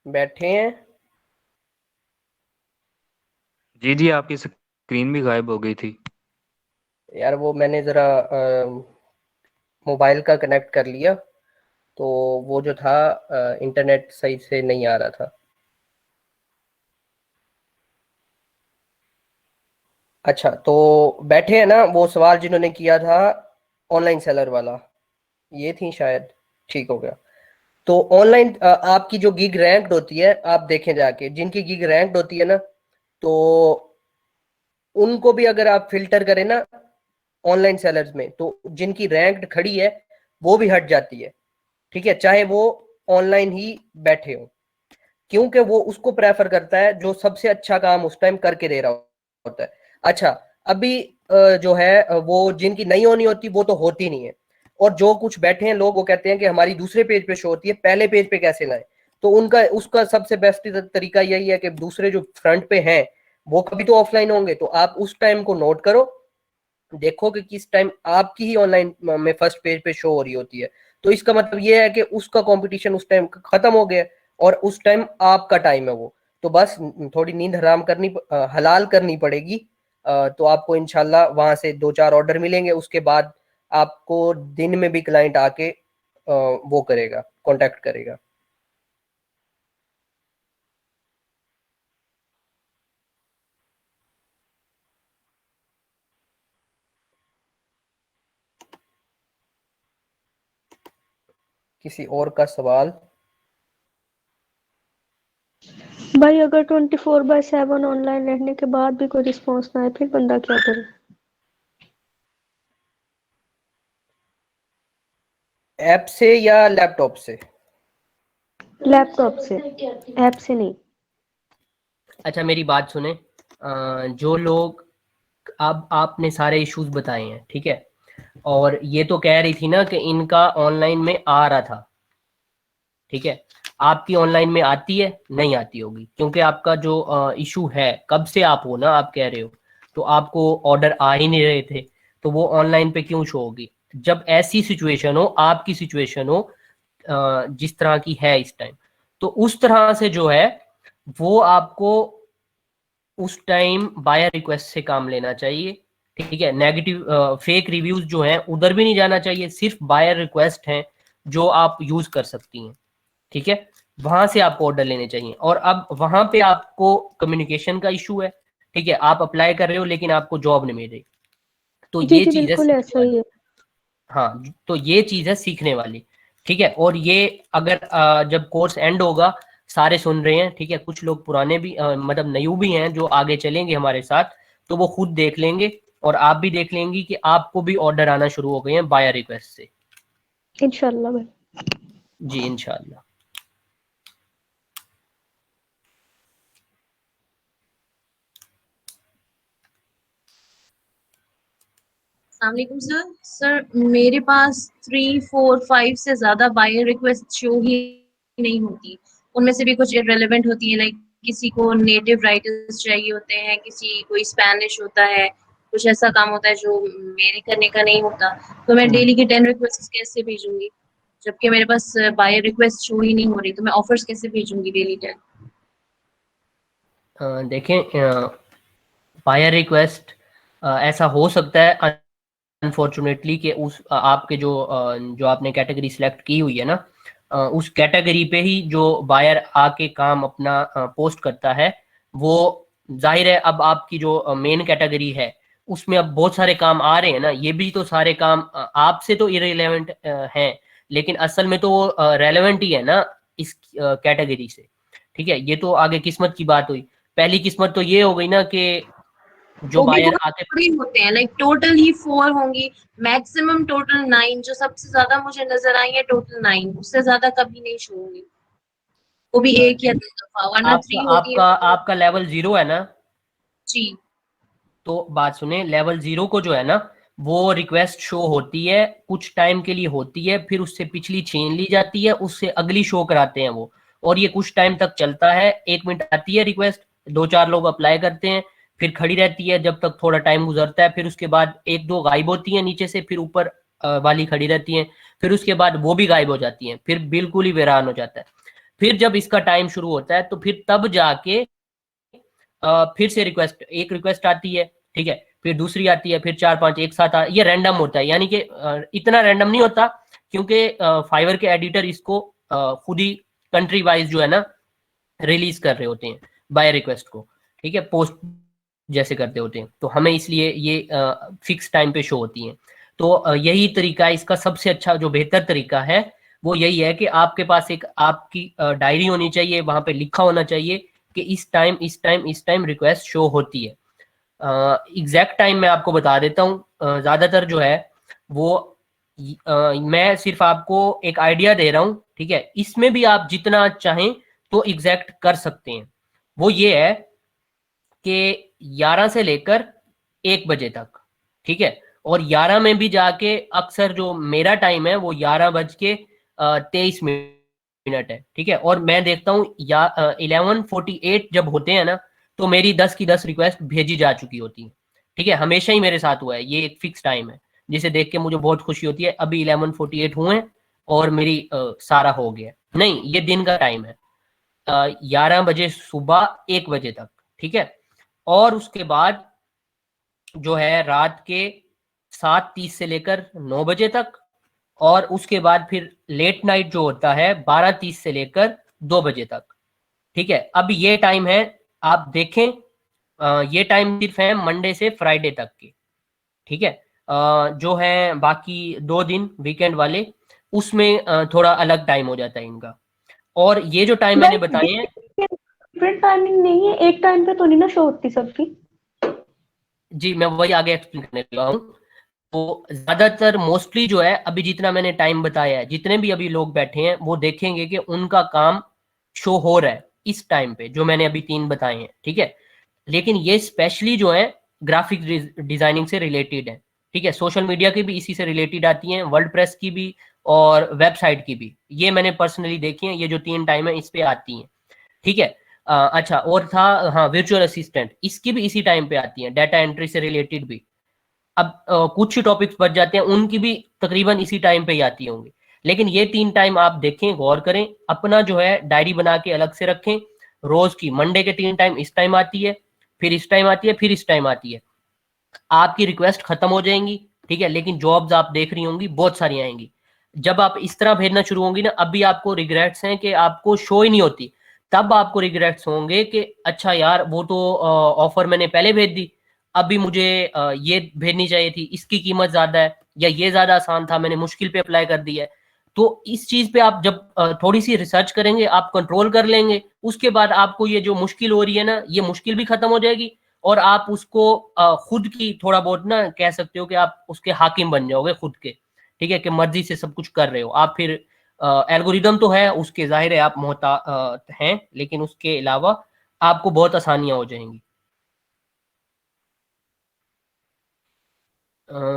बैठे हैं? जी जी, आपकी स्क्रीन भी गायब हो गई थी। यार वो मैंने जरा मोबाइल का कनेक्ट कर लिया, तो वो जो था इंटरनेट सही से नहीं आ रहा था। अच्छा, तो बैठे हैं ना, वो सवाल जिन्होंने किया था ऑनलाइन सेलर वाला, ये थी शायद। ठीक हो गया। तो ऑनलाइन आपकी जो गिग रैंक्ड होती है, आप देखें जाके, जिनकी गिग रैंक्ड होती है ना, तो उनको भी अगर आप फिल्टर करें ना ऑनलाइन सेलर्स में, तो जिनकी रैंक्ड खड़ी है वो भी हट जाती है। ठीक है, चाहे वो ऑनलाइन ही बैठे हो, क्योंकि वो उसको प्रेफर करता है जो सबसे अच्छा काम उस टाइम करके दे रहा होता है। अच्छा, अभी जो है वो जिनकी नहीं होनी होती वो तो होती नहीं है, और जो कुछ बैठे हैं लोग वो कहते हैं कि हमारी दूसरे पेज पे शो होती है, पहले पेज पे कैसे लाएं। तो उनका उसका सबसे बेस्ट तरीका यही है कि दूसरे जो फ्रंट पे हैं वो कभी तो ऑफलाइन होंगे, तो आप उस टाइम को नोट करो, देखो कि किस टाइम आपकी ही ऑनलाइन में फर्स्ट पेज पे शो हो रही होती है। तो इसका मतलब ये है कि उसका कंपटीशन उस टाइम खत्म हो गया, और उस टाइम आपका टाइम है वो। तो बस थोड़ी नींद हराम करनी, हलाल करनी पड़ेगी। तो आपको इंशाल्लाह वहां से 2-4 ऑर्डर मिलेंगे, उसके बाद आपको दिन में भी क्लाइंट आके वो करेगा, कांटेक्ट करेगा। किसी और का सवाल? भाई अगर 24/7 ऑनलाइन रहने के बाद भी कोई रिस्पॉन्स ना आए, फिर बंदा क्या करे? ऐप से या लैपटॉप से? लैपटॉप से, ऐप से नहीं। अच्छा, मेरी बात सुने। जो लोग, अब आपने सारे इश्यूज बताए हैं, ठीक है, और ये तो कह रही थी ना कि इनका ऑनलाइन में आ रहा था। ठीक है, आपकी ऑनलाइन में आती है? नहीं आती होगी, क्योंकि आपका जो इशू है, कब से आप हो ना, आप कह रहे हो, तो आपको ऑर्डर आ ही नहीं रहे थे, तो वो ऑनलाइन पे क्यों शो होगी? जब ऐसी सिचुएशन हो, आपकी सिचुएशन हो जिस तरह की है इस टाइम, तो उस तरह से जो है वो आपको उस टाइम बायर रिक्वेस्ट से काम लेना चाहिए, ठीक है। नेगेटिव फेक रिव्यूज जो हैं उधर भी नहीं जाना चाहिए, सिर्फ बायर रिक्वेस्ट हैं जो आप यूज कर सकती हैं, ठीक है। वहां से आपको ऑर्डर लेने चाहिए। और अब वहां पे आपको कम्युनिकेशन का इशू है, ठीक है, आप अप्लाई कर रहे हो लेकिन आपको जॉब नहीं मिल रही, तो जी ये जी चीज है बिल्कुल सीखने ऐसा ही वाली। है। हाँ, तो ये चीज है सीखने वाली, ठीक है। और ये अगर जब कोर्स एंड होगा, सारे सुन रहे हैं, ठीक है, कुछ लोग पुराने भी मतलब नयू भी हैं जो आगे चलेंगे हमारे साथ, तो वो खुद देख लेंगे और आप भी देख लेंगी कि आपको भी ऑर्डर आना शुरू हो गए हैं बायर रिक्वेस्ट से। इंशाल्लाह भाई। जी इंशाल्लाह। अस्सलामुअलैकुम सर। सर मेरे पास 3, 4, 5 से ज्यादा बायर रिक्वेस्ट शो ही नहीं होती। उनमें से भी कुछ इररिलेवेंट होती है, लाइक किसी को नेटिव राइटर्स चाहिए होते हैं, किसी कोई स्पेनिश होता है, कुछ ऐसा काम होता है जो मेरे करने का नहीं होता। तो मैं डेली की 10 रिक्वेस्ट कैसे भेजूंगी जबकि मेरे पास बायर रिक्वेस्ट शो ही नहीं हो रही? तो मैं ऑफर्स कैसे भेजूंगी डेली 10? देखें, बायर रिक्वेस्ट ऐसा हो सकता है अनफॉर्चुनेटली कि उस आपके जो आपने कैटेगरी सिलेक्ट की हुई है ना, उस कैटेगरी पे ही जो बायर आके काम अपना पोस्ट करता है, वो जाहिर है अब आपकी जो मेन कैटेगरी है उसमें अब बहुत सारे काम आ रहे हैं ना, ये भी तो सारे काम आपसे तो इररिलेवेंट हैं, लेकिन असल में तो वो रेलेवेंट ही है ना इस कैटेगरी से, ठीक है। ये तो आगे किस्मत की बात हुई। पहली किस्मत तो ये हो गई ना कि जो वो भी बायर बहुत आके थोड़ी होते हैं, लाइक टोटल ही 4 होंगी, मैक्सिमम टोटल 9। जो सबसे ज्यादा मुझे नजर आई है टोटल 9, उससे ज्यादा कभी नहीं शो होंगी, वो भी एक या 2 दफा, वरना 3 आपका होती है। आपका आपका लेवल 0 है ना, जी तो बात सुने, लेवल 0 को जो है ना, वो रिक्वेस्ट शो होती है, कुछ टाइम के लिए होती है, फिर उससे पिछली छीन ली जाती है, उससे अगली शो कराते हैं वो, और ये कुछ टाइम तक चलता है। 1 मिनट आती है रिक्वेस्ट, 2-4 लोग अप्लाई करते हैं, फिर खड़ी रहती है जब तक थोड़ा टाइम गुजरता है, फिर उसके बाद 1-2 गायब होती हैं नीचे से, फिर ऊपर वाली खड़ी रहती हैं, फिर उसके बाद वो भी गायब हो जाती हैं, फिर बिल्कुल ही वीरान हो जाता है। फिर जब इसका टाइम शुरू होता है तो फिर तब जाके फिर से एक रिक्वेस्ट आती है, ठीक है, फिर दूसरी आती है, फिर 4-5 एक साथ ये रैंडम होता है, यानी कि इतना रैंडम नहीं होता, क्योंकि फाइवर के एडिटर इसको खुद ही कंट्री वाइज जो है ना रिलीज कर रहे होते हैं बाय रिक्वेस्ट को, ठीक है, पोस्ट जैसे करते होते हैं, तो हमें इसलिए ये फिक्स टाइम पे शो होती हैं। तो यही तरीका है इसका, सबसे अच्छा जो बेहतर तरीका है वो यही है कि आपके पास एक आपकी डायरी होनी चाहिए, वहां पे लिखा होना चाहिए कि इस टाइम रिक्वेस्ट शो होती है। एग्जैक्ट टाइम मैं आपको बता देता हूँ, ज्यादातर जो है वो मैं सिर्फ आपको एक आइडिया दे रहा हूँ, ठीक है, इसमें भी आप जितना चाहें तो एग्जैक्ट कर सकते हैं। वो ये है कि 11 से लेकर 1 बजे तक, ठीक है, और 11 में भी जाके अक्सर जो मेरा टाइम है वो 11:23 है, ठीक है, और मैं देखता हूँ या 11:48 जब होते हैं ना, तो मेरी 10 की 10 रिक्वेस्ट भेजी जा चुकी होती है, ठीक है, हमेशा ही मेरे साथ हुआ है, ये एक फिक्स टाइम है जिसे देख के मुझे बहुत खुशी होती है। अभी 11:48 हुए हैं और मेरी सारा हो गया, नहीं ये दिन का टाइम है, 11 बजे सुबह 1 बजे तक, ठीक है। और उसके बाद जो है रात के 7:30 से लेकर 9 बजे तक, और उसके बाद फिर लेट नाइट जो होता है 12:30 से लेकर 2 बजे तक, ठीक है। अब ये टाइम है, आप देखें, ये टाइम सिर्फ है मंडे से फ्राइडे तक के, ठीक है। जो है बाकी 2 दिन वीकेंड वाले, उसमें थोड़ा अलग टाइम हो जाता है इनका। और ये जो टाइम मैंने बताए हैं, डिफरेंट टाइमिंग नहीं है, एक टाइम पे तो नहीं ना शो होती सबकी। जी मैं वही आगे एक्सप्लेन करने लगा हूँ। तो ज्यादातर मोस्टली जो है, अभी जितना मैंने टाइम बताया है, जितने भी अभी लोग बैठे हैं वो देखेंगे कि उनका काम शो हो रहा है इस टाइम पे, जो मैंने अभी 3 बताए हैं, ठीक है। लेकिन ये स्पेशली जो है ग्राफिक डिजाइनिंग से रिलेटेड है, ठीक है, सोशल मीडिया की भी इसी से रिलेटेड आती हैं, वर्ल्ड प्रेस की भी और वेबसाइट की भी, ये मैंने पर्सनली देखी है, ये जो 3 टाइम है इस पे आती हैं, ठीक है। अच्छा, और था, हाँ, वर्चुअल असिस्टेंट, इसकी भी इसी टाइम पे आती है, डाटा एंट्री से रिलेटेड भी। अब कुछ ही टॉपिक्स बच जाते हैं, उनकी भी तकरीबन इसी टाइम पे ही आती होंगी, लेकिन ये 3 टाइम आप देखें, गौर करें, अपना जो है डायरी बना के अलग से रखें, रोज की, मंडे के 3 टाइम, इस टाइम आती है, फिर इस टाइम आती है, फिर इस टाइम आती है। आपकी रिक्वेस्ट खत्म हो जाएंगी, ठीक है, लेकिन जॉब्स आप देख रही होंगी बहुत सारी आएंगी। जब आप इस तरह भेजना शुरू होंगी ना, अभी आपको रिग्रेट्स हैं कि आपको शो ही नहीं होती, तब आपको रिग्रेट्स होंगे कि अच्छा यार वो तो ऑफर मैंने पहले भेज दी, अभी मुझे ये भेजनी चाहिए थी, इसकी कीमत ज्यादा है, या ये ज्यादा आसान था, मैंने मुश्किल पे अप्लाई कर दिया है। तो इस चीज पे आप जब थोड़ी सी रिसर्च करेंगे, आप कंट्रोल कर लेंगे, उसके बाद आपको ये जो मुश्किल हो रही है ना, ये मुश्किल भी खत्म हो जाएगी, और आप उसको खुद की थोड़ा बहुत ना कह सकते हो कि आप उसके हाकिम बन जाओगे खुद के, ठीक है, कि मर्जी से सब कुछ कर रहे हो आप। फिर एल्गोरिदम तो है उसके, जाहिर है आप मोहतात हैं, लेकिन उसके अलावा आपको बहुत आसानियां हो जाएंगी।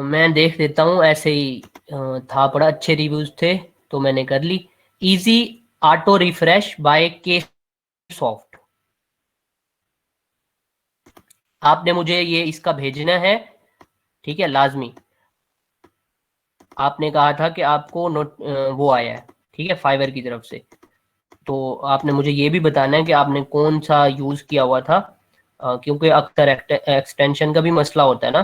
मैं देख देता हूँ, ऐसे ही था पड़ा, अच्छे रिव्यूज थे तो मैंने कर ली। इजी ऑटो रिफ्रेश बाय के सॉफ्ट, आपने मुझे ये इसका भेजना है, ठीक है, लाजमी। आपने कहा था कि आपको नोट वो आया है, ठीक है, फाइवर की तरफ से, तो आपने मुझे ये भी बताना है कि आपने कौन सा यूज किया हुआ था, क्योंकि अक्सर एक्सटेंशन का भी मसला होता है ना,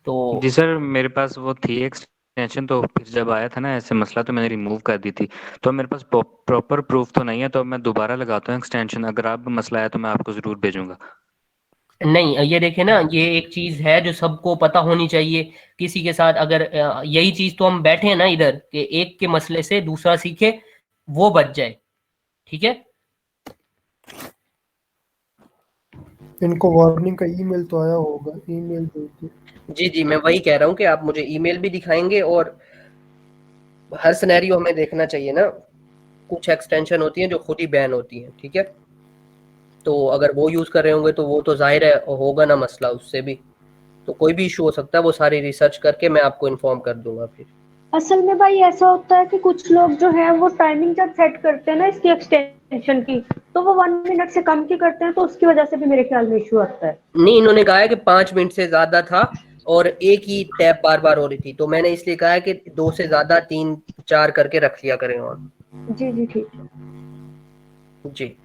तो जी सर, मेरे पास वो थी एक्सटेंशन, तो फिर जब आया था ना ऐसे मसला तो मैंने रिमूव कर दी थी। तो मेरे पास प्रॉपर प्रूफ तो नहीं है, तो मैं दोबारा लगाता हूँ एक्सटेंशन। अगर आप मसला है तो मैं आपको ज़रूर भेजूंगा। नहीं, ये देखे ना, ये एक चीज है जो सबको पता होनी चाहिए। किसी के साथ अगर यही चीज तो हम बैठे हैं ना इधर, कि एक के मसले से दूसरा सीखे, वो बच जाए, ठीक है। इनको वार्निंग का ईमेल तो आया होगा, ईमेल भेज जी जी, मैं वही कह रहा हूँ कि आप मुझे ईमेल भी दिखाएंगे, और हर सिनेरियो हमें देखना चाहिए ना, कुछ एक्सटेंशन होती हैं जो खुद ही बैन होती हैं, ठीक है, तो अगर वो यूज कर रहे होंगे तो वो तो जाहिर है होगा ना मसला उससे भी, तो कोई भी इशू हो सकता है, वो सारी रिसर्च करके मैं आपको इन्फॉर्म कर दूंगा फिर। असल में भाई ऐसा होता है कि कुछ लोग जो है वो टाइमिंग जब सेट करते हैं ना इसकी एक्सटेंशन की, तो वो 1 मिनट से कम की करते हैं, तो उसकी वजह से भी मेरे ख्याल में इशू आता है। नहीं, इन्होंने कहा है कि 5 मिनट से ज्यादा था, और एक ही टैप बार बार हो रही थी, तो मैंने इसलिए कहा है कि 2 से ज्यादा 3 4 करके रख लिया करें ऑन। जी जी ठीक है। जी,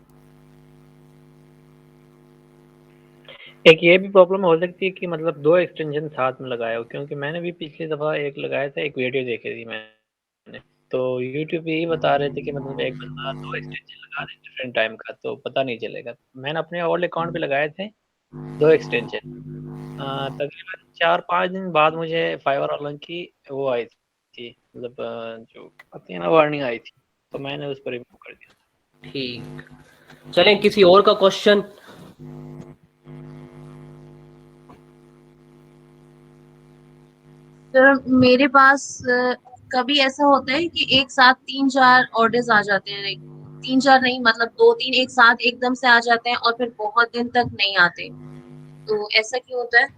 एक ये भी प्रॉब्लम हो सकती है कि मतलब 2 एक्सटेंशन साथ में लगाए हो, क्योंकि मैंने भी पिछली दफ़ा एक लगाया था, एक वीडियो देखी थी मैंने, तो यूट्यूब पे यही बता रहे थे कि मतलब एक बंदा 2 एक्सटेंशन लगा दे डिफरेंट टाइम का तो पता नहीं चलेगा। मैंने अपने ओल्ड अकाउंट पे लगाए थे 2 एक्सटेंशन। तकरीबन 4-5 दिन बाद मुझे फाइवर वालों की वो आई थी, मतलब जो आती है ना वार्निंग आई थी, तो मैंने उसको रिमूव कर दिया। ठीक, चलें किसी और का क्वेश्चन। सर मेरे पास कभी ऐसा होता है कि एक साथ 3-4 ऑर्डर्स आ जाते हैं, लाइक 3-4 नहीं, मतलब 2-3 एक साथ एकदम से आ जाते हैं और फिर बहुत दिन तक नहीं आते, तो ऐसा क्यों होता है?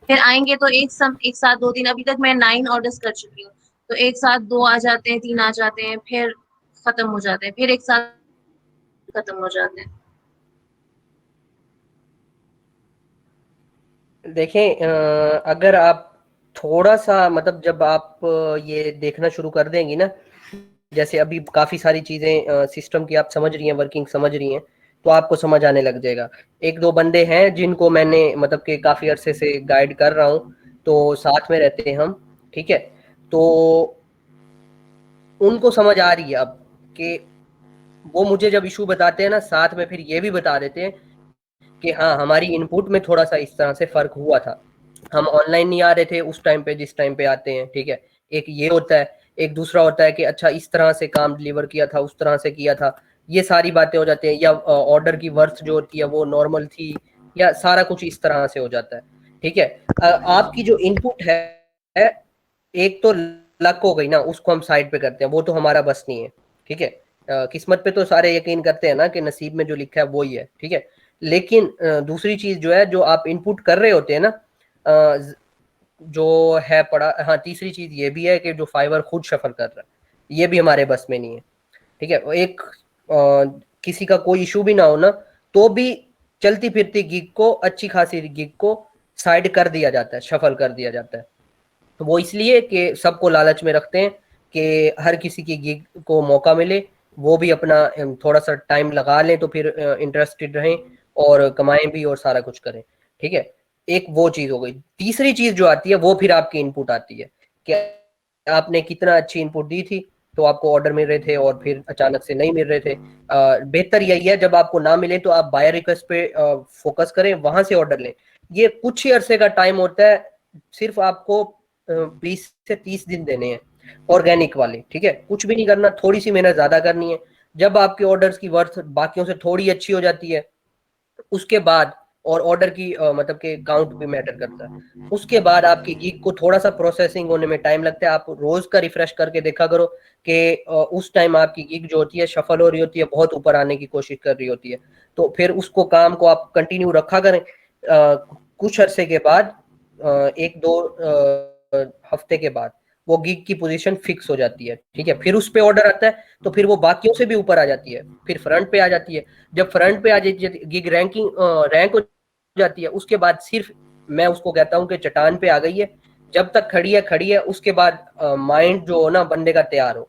फिर आएंगे तो एक साथ 2-3, अभी तक मैं 9 ऑर्डर्स कर चुकी हूँ, तो एक साथ 2 आ जाते हैं, 3 आ जाते हैं, फिर खत्म हो जाते हैं, फिर एक साथ खत्म हो जाते हैं। देखें, अगर आप थोड़ा सा मतलब जब आप ये देखना शुरू कर देंगी ना, जैसे अभी काफी सारी चीजें सिस्टम की आप समझ रही हैं, वर्किंग समझ रही हैं, तो आपको समझ आने लग जाएगा। एक दो बंदे हैं जिनको मैंने मतलब कि काफी अरसे से गाइड कर रहा हूँ, तो साथ में रहते हैं हम, ठीक है, तो उनको समझ आ रही है अब कि वो मुझे जब इशू बताते हैं ना, साथ में फिर ये भी बता देते हैं कि हाँ, हमारी इनपुट में थोड़ा सा इस तरह से फर्क हुआ था, हम ऑनलाइन नहीं आ रहे थे उस टाइम पे जिस टाइम पे आते हैं, ठीक है, एक ये होता है। एक दूसरा होता है कि अच्छा इस तरह से काम डिलीवर किया था, उस तरह से किया था, ये सारी बातें हो जाती हैं, या ऑर्डर की वर्थ जो होती है वो नॉर्मल थी, या सारा कुछ इस तरह से हो जाता है, ठीक है। आपकी जो इनपुट है, एक तो लक हो गई ना, उसको हम साइड पे करते हैं, वो तो हमारा बस नहीं है, ठीक है। किस्मत पे तो सारे यकीन करते हैं ना कि नसीब में जो लिखा है वो ही है, ठीक है। लेकिन दूसरी चीज जो है, जो आप इनपुट कर रहे होते हैं ना, जो है पड़ा, हाँ, तीसरी चीज ये भी है कि जो फाइवर खुद शफल कर रहा है, ये भी हमारे बस में नहीं है, ठीक है। एक किसी का कोई इशू भी ना हो ना, तो भी चलती फिरती गिग को, अच्छी खासी गिग को साइड कर दिया जाता है, शफल कर दिया जाता है। तो वो इसलिए कि सबको लालच में रखते हैं कि हर किसी की गिग को मौका मिले, वो भी अपना थोड़ा सा टाइम लगा लें तो फिर इंटरेस्टेड रहें और कमाएं भी और सारा कुछ करें, ठीक है। एक वो चीज हो गई। तीसरी चीज जो आती है वो फिर आपकी इनपुट आती है कि आपने कितना अच्छी इनपुट दी थी तो आपको ऑर्डर मिल रहे थे और फिर अचानक से नहीं मिल रहे थे। बेहतर यही है जब आपको ना मिले तो आप बायर रिक्वेस्ट पे फोकस करें, वहां से ऑर्डर लें। ये कुछ ही अरसे का टाइम होता है, सिर्फ आपको 20 से 30 दिन देने हैं ऑर्गेनिक वाले, ठीक है। कुछ भी नहीं करना, थोड़ी सी मेहनत ज्यादा करनी है। जब आपके ऑर्डर्स की वर्थ बाकियों से थोड़ी अच्छी हो जाती है उसके बाद, और ऑर्डर की मतलब के काउंट भी मैटर करता है, उसके बाद आपकी गिग को थोड़ा सा प्रोसेसिंग होने में टाइम लगता है। आप रोज का रिफ्रेश करके देखा करो कि उस टाइम आपकी गिग जो होती है शफल हो रही होती है, बहुत ऊपर आने की कोशिश कर रही होती है, तो फिर उसको काम को आप कंटिन्यू रखा करें। कुछ अरसे के बाद, एक दो हफ्ते के बाद वो गिग की पोजीशन फिक्स हो जाती है, ठीक है। फिर उस पे ऑर्डर आता है तो फिर वो बाकियों से भी ऊपर आ जाती है, फिर फ्रंट पे आ जाती है। जब फ्रंट पे आ जाती है गिग रैंक हो जाती है, उसके बाद सिर्फ मैं उसको कहता हूँ कि चट्टान पे आ गई है। जब तक खड़ी है उसके बाद माइंड जो हो ना बंदे का तैयार हो,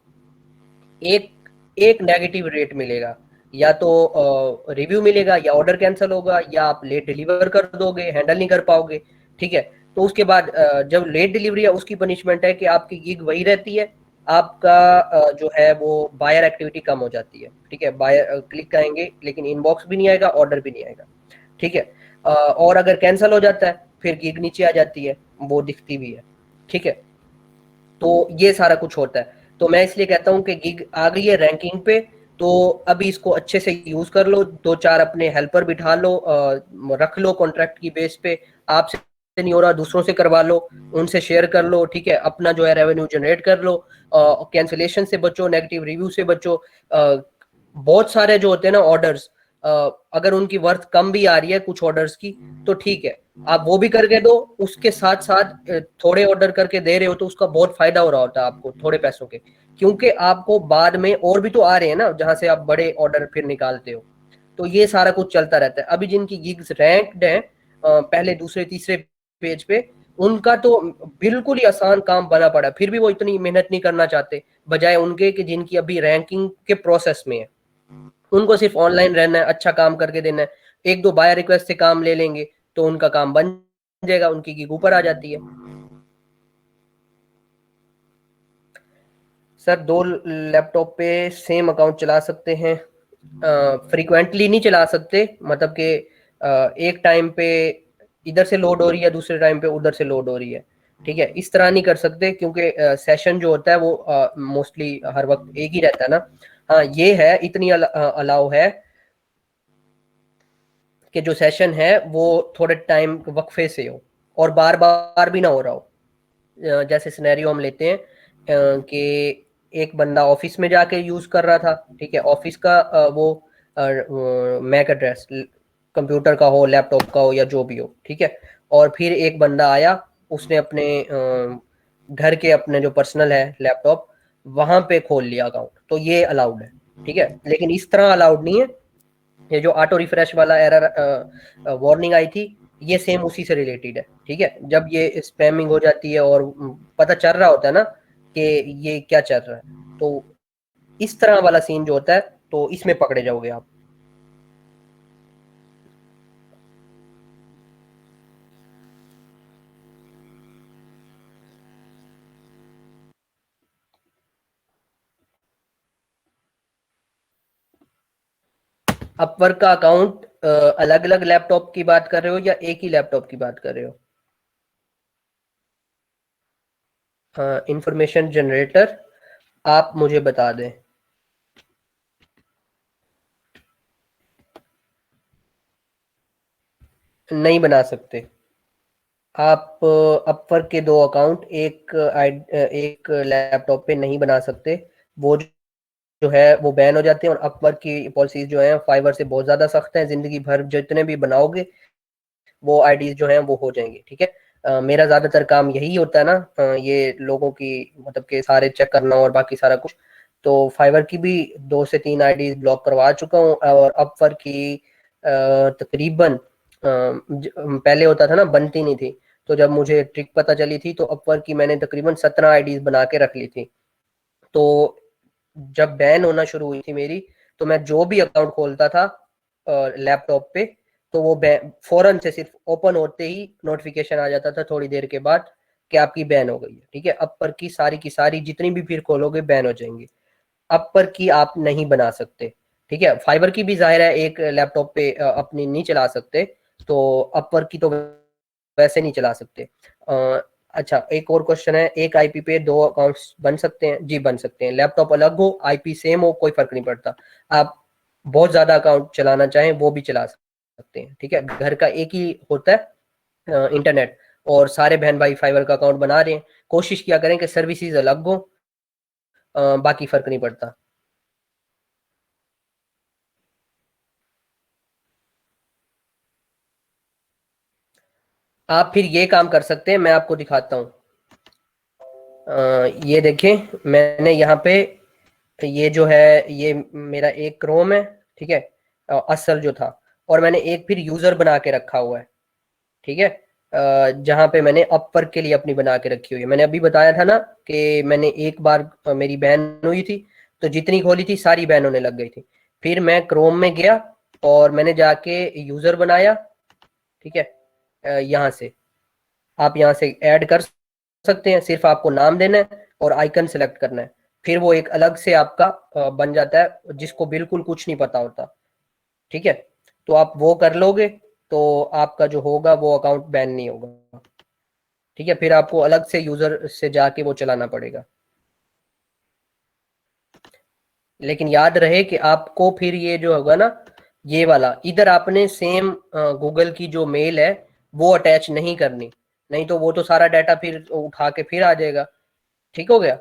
एक एक नेगेटिव रेट मिलेगा, या तो रिव्यू मिलेगा, या ऑर्डर कैंसिल होगा, या आप लेट डिलीवर कर दोगे, हैंडल नहीं कर पाओगे, ठीक है। तो उसके बाद जब लेट डिलीवरी है उसकी पनिशमेंट है कि आपकी गिग वही रहती है, आपका जो है वो बायर एक्टिविटी कम हो जाती है, ठीक है। बायर क्लिक करेंगे लेकिन इनबॉक्स भी नहीं आएगा, ऑर्डर भी नहीं आएगा, ठीक है। और अगर कैंसिल हो जाता है फिर गिग नीचे आ जाती है, वो दिखती भी है, ठीक है। तो ये सारा कुछ होता है। तो मैं इसलिए कहता हूँ कि गिग आ गई है रैंकिंग पे, तो अभी इसको अच्छे से यूज कर लो, दो चार अपने हेल्पर बिठा लो, रख लो कॉन्ट्रैक्ट की बेस पे, आपसे नहीं हो रहा दूसरों से करवा लो, उनसे शेयर कर लो, ठीक है। अपना जो है रेवेन्यू जनरेट कर लो, कैंसिलेशन से बचो, नेगेटिव रिव्यू से बचो। बहुत सारे जो होते हैं ना ऑर्डर्स, अगर उनकी वर्थ कम भी आ रही है कुछ ऑर्डर्स की तो ठीक है, आप वो भी करके दो, उसके साथ साथ थोड़े ऑर्डर करके दे रहे हो तो उसका बहुत फायदा हो रहा होता है आपको थोड़े पैसों के, क्योंकि आपको बाद में और भी तो आ रहे हैं ना जहां से आप बड़े ऑर्डर फिर निकालते हो। तो ये सारा कुछ चलता रहता है। अभी जिनकी गिग्स रैंक्ड है पहले दूसरे तीसरे पेज पे, उनका तो बिल्कुल ही आसान काम बना पड़ा, फिर भी वो इतनी मेहनत नहीं करना चाहते, बजाय उनके कि जिनकी अभी रैंकिंग के प्रोसेस में है। उनको सिर्फ ऑनलाइन रहना है, अच्छा काम करके देना है, एक दो बायर रिक्वेस्ट से काम ले लेंगे तो उनका काम बन जाएगा, उनकी गिग ऊपर आ जाती है। सर 2 लैपटॉप पे सेम अकाउंट चला सकते हैं? फ्रीक्वेंटली नहीं चला सकते, मतलब कि एक टाइम पे इधर से लोड हो रही है, दूसरे टाइम पे उधर से लोड हो रही है, ठीक है। इस तरह नहीं कर सकते क्योंकि सेशन जो होता है वो मोस्टली हर वक्त एक ही रहता है ना। हाँ ये है, इतनी अलाउ है कि जो सेशन है वो थोड़े टाइम वक्फे से हो और बार बार भी ना हो रहा हो। जैसे सिनेरियो हम लेते हैं कि एक बंदा ऑफिस में जाके यूज कर रहा था, ठीक है, ऑफिस का वो मैक एड्रेस, कंप्यूटर का हो, लैपटॉप का हो, या जो भी हो, ठीक है। और फिर एक बंदा आया, उसने अपने घर के अपने जो पर्सनल है लैपटॉप वहां पे खोल लिया अकाउंट, तो ये अलाउड है, ठीक है। लेकिन इस तरह अलाउड नहीं है। ये जो ऑटो रिफ्रेश वाला एरर वार्निंग आई थी, ये सेम उसी से रिलेटेड है, ठीक है। जब ये स्पैमिंग हो जाती है और पता चल रहा होता है ना कि ये क्या चल रहा है, तो इस तरह वाला सीन जो होता है तो इसमें पकड़े जाओगे आप। अपवर्क का अकाउंट अलग अलग लैपटॉप की बात कर रहे हो या एक ही लैपटॉप की बात कर रहे हो? इंफॉर्मेशन जनरेटर आप मुझे बता दें। नहीं बना सकते आप। अपवर्क के 2 अकाउंट एक लैपटॉप पे नहीं बना सकते, वो जो है वो बैन हो जाते हैं। और अपवर्क की पॉलिसीज जो है फाइवर से बहुत ज्यादा सख्त है, जिंदगी भर जितने भी बनाओगे वो आईडीज जो हैं वो हो जाएंगे, ठीक है। मेरा ज्यादातर काम यही होता है ना, ये लोगों की मतलब के सारे चेक करना और बाकी सारा कुछ। तो फाइवर की भी 2 से 3 आईडीज ब्लॉक करवा चुका हूँ, और अपवर्क की तकरीबन पहले होता था ना, बनती नहीं थी, तो जब मुझे ट्रिक पता चली थी तो अपवर्क की मैंने तकरीबन 17 आईडीज बना के रख ली थी। तो जब बैन होना शुरू हुई थी मेरी, तो मैं जो भी अकाउंट खोलता था लैपटॉप पे, तो वो फौरन से सिर्फ ओपन होते ही नोटिफिकेशन आ जाता था थोड़ी देर के बाद कि आपकी बैन हो गई है। ठीक है, अपर की सारी जितनी भी फिर खोलोगे बैन हो जाएंगी। अपर की आप नहीं बना सकते। ठीक है, फाइबर की भी जाहिर है एक लैपटॉप पे अपनी नहीं चला सकते, तो अपर की तो वैसे नहीं चला सकते। अच्छा, एक और क्वेश्चन है, एक आईपी पे 2 अकाउंट्स बन सकते हैं? जी बन सकते हैं। लैपटॉप अलग हो, आईपी सेम हो, कोई फर्क नहीं पड़ता। आप बहुत ज्यादा अकाउंट चलाना चाहें वो भी चला सकते हैं। ठीक है, घर का एक ही होता है इंटरनेट, और सारे बहन भाई फाइबर का अकाउंट बना रहे हैं। कोशिश किया करें कि सर्विसेज अलग हो, बाकी फर्क नहीं पड़ता। आप फिर ये काम कर सकते हैं, मैं आपको दिखाता हूँ। ये देखें, मैंने यहाँ पे ये जो है ये मेरा एक क्रोम है। ठीक है, असल जो था, और मैंने एक फिर यूजर बना के रखा हुआ है। ठीक है, जहाँ पे मैंने अपर के लिए अपनी बना के रखी हुई है। मैंने अभी बताया था ना कि मैंने एक बार मेरी बैन हुई थी, तो जितनी खोली थी सारी बैन होने लग गई थी। फिर मैं क्रोम में गया और मैंने जाके यूजर बनाया। ठीक है, यहाँ से आप यहाँ से ऐड कर सकते हैं, सिर्फ आपको नाम देना है और आइकन सेलेक्ट करना है। फिर वो एक अलग से आपका बन जाता है, जिसको बिल्कुल कुछ नहीं पता होता। ठीक है, तो आप वो कर लोगे तो आपका जो होगा वो अकाउंट बैन नहीं होगा। ठीक है, फिर आपको अलग से यूजर से जाके वो चलाना पड़ेगा। लेकिन याद रहे कि आपको फिर ये जो होगा ना, ये वाला इधर आपने सेम गूगल की जो मेल है वो अटैच नहीं करनी, नहीं तो वो तो सारा डाटा फिर उठा के फिर आ जाएगा। ठीक हो गया?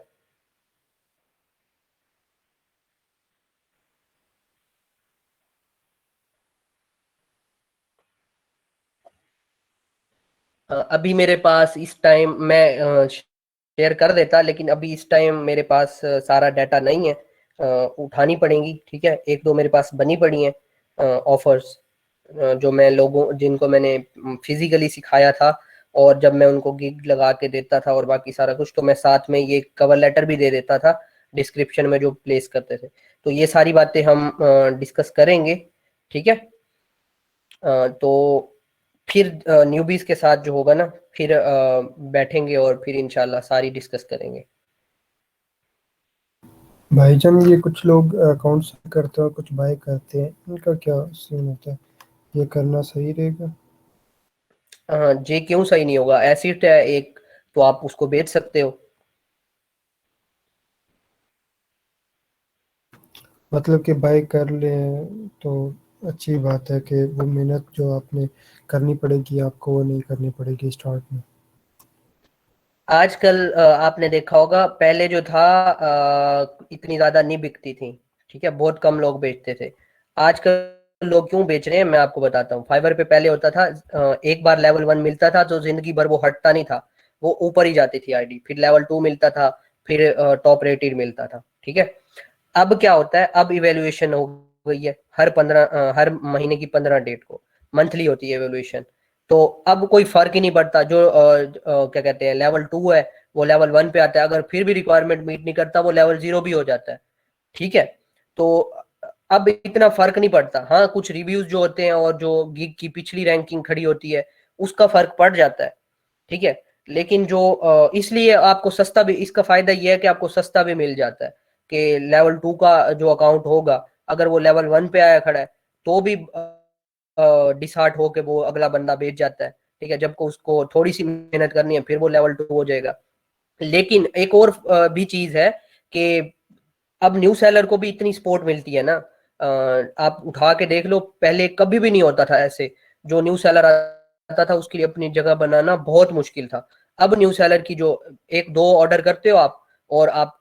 अभी मेरे पास इस टाइम मैं शेयर कर देता, लेकिन अभी इस टाइम मेरे पास सारा डाटा नहीं है, उठानी पड़ेंगी। ठीक है, एक दो मेरे पास बनी पड़ी हैं ऑफर्स, जो मैं लोगों जिनको मैंने फिजिकली सिखाया था, और जब मैं उनको गिग लगा के देता था और बाकी सारा कुछ, तो मैं साथ में ये कवर लेटर भी दे देता था डिस्क्रिप्शन में जो प्लेस करते थे। तो ये सारी बातें हम डिस्कस करेंगे। ठीक है, तो फिर न्यूबीज के साथ जो होगा ना, फिर बैठेंगे और फिर इंशाल्लाह सारी डिस्कस करेंगे। भाईजान, ये कुछ लोग अकाउंट्स करते हैं और कुछ बाय करते हैं, इनका क्या सीन होता है? ये करना सही रहेगा? जे क्यों सही नहीं होगा? एसिड है एक, तो आप उसको बेच सकते हो। मतलब कि बाय कर ले तो अच्छी बात है कि वो मेहनत जो आपने करनी पड़ेगी आपको वो नहीं करनी पड़ेगी स्टार्ट में। आजकल आपने देखा होगा, पहले जो था इतनी ज्यादा नहीं बिकती थी। ठीक है, बहुत कम लोग बेचते थे। आजकल लोग क्यों बेच रहे हैं मैं आपको बताता हूँ। फाइवर पे पहले होता था एक बार लेवल 1 मिलता था तो जिंदगी भर वो हटता नहीं था, वो ऊपर ही जाती थी आईडी। फिर लेवल 2 मिलता था, फिर टॉप रेटेड मिलता था। ठीक है, अब क्या होता है, अब इवेल्युएशन हो गई है हर महीने की 15 डेट को मंथली होती है इवेल्युएशन। तो अब कोई फर्क ही नहीं पड़ता, जो क्या कहते हैं लेवल 2 है वो लेवल 1 पे आता है, अगर फिर भी रिक्वायरमेंट मीट नहीं करता वो लेवल 0 भी हो जाता है। ठीक है, तो अब इतना फर्क नहीं पड़ता। हाँ, कुछ रिव्यूज जो होते हैं और जो गिग की पिछली रैंकिंग खड़ी होती है उसका फर्क पड़ जाता है। ठीक है, लेकिन जो इसलिए आपको सस्ता भी, इसका फायदा ये है कि आपको सस्ता भी मिल जाता है कि लेवल 2 का जो अकाउंट होगा, अगर वो लेवल 1 पे आया खड़ा है तो भी डिसहार्ट हो के वो अगला बंदा बेच जाता है। ठीक है, जब को उसको थोड़ी सी मेहनत करनी है फिर वो लेवल 2 हो जाएगा। लेकिन एक और भी चीज है कि अब न्यू सेलर को भी इतनी सपोर्ट मिलती है ना। आप उठा के देख लो, पहले कभी भी नहीं होता था ऐसे। जो न्यू सेलर आता था उसके लिए अपनी जगह बनाना बहुत मुश्किल था। अब न्यू सेलर की जो एक दो ऑर्डर करते हो आप, और आप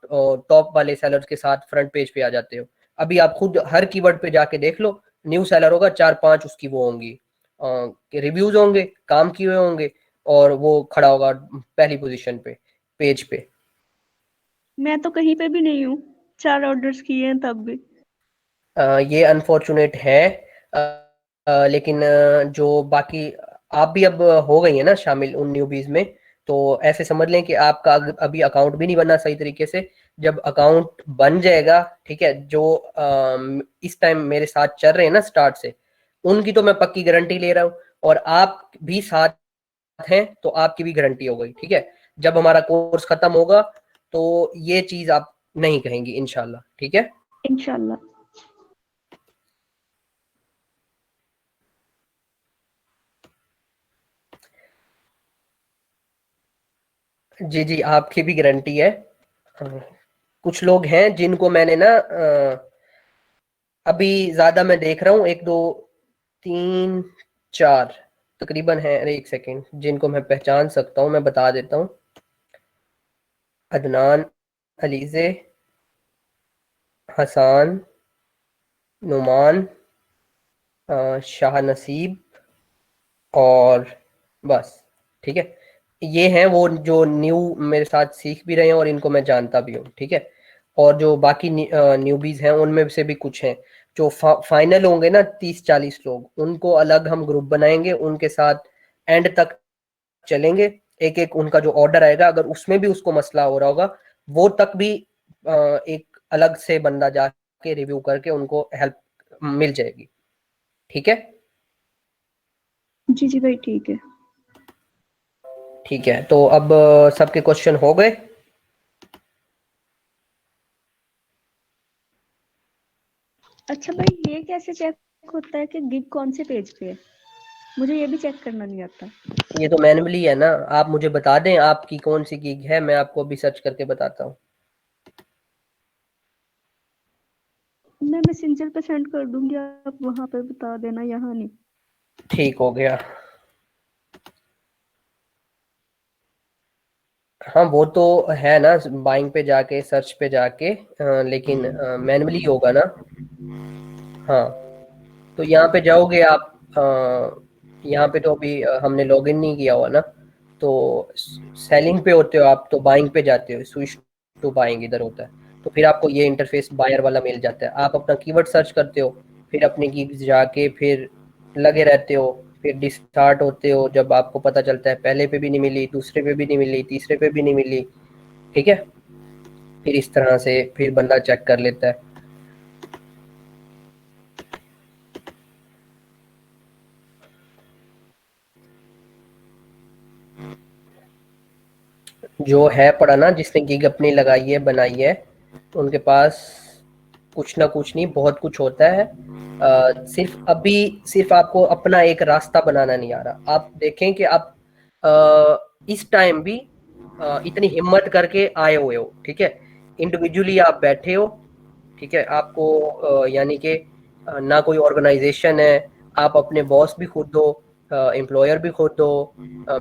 टॉप वाले सेलर के साथ फ्रंट पेज पे आ जाते हो। अभी आप खुद हर कीवर्ड पे जाके देख लो, न्यू सेलर होगा 4-5 उसकी वो होंगी, रिव्यूज होंगे, काम किए हुए होंगे, और वो खड़ा होगा पहली पोजीशन पे पेज पे। मैं तो कहीं पे भी नहीं हूँ, 4 ऑर्डर्स किए हैं तब भी। ये अनफॉर्चुनेट है, लेकिन जो बाकी आप भी अब हो गई है ना शामिल उन न्यूबीज में, तो ऐसे समझ लें कि आपका अभी अकाउंट भी नहीं बना सही तरीके से। जब अकाउंट बन जाएगा, ठीक है, जो इस टाइम मेरे साथ चल रहे हैं ना स्टार्ट से, उनकी तो मैं पक्की गारंटी ले रहा हूँ, और आप भी साथ हैं तो आपकी भी गारंटी हो गई, ठीक है। जब हमारा कोर्स खत्म होगा तो ये चीज आप नहीं कहेंगी इंशाल्लाह, ठीक है। इंशाल्लाह। जी जी, आपकी भी गारंटी है। कुछ लोग हैं जिनको मैंने ना अभी ज्यादा मैं देख रहा हूँ, 1 2 3 4 तकरीबन है, अरे एक सेकेंड, जिनको मैं पहचान सकता हूँ मैं बता देता हूँ। अदनान, अलीजे, हसान, नुमान, शाह नसीब, और बस, ठीक है। ये हैं वो जो न्यू मेरे साथ सीख भी रहे हैं और इनको मैं जानता भी हूँ, ठीक है। और जो बाकी न्यूबीज हैं उनमें से भी कुछ हैं जो फाइनल होंगे ना, 30 40 लोग, उनको अलग हम ग्रुप बनाएंगे, उनके साथ एंड तक चलेंगे। एक एक उनका जो ऑर्डर आएगा, अगर उसमें भी उसको मसला हो रहा होगा, वो तक भी एक अलग से बंदा जाके रिव्यू करके उनको हेल्प मिल जाएगी, ठीक है। जी जी भाई, ठीक है। ठीक है, तो अब सबके क्वेश्चन हो गए। अच्छा भाई, ये कैसे चेक होता है कि गिग कौन से पेज पे है? मुझे ये भी चेक करना नहीं आता। ये तो मैनुअली है ना, आप मुझे बता दें आपकी कौन सी गिग है, मैं आपको अभी सर्च करके बताता हूँ। मैं मैसेंजर पे सेंड कर दूंगी, आप वहां पे बता देना, यहाँ नहीं। ठीक हो गया। हाँ वो तो है ना, बाइंग पे जाके, सर्च पे जाके, लेकिन मैनुअली होगा ना। हाँ, तो यहाँ पे जाओगे आप, यहाँ पे तो अभी हमने लॉगिन नहीं किया हुआ ना, तो सेलिंग पे होते हो आप, तो बाइंग पे जाते हो, स्विच टू बाइंग इधर होता है, तो फिर आपको ये इंटरफेस बायर वाला मिल जाता है। आप अपना कीवर्ड सर्च करते हो, फिर अपनी गिग्स जाके फिर लगे रहते हो, फिर डिस्टार्ट होते हो, जब आपको पता चलता है पहले पे भी नहीं मिली, दूसरे पे भी नहीं मिली, तीसरे पे भी नहीं मिली, ठीक है। फिर इस तरह से फिर बंदा चेक कर लेता है। जो है पढ़ा ना, जिसने गिग अपनी लगाई है, बनाई है, तो उनके पास कुछ ना कुछ नहीं, बहुत कुछ होता है। सिर्फ अभी सिर्फ आपको अपना एक रास्ता बनाना नहीं आ रहा। आप देखें कि आप इस टाइम भी इतनी हिम्मत करके आए हुए हो, ठीक है। इंडिविजुअली आप बैठे हो, ठीक है। आपको यानी कि ना कोई ऑर्गेनाइजेशन है, आप अपने बॉस भी खुद हो, एम्प्लॉयर भी खुद हो,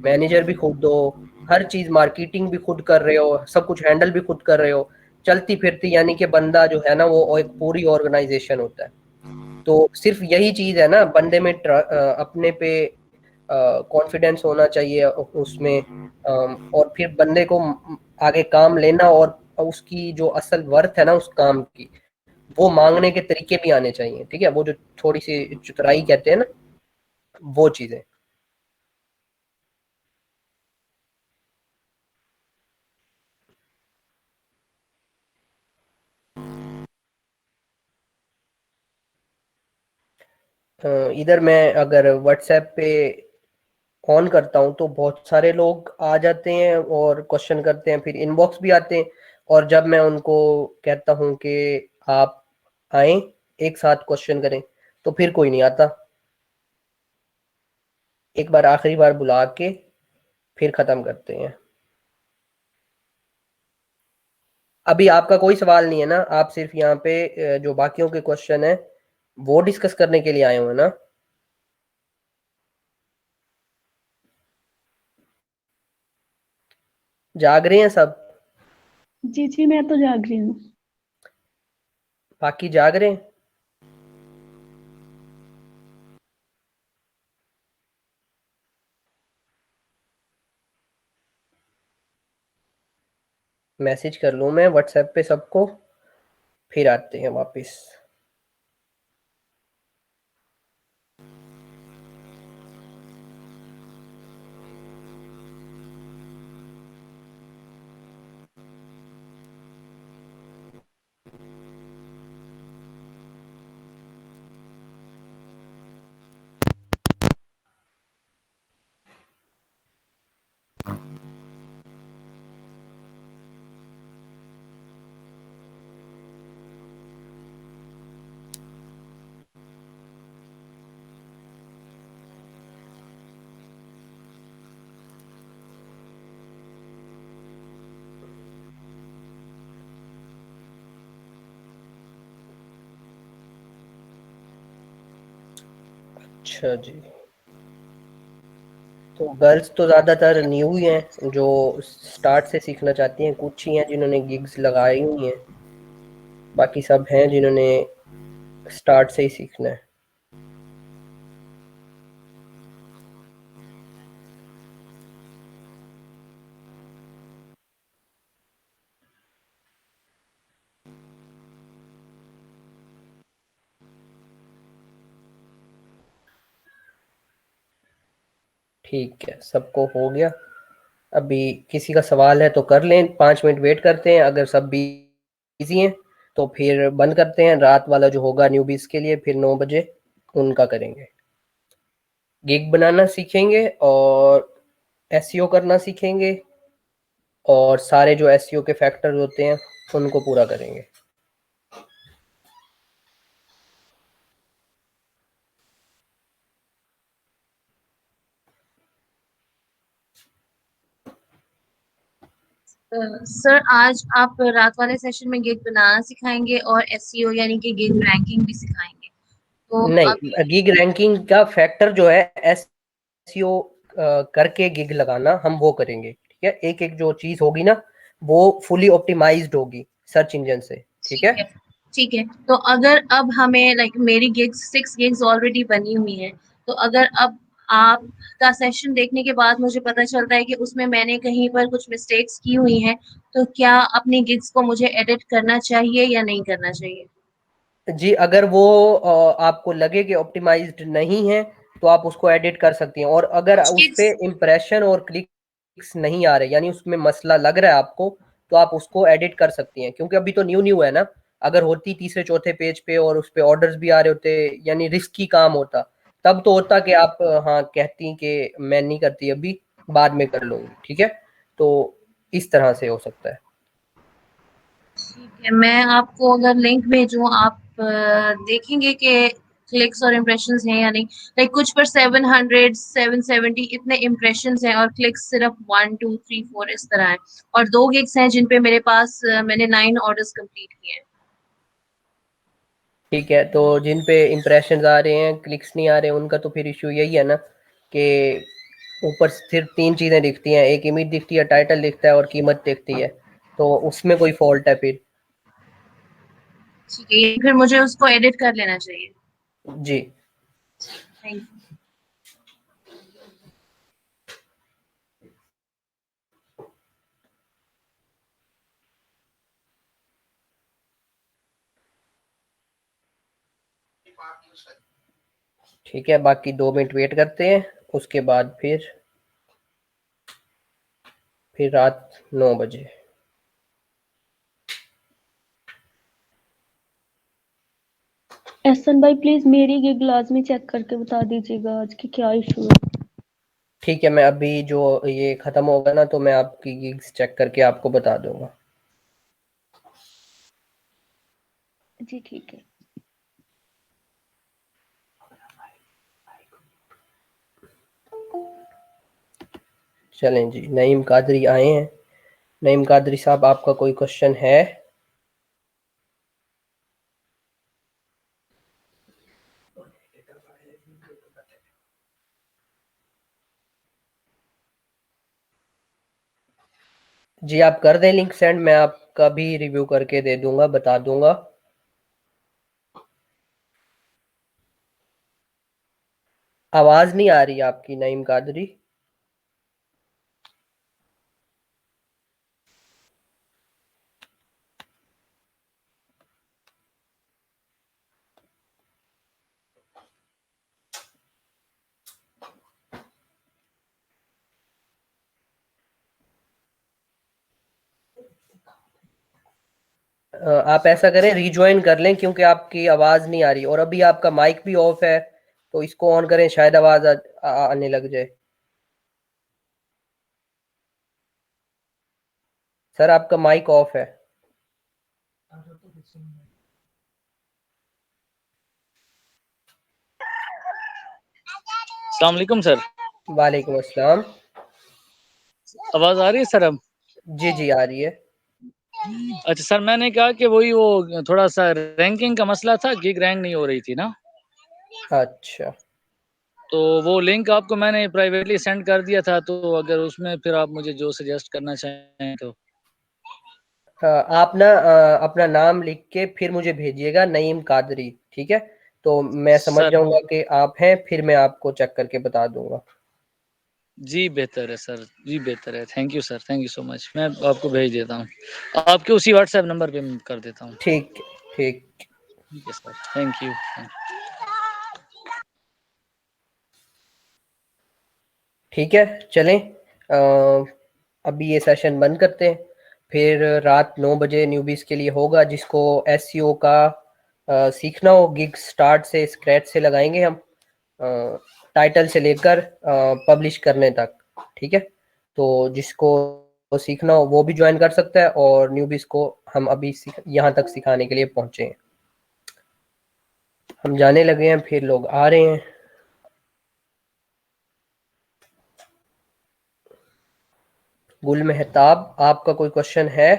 मैनेजर भी खुद हो, हर चीज मार्केटिंग भी खुद कर रहे हो, सब कुछ हैंडल भी खुद कर रहे हो, चलती फिरती, यानी कि बंदा जो है ना वो एक पूरी ऑर्गेनाइजेशन होता है। तो सिर्फ यही चीज है ना, बंदे में अपने पे कॉन्फिडेंस होना चाहिए उसमें, और फिर बंदे को आगे काम लेना, और उसकी जो असल वर्थ है ना उस काम की, वो मांगने के तरीके भी आने चाहिए, ठीक है। वो जो थोड़ी सी चतुराई कहते हैं ना, वो चीजें। इधर मैं अगर व्हाट्सएप पे ऑन करता हूँ तो बहुत सारे लोग आ जाते हैं और क्वेश्चन करते हैं, फिर इनबॉक्स भी आते हैं, और जब मैं उनको कहता हूँ कि आप आए एक साथ क्वेश्चन करें, तो फिर कोई नहीं आता। एक बार आखिरी बार बुला के फिर खत्म करते हैं। अभी आपका कोई सवाल नहीं है ना, आप सिर्फ यहाँ पे जो बाकियों के क्वेश्चन है वो डिस्कस करने के लिए आए हो ना। जाग रहे हैं सब? जी जी, मैं तो जाग रही हूँ। बाकी जाग रहे हैं? मैसेज कर लूँ मैं व्हाट्सएप पे सबको, फिर आते हैं वापस। अच्छा जी, तो गर्ल्स तो ज़्यादातर न्यू ही हैं जो स्टार्ट से सीखना चाहती हैं, कुछ ही हैं जिन्होंने गिग्स लगाई हुई हैं, बाकी सब हैं जिन्होंने स्टार्ट से ही सीखना है। ठीक है, सबको हो गया। अभी किसी का सवाल है तो कर लें, 5 मिनट वेट करते हैं, अगर सब बिजी हैं तो फिर बंद करते हैं। रात वाला जो होगा न्यूबीज के लिए फिर 9 बजे उनका करेंगे। गिग बनाना सीखेंगे और एसईओ करना सीखेंगे और सारे जो एसईओ के फैक्टर्स होते हैं उनको पूरा करेंगे। सर आज आप रात वाले सेशन में गिग बनाना सिखाएंगे और एसईओ यानी कि गिग रैंकिंग भी सिखाएंगे। तो नहीं, गिग रैंकिंग का फैक्टर जो है एसईओ करके गिग लगाना हम वो करेंगे, ठीक है। एक एक जो चीज होगी ना वो फुली ऑप्टिमाइज्ड होगी सर्च इंजन से, ठीक है। ठीक है, तो अगर अब हमें लाइक मेरी गिग्स 6 गिग्स ऑलरेडी बनी हुई है, तो अगर अब आपका सेशन देखने के बाद मुझे पता चलता है कि उसमें मैंने कहीं पर कुछ मिस्टेक्स की हुई हैं, तो क्या अपनी गिग्स को मुझे एडिट करना चाहिए या नहीं करना चाहिए? जी, अगर वो आपको लगे कि ऑप्टिमाइज्ड नहीं है तो आप उसको एडिट कर सकती हैं, और अगर उस पे इम्प्रेशन और क्लिक्स नहीं आ रहे यानी उसमें मसला लग रहा है आपको तो आप उसको एडिट कर सकती हैं, क्योंकि अभी तो न्यू न्यू है ना। अगर होती तीसरे चौथे पेज पे और उस पे ऑर्डर्स भी आ रहे होते यानी रिस्की काम होता, तब तो होता कि आप हाँ कहती कि मैं नहीं करती अभी, बाद में कर लूंगी, ठीक है। तो इस तरह से हो सकता है। ठीक है, मैं आपको अगर लिंक भेजूं, आप देखेंगे कि क्लिक्स और इम्प्रेशंस हैं या नहीं। लाइक कुछ पर 700 770 इतने इम्प्रेशंस हैं और क्लिक्स सिर्फ 1 2 3 4 इस तरह है, और 2 गिग्स हैं जिन पे मेरे पास मैंने 9 ऑर्डर्स कंप्लीट किए हैं। ठीक है, तो जिन पे इम्प्रेशंस आ रहे हैं क्लिक्स नहीं आ रहे उनका तो फिर इशू यही है ना कि ऊपर सिर्फ 3 चीजें दिखती हैं, एक इमेज दिखती है, टाइटल दिखता है और कीमत दिखती है, तो उसमें कोई फॉल्ट है फिर। ठीक है, फिर मुझे उसको एडिट कर लेना चाहिए। जी, थैंक यू। ठीक है, बाकी 2 मिनट वेट करते हैं, उसके बाद फिर रात 9 बजे। एहसन भाई प्लीज मेरी गिग लाजमी चेक करके बता दीजिएगा आज की क्या इशू है। ठीक है, मैं अभी जो ये खत्म होगा ना तो मैं आपकी गिग्स चेक करके आपको बता दूंगा। जी ठीक है। चलें जी, नईम कादरी आए हैं। नईम कादरी साहब, आपका कोई क्वेश्चन है? जी, आप कर दें लिंक सेंड, मैं आपका भी रिव्यू करके दे दूंगा, बता दूंगा। आवाज नहीं आ रही आपकी नईम कादरी। आप ऐसा करें, रिज्वाइन कर लें, क्योंकि आपकी आवाज नहीं आ रही और अभी आपका माइक भी ऑफ है, तो इसको ऑन करें, शायद आवाज आने लग जाए। सर, आपका माइक ऑफ है। अस्सलाम वालेकुम सर। वालेकुम अस्सलाम। आवाज आ रही है सर अब? जी जी आ रही है। अच्छा सर, मैंने कहा कि वही वो थोड़ा सा रैंकिंग का मसला था, गिग रैंक नहीं हो रही थी ना। अच्छा, तो वो लिंक आपको मैंने प्राइवेटली सेंड कर दिया था, तो अगर उसमें फिर आप मुझे जो सजेस्ट करना चाहें तो। आप ना अपना नाम लिख के फिर मुझे भेजिएगा, नईम कादरी, ठीक है? तो मैं समझ सर जाऊंगा कि आप हैं, फिर मैं आपको चेक करके बता दूंगा। जी बेहतर है सर, जी बेहतर है। Thank you sir, thank you so much. मैं आपको भेज देता हूँ आपके उसी व्हाट्सएप नंबर पे कर देता हूँ। ठीक ठीक। ठीक है सर, थैंक यू। ठीक है, चलें। अभी ये सेशन बंद करते हैं, फिर रात 9 बजे न्यूबीज के लिए होगा। जिसको एसईओ का सीखना हो, गिग स्टार्ट से स्क्रैच से लगाएंगे हम, टाइटल से लेकर पब्लिश करने तक, ठीक है? तो जिसको सीखना हो वो भी ज्वाइन कर सकता है, और न्यूबीज को हम अभी यहाँ तक सिखाने के लिए पहुंचे हैं। हम जाने लगे हैं, फिर लोग आ रहे हैं। गुल मेहताब, आपका कोई क्वेश्चन है?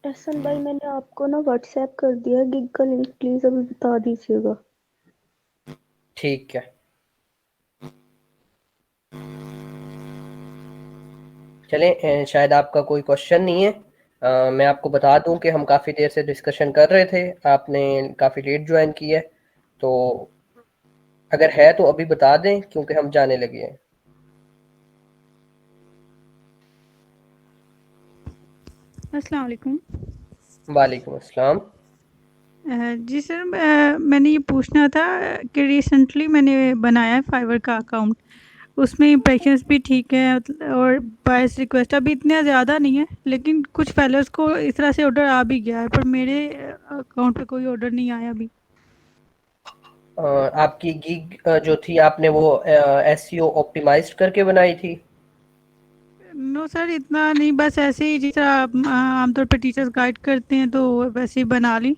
एहसन भाई, मैंने आपको ना व्हाट्सएप कर दिया गिग का लिंक, प्लीज अभी बता दीजिएगा। ठीक है, चलें। शायद आपका कोई क्वेश्चन नहीं है। मैं आपको बता दूं कि हम काफ़ी देर से डिस्कशन कर रहे थे, आपने काफ़ी लेट ज्वाइन की है, तो अगर है तो अभी बता दें, क्योंकि हम जाने लगे हैं। अस्सलाम वालेकुम। वालेकुम अस्सलाम। जी सर, मैंने ये पूछना था कि रिसेंटली मैंने बनाया है फाइवर का अकाउंट, उसमें इम्प्रेशंस भी ठीक है और बायस रिक्वेस्ट अभी इतना ज़्यादा नहीं है, लेकिन कुछ फैलर्स को इस तरह से ऑर्डर आ भी गया है, पर मेरे अकाउंट पे कोई ऑर्डर नहीं आया अभी। आपकी गिग जो थी, आपने वो एसईओ ऑप्टिमाइज्ड करके बनाई थी? नो सर, इतना नहीं, बस ऐसे ही जिस तरह आमतौर पर टीचर्स गाइड करते हैं तो वैसे ही बना ली।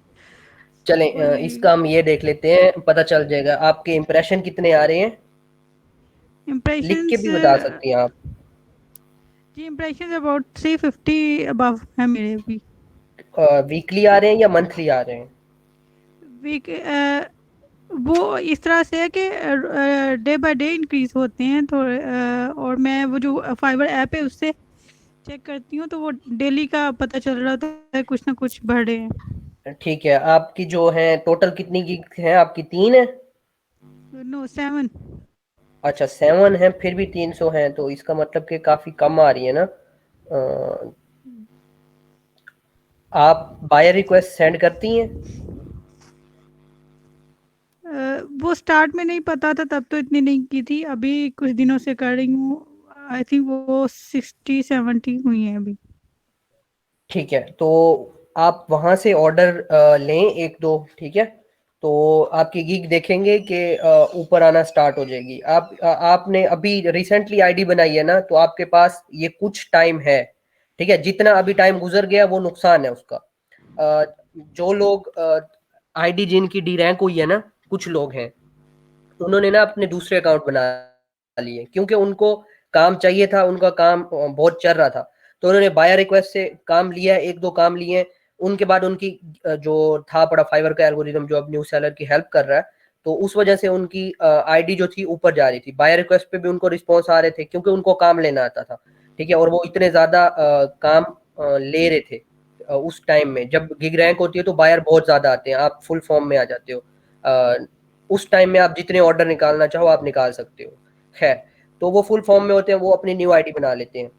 चलें, इसका हम ये देख लेते हैं, पता चल जाएगा। आपके इम्प्रेशन कितने आ रहे हैं? लिख के इम्प्रेशंस भी बता सकती हैं आप। जी, इम्प्रेशंस अबाउट 350 अबव है मेरे अभी। वीकली आ रहे हैं या मंथली आ रहे हैं? वीक वो इस तरह से है कि डे बाय डे इंक्रीज होते हैं, तो और मैं वो जो फाइवर ऐप है उससे चेक करती हूँ, तो वो डेली का पता चल रहा होता है, कुछ ना कुछ बढ़ रहे हैं। ठीक है, आपकी जो है टोटल कितनी गिग है आपकी? 3 है? नो, 7। अच्छा 7 है, फिर भी 300 है, तो इसका मतलब कि काफी कम आ रही है ना। आप बायर रिक्वेस्ट सेंड करती हैं? वो स्टार्ट में नहीं पता था, तब तो इतनी नहीं की थी, अभी कुछ दिनों से कर रही हूँ। आई थिंक वो 60-70 हुई है अभी। ठीक है, तो आप वहां से ऑर्डर लें एक दो, ठीक है? तो आपकी गिग देखेंगे कि ऊपर आना स्टार्ट हो जाएगी। आपने अभी रिसेंटली आईडी बनाई है ना, तो आपके पास ये कुछ टाइम है, ठीक है? जितना अभी टाइम गुजर गया वो नुकसान है उसका। जो लोग आईडी जिनकी डी रैंक हुई है ना, कुछ लोग हैं, उन्होंने ना अपने दूसरे अकाउंट बना लिए, क्योंकि उनको काम चाहिए था, उनका काम बहुत चल रहा था, तो उन्होंने बायर रिक्वेस्ट से काम लिया, एक दो काम लिए। उनके बाद उनकी जो था पड़ा फाइवर का एल्गोरिदम जो अब न्यू सेलर की हेल्प कर रहा है, तो उस वजह से उनकी आईडी जो थी ऊपर जा रही थी। बायर रिक्वेस्ट पे भी उनको रिस्पॉन्स आ रहे थे, क्योंकि उनको काम लेना आता था, ठीक है? और वो इतने ज्यादा काम ले रहे थे उस टाइम में। जब गिग रैंक होती है तो बायर बहुत ज्यादा आते हैं, आप फुल फॉर्म में आ जाते हो। उस टाइम में आप जितने ऑर्डर निकालना चाहो आप निकाल सकते हो। खैर, तो वो फुल फॉर्म में होते हैं, वो अपनी न्यू आईडी बना लेते हैं,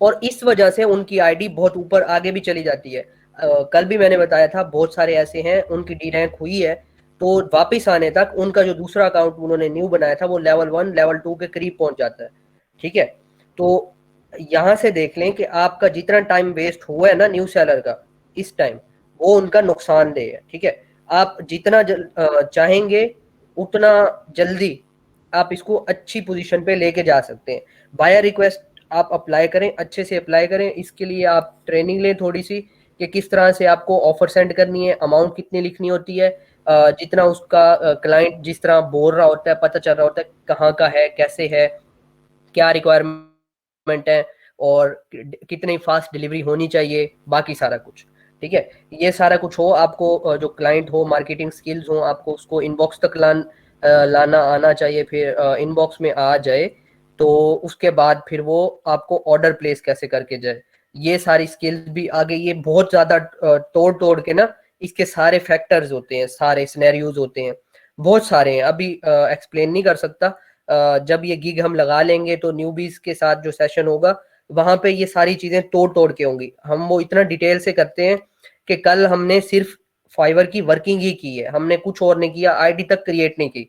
और इस वजह से उनकी आईडी बहुत ऊपर आगे भी चली जाती है। कल भी मैंने बताया था, बहुत सारे ऐसे हैं उनकी डी रैंक हुई है, तो वापिस आने तक उनका जो दूसरा अकाउंट उन्होंने न्यू बनाया था वो लेवल 1 लेवल 2 के करीब पहुंच जाता है, ठीक है? तो यहाँ से देख लें कि आपका जितना टाइम वेस्ट हुआ है ना न्यू सेलर का इस टाइम, वो उनका नुकसानदेह है, ठीक है? आप जितना चाहेंगे उतना जल्दी आप इसको अच्छी पोजीशन पे लेके जा सकते हैं। बायर रिक्वेस्ट आप अप्लाई करें, अच्छे से अप्लाई करें, इसके लिए आप ट्रेनिंग लें थोड़ी सी, कि किस तरह से आपको ऑफर सेंड करनी है, अमाउंट कितनी लिखनी होती है, जितना उसका क्लाइंट जिस तरह बोल रहा होता है, पता चल रहा होता है कहाँ का है, कैसे है, क्या रिक्वायरमेंट है और कितनी फास्ट डिलीवरी होनी चाहिए, बाकी सारा कुछ। ठीक है, ये सारा कुछ हो, आपको जो क्लाइंट हो, मार्केटिंग स्किल्स हो, आपको उसको इनबॉक्स तक लाना आना चाहिए, फिर इनबॉक्स में आ जाए तो उसके बाद फिर वो आपको ऑर्डर प्लेस कैसे करके जाए, ये सारी स्किल्स भी आ गई। ये बहुत ज्यादा तोड़ तोड़ के ना इसके सारे फैक्टर्स होते हैं, सारे सिनेरियोज होते हैं, बहुत सारे हैं, अभी एक्सप्लेन नहीं कर सकता। जब ये गिग हम लगा लेंगे तो न्यूबीज के साथ जो सेशन होगा वहां पे ये सारी चीजें तोड़ तोड़ के होंगी। हम वो इतना डिटेल से करते हैं कि कल हमने सिर्फ फाइवर की वर्किंग ही की है, हमने कुछ और नहीं किया, आईडी तक क्रिएट नहीं की।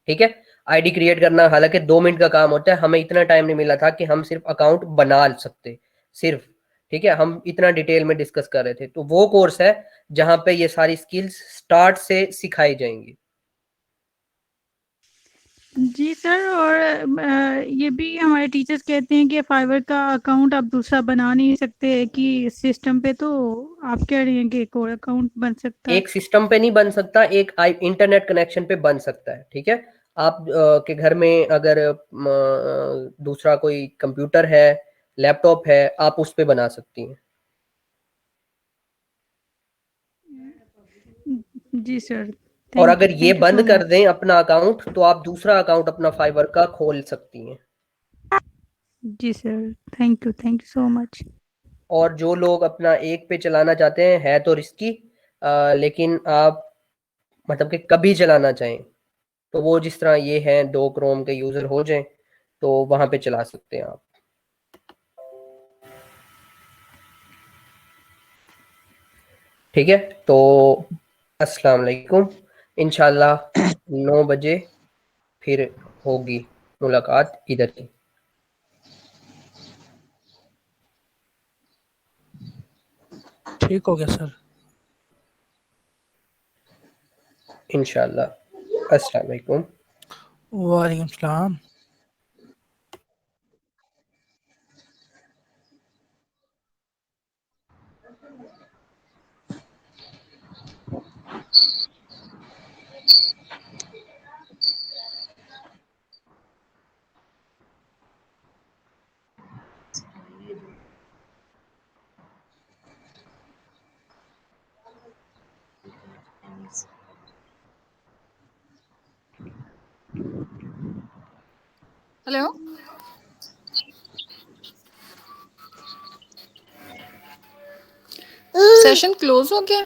ठीक है, आईडी क्रिएट करना हालांकि 2 मिनट का काम होता है, हमें इतना टाइम नहीं मिला था कि हम सिर्फ अकाउंट बना सकते सिर्फ। ठीक है, हम इतना डिटेल में डिस्कस कर रहे थे। तो वो कोर्स है जहां पे ये सारी स्किल्स स्टार्ट से सिखाई जाएंगी। जी सर, और ये भी हमारे टीचर्स कहते हैं कि फाइवर का अकाउंट आप दूसरा बना नहीं सकते कि सिस्टम पे, तो आप कह रही हैं कि एक और अकाउंट बन सकता है? एक सिस्टम पे नहीं बन सकता, एक इंटरनेट कनेक्शन पे बन सकता है। ठीक है, आप के घर में अगर दूसरा कोई कंप्यूटर है, लैपटॉप है, आप उस पे बना सकती हैं। जी सर, और अगर ये थैंक यू बंद सो कर मच। दें अपना अकाउंट तो आप दूसरा अकाउंट अपना फाइबर का खोल सकती हैं। जी sir, thank you so much. और जो लोग अपना एक पे चलाना चाहते हैं, है तो रिस्की, लेकिन आप मतलब कि कभी चलाना चाहें तो वो जिस तरह ये हैं 2 क्रोम के यूजर हो जाएं तो वहां पे चला सकते हैं आप। ठीक है, तो अस्सलाम वालेकुम, इंशाल्लाह 9 बजे फिर होगी मुलाकात इधर ही। ठीक हो गया सर। इंशाल्लाह, अस्सलाम वालेकुम। वालेकुम सलाम। हेलो, सेशन क्लोज हो गया?